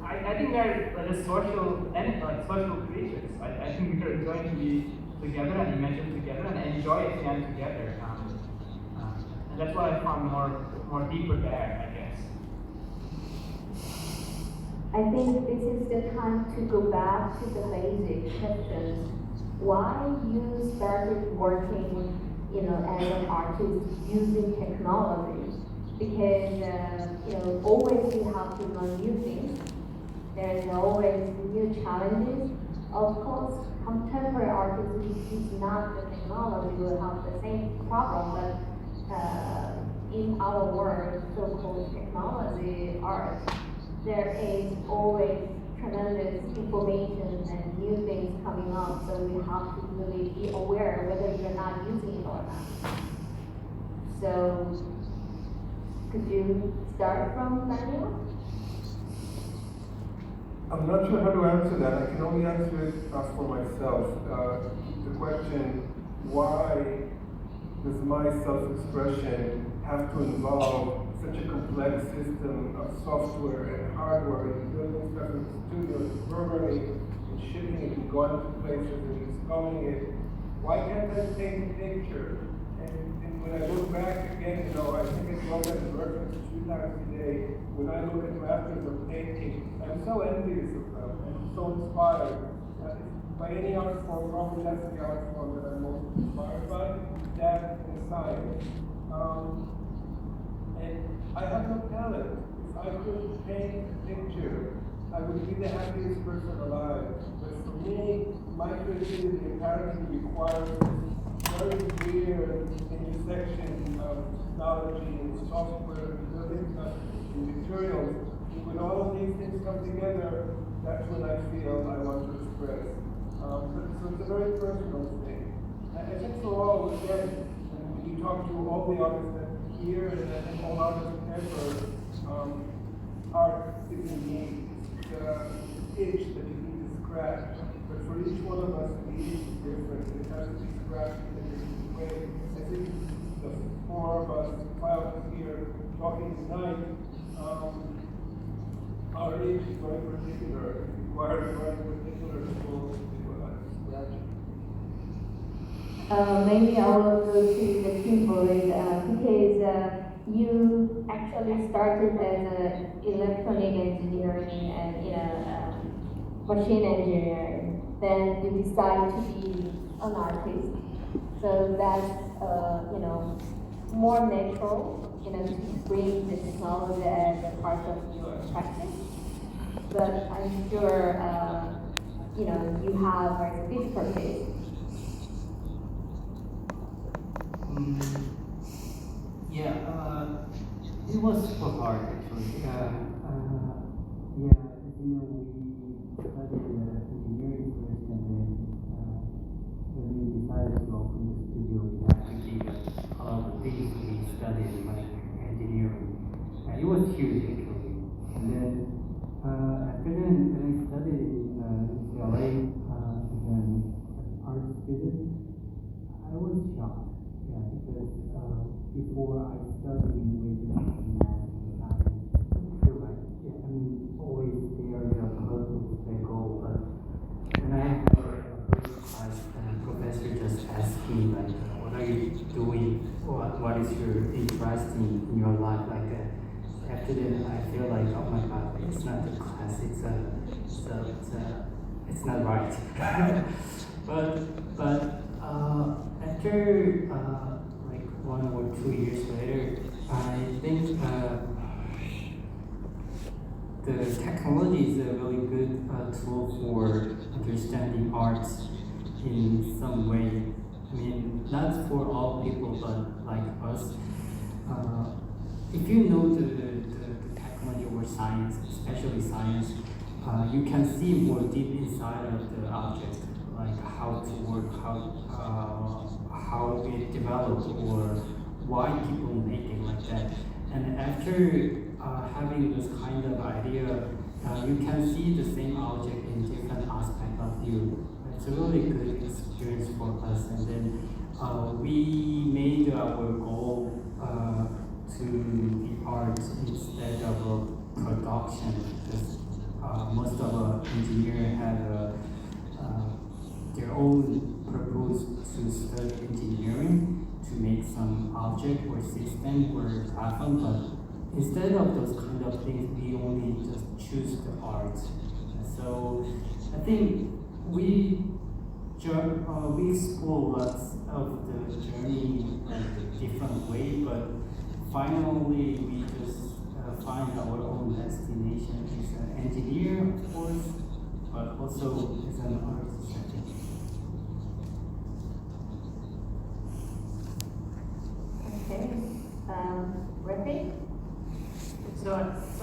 I think they're like a social creatures. I think we're going to be together and imagine together and enjoy it again together. And that's what I found more deeper there, I guess. I think this is the time to go back to the basic questions. Why you started working, as an artist using technology? Because always you have to learn new things. There's always new challenges. Of course, contemporary artists is not the technology will have the same problem, but in our world, so-called technology art, there is always tremendous information and new things coming up, so we have to really be aware whether you're not using it or not. So, could you start from Daniel? I'm not sure how to answer that. I can only answer it for myself. The question, why does my self-expression have to involve such a complex system of software and hardware and building stuff in the studio, and programming and shipping it and going to places and installing it? Why can't I take a picture? And when I look back again, I think I draw that reference 2 times a day. When I look at masters of painting, I'm so envious of them. I'm so inspired. By any art form, probably that's the art form that I'm most inspired by, that and science. And I have no talent. If I could paint a picture, I would be the happiest person alive. But for me, my creativity apparently requires this very weird intersection of technology and software and building stuff and materials. And when all of these things come together, that's when I feel I want to express. So it's a very personal thing. I think for all, again, when you talk to all the artists that here and I think all artists ever, art is indeed the itch that you need to scratch. But for each one of us, the itch is different. It has to be scratched in a different way. I think the 4 of us, 5 of us here talking tonight, our itch is very particular. It requires very particular tools to scratch. Maybe I will go to the keyboard because you actually started as an electronic engineering and machine engineering. Then you decide to be an artist. So that's more natural, to bring the technology as a part of your practice. But I'm sure you have a speech purpose. It was super hard actually. We studied engineering first, and then when we decided to open the studio, we had to give a lot of things we studied, like engineering. It was huge actually. And then after then, when I studied in UCLA as an art student, I was shocked. Because before I studied with math and science, always there are the hurdles they go, but when I had a first class, the professor just asked me what are you doing? What is your interest in your life like that? After that, I feel like, oh my God, it's not the class, it's not right. but after 1 or 2 years later, I think the technology is a really good tool for understanding art in some way. Not for all people, but like us. If you know the technology or science, especially science, you can see more deep inside of the object. like how to work, how it developed, or why people make it like that. And after having this kind of idea, you can see the same object in different aspects of you. It's a really good experience for us. And then we made our goal to be art instead of a production, because most of our engineers have their own purpose to study engineering to make some object or system or platform, but instead of those kind of things, we only just choose the art. So I think we explore lots of the journey in a different way, but finally we just find our own destination as an engineer, of course, but also as an artist. Okay. Rafi? So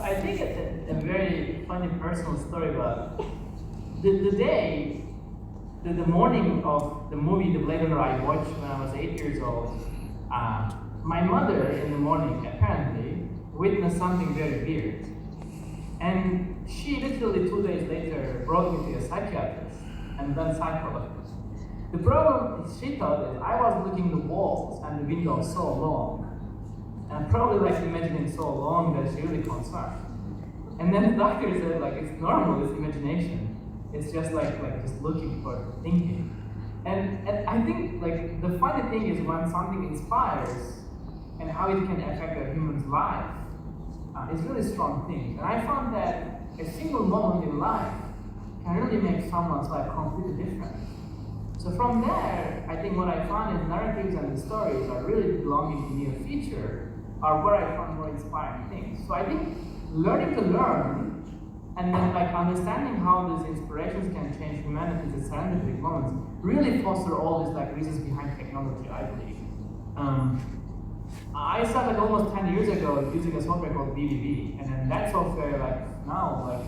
I think it's a very funny personal story, but the morning of the movie, The Blade Runner, I watched when I was 8 years old, my mother in the morning apparently witnessed something very weird. And she literally 2 days later brought me to a psychiatrist and then psychologist. The problem is, she thought that I was looking at the walls and the windows so long, and probably like imagining so long that she really concerned. And then the doctor said like it's normal, it's imagination. It's just like just looking for thinking. And I think like the funny thing is when something inspires and how it can affect a human's life is really strong thing. And I found that a single moment in life can really make someone's life completely different. So from there, I think what I found is narratives and the stories are really belonging to near future are where I found more inspiring things. So I think learning to learn and then like understanding how these inspirations can change humanity's scientific moments really foster all these like reasons behind technology, I believe. I started like almost 10 years ago using a software called BBB, and then that software like now like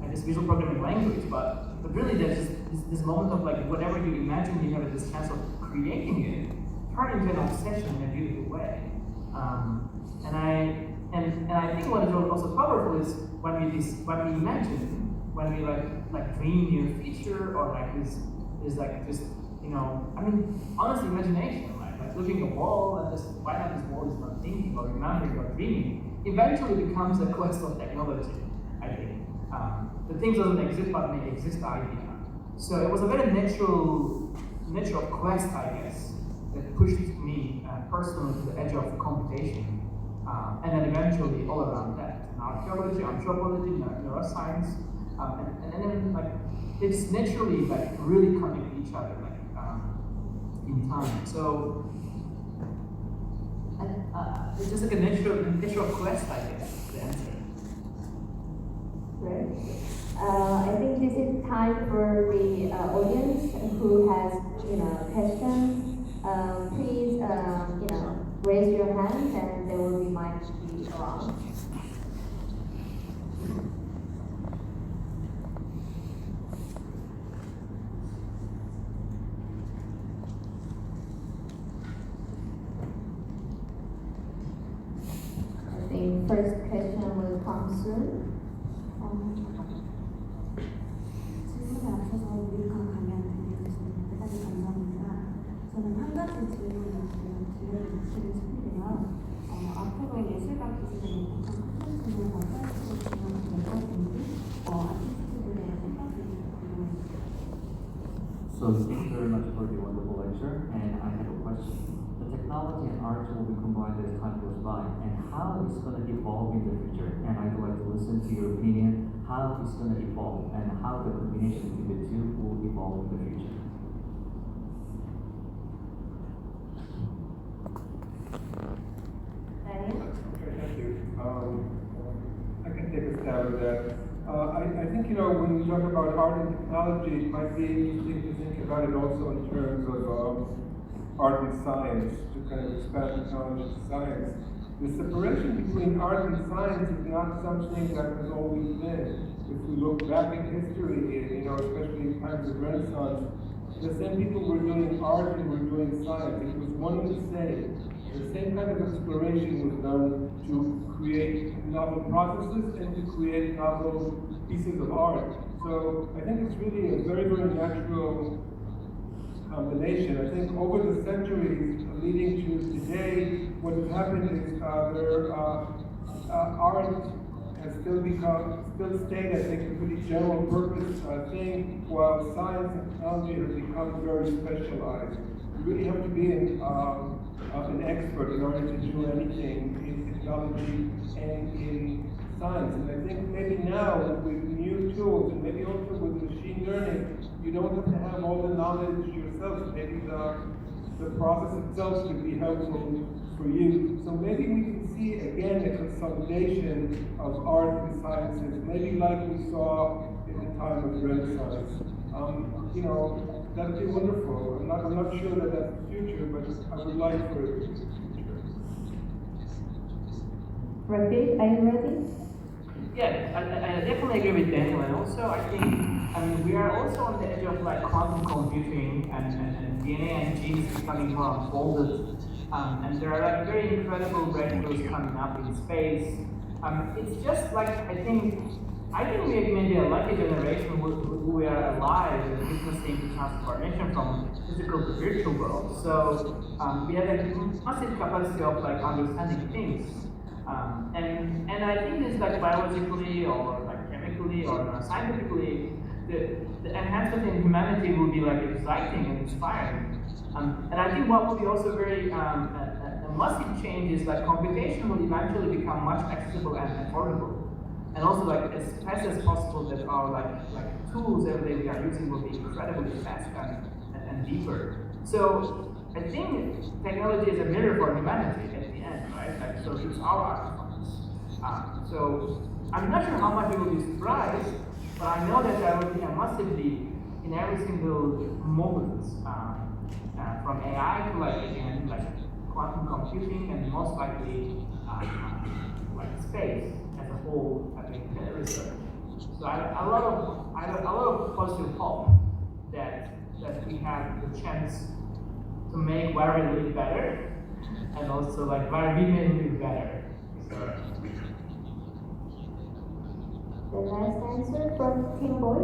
and it's visual programming language, but really there's just this moment of like whatever you imagine, you have this chance of creating it, turn into an obsession in a beautiful way. And I think what is also powerful is when we imagine, when we like dream near future, or like is like just I mean honestly imagination, like looking at a wall and just why not this wall is not thinking or remembering or dreaming, eventually becomes a quest of technology, I think. The things doesn't exist but may exist idea. So it was a very natural quest, I guess, that pushed me personally to the edge of computation. And then eventually all around that, in archaeology, anthropology, neuroscience, and then like it's naturally like really connect to each other like in time. So it's just like a natural quest, I guess, the answer. Right. I think this is time for the audience who has questions. Please raise your hand and there will be mics around. I think first question will come soon. 질문에 앞서서 유익한 강연 들려주셔서 대단히 감사합니다. 저는 한 가지 질문을 드리고 싶은데요. 앞으로 예술가 기술의 콘텐츠를 어떤 식으로 진행될 것인지 아티스트들의 생각이 궁금합니다. So thank you very much for the wonderful lecture, and I have a question. The technology and art will be combined as time goes by, and how it's going to evolve in the future. And I'd like to listen to your opinion, how it's going to evolve, and how the combination between the two will evolve in the future. Okay, thank you. I can take a stab at that. I think, when we talk about art and technology, it might be interesting to think about it also in terms of art and science, to kind of expand technology to science. The separation between art and science is not something that has always been. If we we look back in history, especially in times of Renaissance, the same people were doing art and were doing science. It was one and the same. The same kind of exploration was done to create novel processes and to create novel pieces of art. So I think it's really a very, very natural combination. I think over the centuries leading to today, what has happened is art has still stayed, I think, a pretty general purpose thing, while science and technology has become very specialized. You really have to be an expert in order to do anything in technology and in science. And I think maybe now with new tools and maybe also with machine learning, you don't have to have all the knowledge yourself. Maybe the process itself could be helpful for you. So maybe we can see again a consolidation of art and sciences, maybe like we saw in the time of Renaissance. That'd be wonderful. I'm not sure that that's the future, but I would like for it to be the future. Rafi, are you ready? Yeah, I definitely agree with Daniel, and also I think we are also on the edge of quantum computing and DNA and genes becoming more unfolded, and there are very incredible breakthroughs coming up in space. It's just I think we are maybe a lucky generation who are alive and witnessing the transformation from physical to virtual world. So we have a massive capacity of understanding things. And I think it's biologically or chemically or scientifically, the enhancement in humanity will be exciting and inspiring. And I think what will be also very a massive change is computation will eventually become much accessible and affordable. And also as fast as possible that our tools every day we are using will be incredibly fast and deeper. So I think technology is a mirror for humanity at the end, right? So it's our artifacts. So I'm not sure how much we will be surprised, but I know that there will be a massive leap in every single moment, from AI to quantum computing and most likely space as a whole. I think research. So I have a lot of positive hope that we have the chance to make where we live better, and also where women live better. The last answer from Team Boy.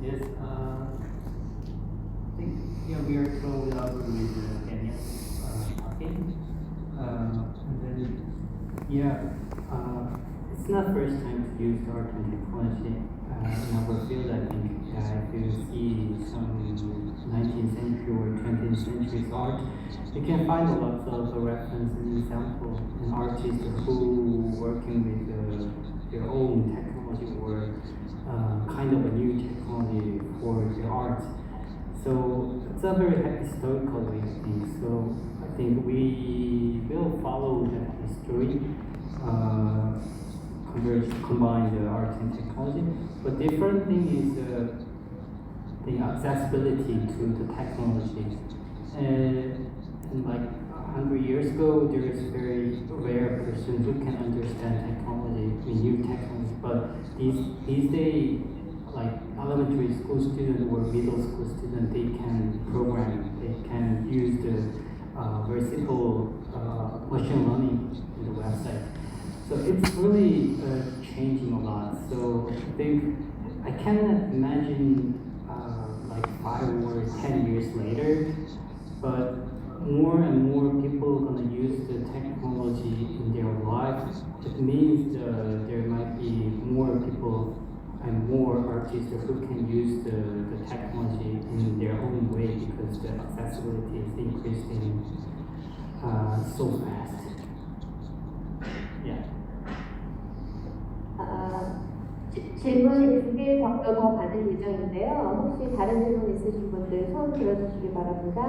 Yes, I think we are totally agree with Daniel talking. And then it's not first time to use art and technology in our field. I think if you see some 19th century or 20th century art, you can find a lot of reference and example in artists who working with their own technology or kind of a new technology for their art. So it's a very historical way, I think. So I think we will follow that history, combine the art and technology. But different thing is the accessibility to the technology. And 100 years ago, there is a very rare person who can understand technology, new technology. But these days, elementary school student or middle school student, they can program, they can use the very simple machine learning in the website. So it's really changing a lot. So I think I cannot imagine 5 or 10 years later, but more and more people are going to use the technology in their life. It means there might be more people and more artists who can use the technology in their own way because the accessibility is increasing so fast. Yeah. 질문 2개 정도 더 받을 예정인데요. 혹시 다른 질문 있으신 분들 손 들어주시기 바랍니다.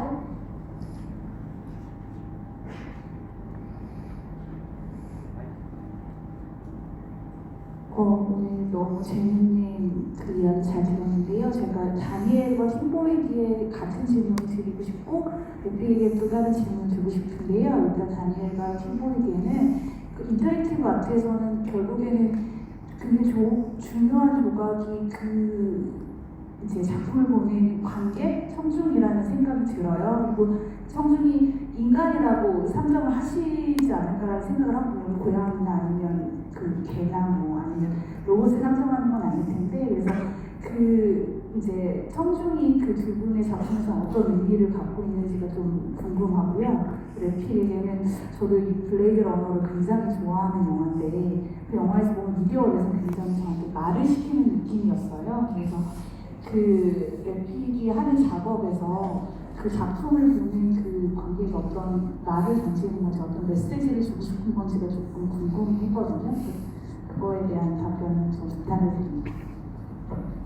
오늘 너무 재밌는 그 이야기 잘 들었는데요. 제가 다니엘과 팀보이에게 같은 질문을 드리고 싶고 레피에게 또 다른 질문을 드리고 싶은데요. 일단 다니엘과 팀보이에게는 그 인터랙티브 아트에서는 결국에는 그게 중요한 조각이 이제 작품을 보는 관객, 청중이라는 생각이 들어요. 그리고 청중이 인간이라고 상정을 하시지 않을까라는 생각을 하고, 고양이나 아니면 개나 아니면 로봇을 상정하는 건 아닐 텐데, 그래서 이제 청중이 두 분의 작품에서 어떤 의미를 갖고 있는지가 좀 궁금하고요. 래픽에게는 저도 이 블레이드 러너를 굉장히 좋아하는 영화인데, 그 영화에서 보면 미디어에서 굉장히 저한테 말을 시키는 느낌이었어요. 그래서 래픽이 하는 작업에서 작품을 보는 관객이 어떤 말을 던지는 건지, 어떤 메시지를 주고 싶은 건지가 조금 궁금했거든요. 그거에 대한 답변을 좀 부탁드립니다.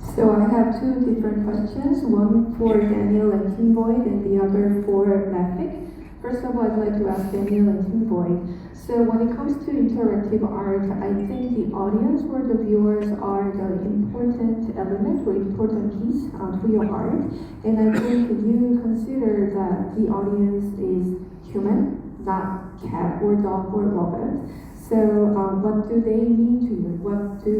So I have two different questions, one for Daniel and Tim Boyd and the other for Lafik. First of all, I'd like to ask Daniel and Tim Boyd. So when it comes to interactive art, I think the audience or the viewers are the important element or important piece to your art. And I think you consider that the audience is human, not cat or dog or robot. So what do they mean to you? What do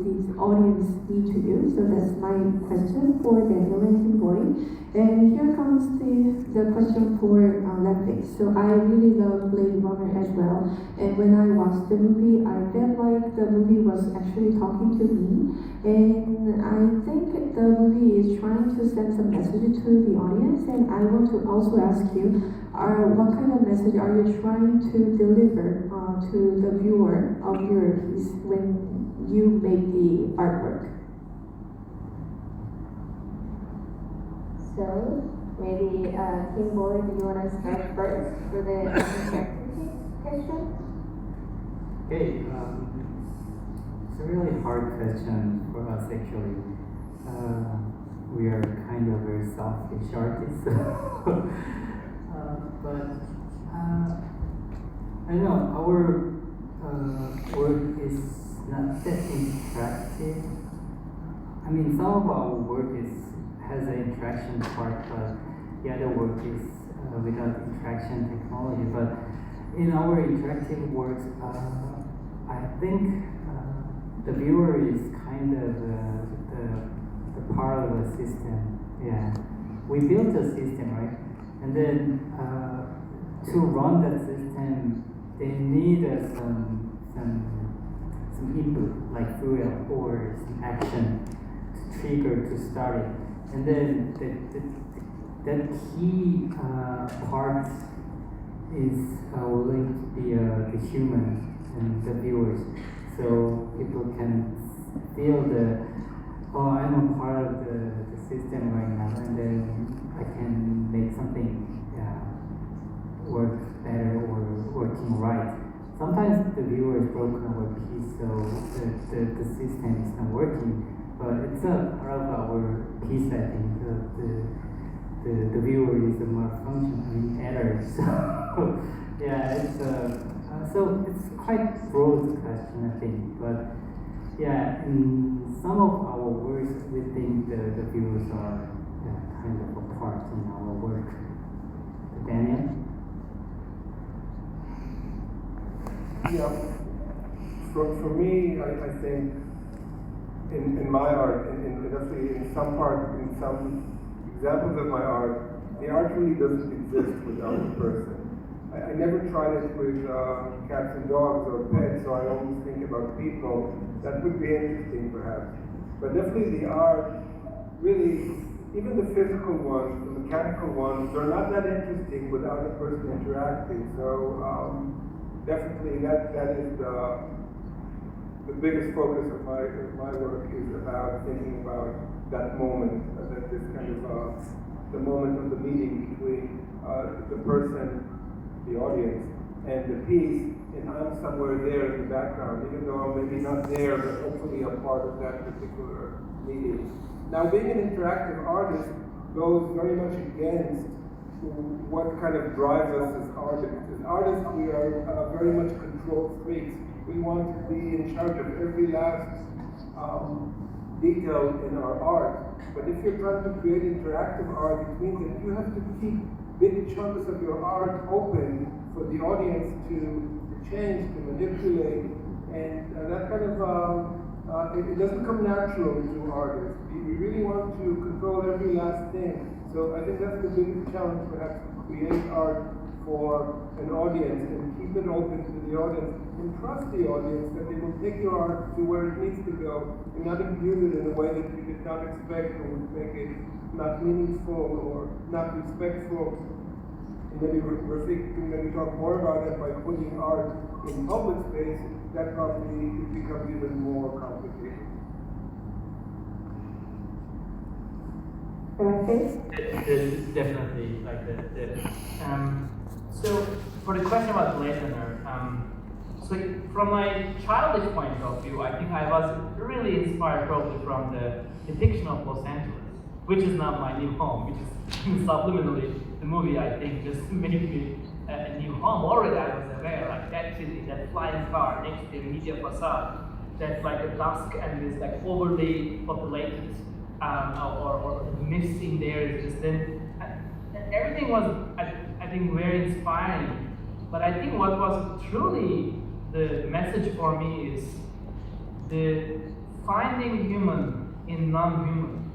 these audience need to do? So that's my question for Daniel and Tim Boyd. And here comes the question for Lafik. So I really love Blade Runner as well. And when I watched the movie, I felt like the movie was actually talking to me. And I think the movie is trying to send some message to the audience. And I want to also ask you, what kind of message are you trying to deliver to the viewer of your piece when you make the artwork? So maybe Tim Boyd, do you want to start first for the question? Okay, it's a really hard question for us actually. We are kind of very selfish artists. But I know our work is not that interactive. I mean, some of our work has an interaction part, but the other work is without interaction technology. But in our interactive works, I think the viewer is kind of the part of the system. Yeah, we built a system, right? And then to run that system, they need some input, like fuel or some action to trigger to start it. And then that key part is linked to the human and the viewers, so people can feel I'm a part of the system right now, and then I can make something work better or working right. Sometimes the viewer is broken our piece, so the system is not working. But it's a part of our piece, I think. The viewer is a malfunction, error. So yeah, it's quite broad question, I think. But yeah, in some of our works, we think the viewers are kind of a part in our work. Daniel? Yeah, for me, I think in my art, definitely in some part, in some examples of my art, the art really doesn't exist without the person. I never tried it with cats and dogs or pets, so I always think about people. That would be interesting, perhaps. But definitely the art, really, even the physical ones, the mechanical ones, they're not that interesting without a person interacting. So definitely that is the biggest focus of my work is about thinking about that moment, that this kind of the moment of the meeting between the person, the audience, and the piece, and I'm somewhere there in the background, even though I'm maybe not there, but hopefully a part of that particular meeting. Now, being an interactive artist goes very much against what kind of drives us as artists. As artists, we are very much control freaks. We want to be in charge of every last detail in our art. But if you're trying to create interactive art, it means that you have to keep big chunks of your art open for the audience to change, to manipulate, and that kind of it doesn't come natural to artists. We really want to control every last thing. So I think that's the biggest challenge, perhaps, to create art for an audience and keep it open to the audience and trust the audience that they will take your art to where it needs to go and not abuse it in a way that you did not expect or would make it not meaningful or not respectful. And then we're thinking that we talk more about it by putting art in public space, that probably becomes even more complicated. Definitely, like so for the question about Blade Runner, so from my childish point of view, I think I was really inspired probably from the depiction of Los Angeles, which is not my new home, which is subliminally the movie I think just made me a new home. Already I was aware, like that city, that flying car next to the media facade, that like the dusk and this like overly populated or the mist in there is just then everything was I think very inspiring. But I think what was truly the message for me is the finding human in non-human,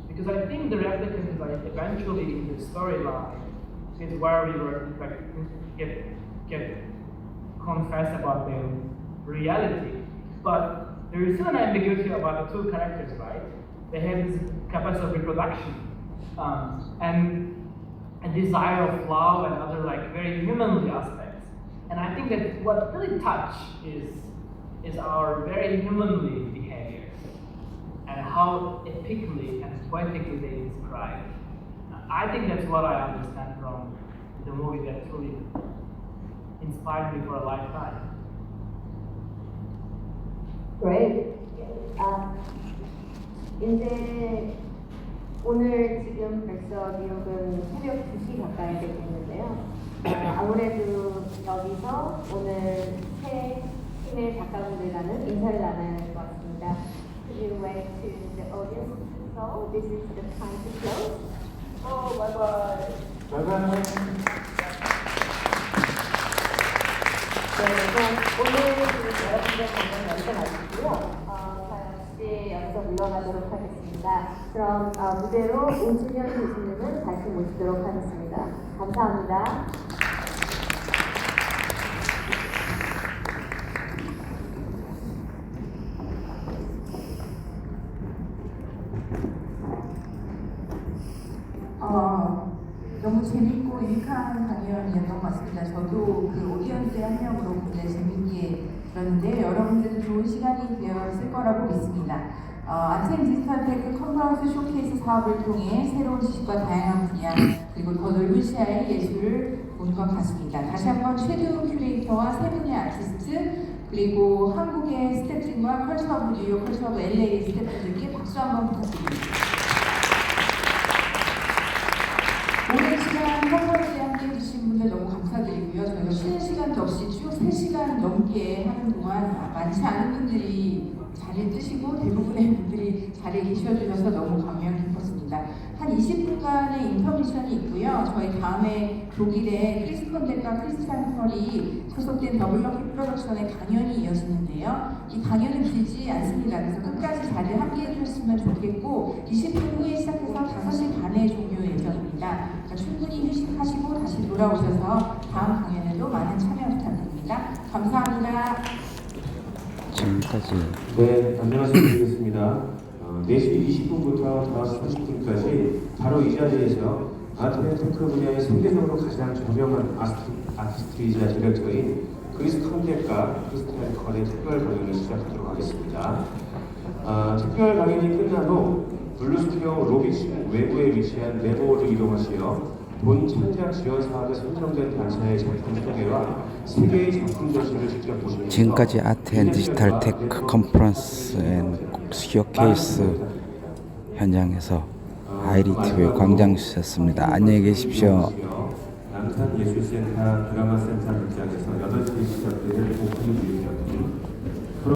because I think the replicant is like eventually in the storyline is where we were like get confessed about the reality, but there is still an ambiguity about the two characters, right? They have this capacity of reproduction and a desire of love and other like very humanly aspects. And I think that what really touch is our very humanly behaviors and how epically and poetically they describe. I think that's what I understand from the movie that truly inspired me for a lifetime. Great. 이제 오늘 지금 벌써 뉴욕은 새벽 2시 가까이 되고 있는데요. 아무래도 여기서 오늘 새 팀의 작가분들과는 인사를 나눠야 할 것 같습니다. Could you wave to the audience? So this is the time to close. Oh, bye bye. Bye bye. 네, 그럼 오늘 여러분들 방송 여기서 마치고요. 역시 여기서 물러가도록 하겠습니다. 그럼 무대로 오준현 교수님은 다시 모시도록 하겠습니다. 감사합니다. 너무 재밌고 유익한 강연이었던 것 같습니다. 저도 그 오디언스의 한 명으로 굉장히 재밌게 들었는데 여러분들도 좋은 시간이 되었을 거라고 믿습니다. 아트&디지털테크 컨퍼런스&쇼케이스 사업을 통해 새로운 지식과 다양한 분야 그리고 더 넓은 시야의 예술을 본 것 같습니다. 다시 한번 최두 큐레이터와 세 분의 아티스트 그리고 한국의 스태프진과 컬처브 뉴욕, 컬처브 LA 스태프들께 박수 한번 부탁드립니다. 오랜 시간 컨퍼런스에 함께 해주신 분들 너무 감사드리고요. 저희가 쉬는 시간도 없이 쭉 3시간 넘게 하는 동안 많지 않은 분들이 자리를 뜨시고 대부분의 분들이 자리에 계셔주셔서 너무 감명 깊었습니다. 한 20분간의 인터미션이 있고요. 저희 다음에 독일의 크리스 콘델과 크리스찬 펄이 소속된 더블럭키 프로덕션의 강연이 이어지는데요. 이 강연은 길지 않습니다. 그래서 끝까지 자리를 함께 해주셨으면 좋겠고 20분 후에 시작해서 5시 반에 종료 예정입니다. 그러니까 충분히 휴식하시고 다시 돌아오셔서 다음 강연에도 많은 참여 부탁드립니다. 감사합니다. 지금까지 말씀드리겠습니다. 4시 20분부터 5시 30분까지 바로 이 자리에서 아트&테크 분야의 세계적으로 가장 저명한 아티스트이자 디렉터인 크리스 컨델과 크리스찬 펄의 특별 강연을 시작하도록 하겠습니다. 특별 강연이 끝난 후 블루스케어 로비 외부에 위치한 네모로 이동하시어 본 창작 지원 사업에 선정된 단체의 작품 소개와 세계의 작품 전시를 직접 보시면서 지금까지 아트&디지털 테크 컨퍼런스&쇼케이스 현장에서 IDTV 광장수였습니다. 안녕히 계십시오. 남산예술센터 드라마센터 극장에서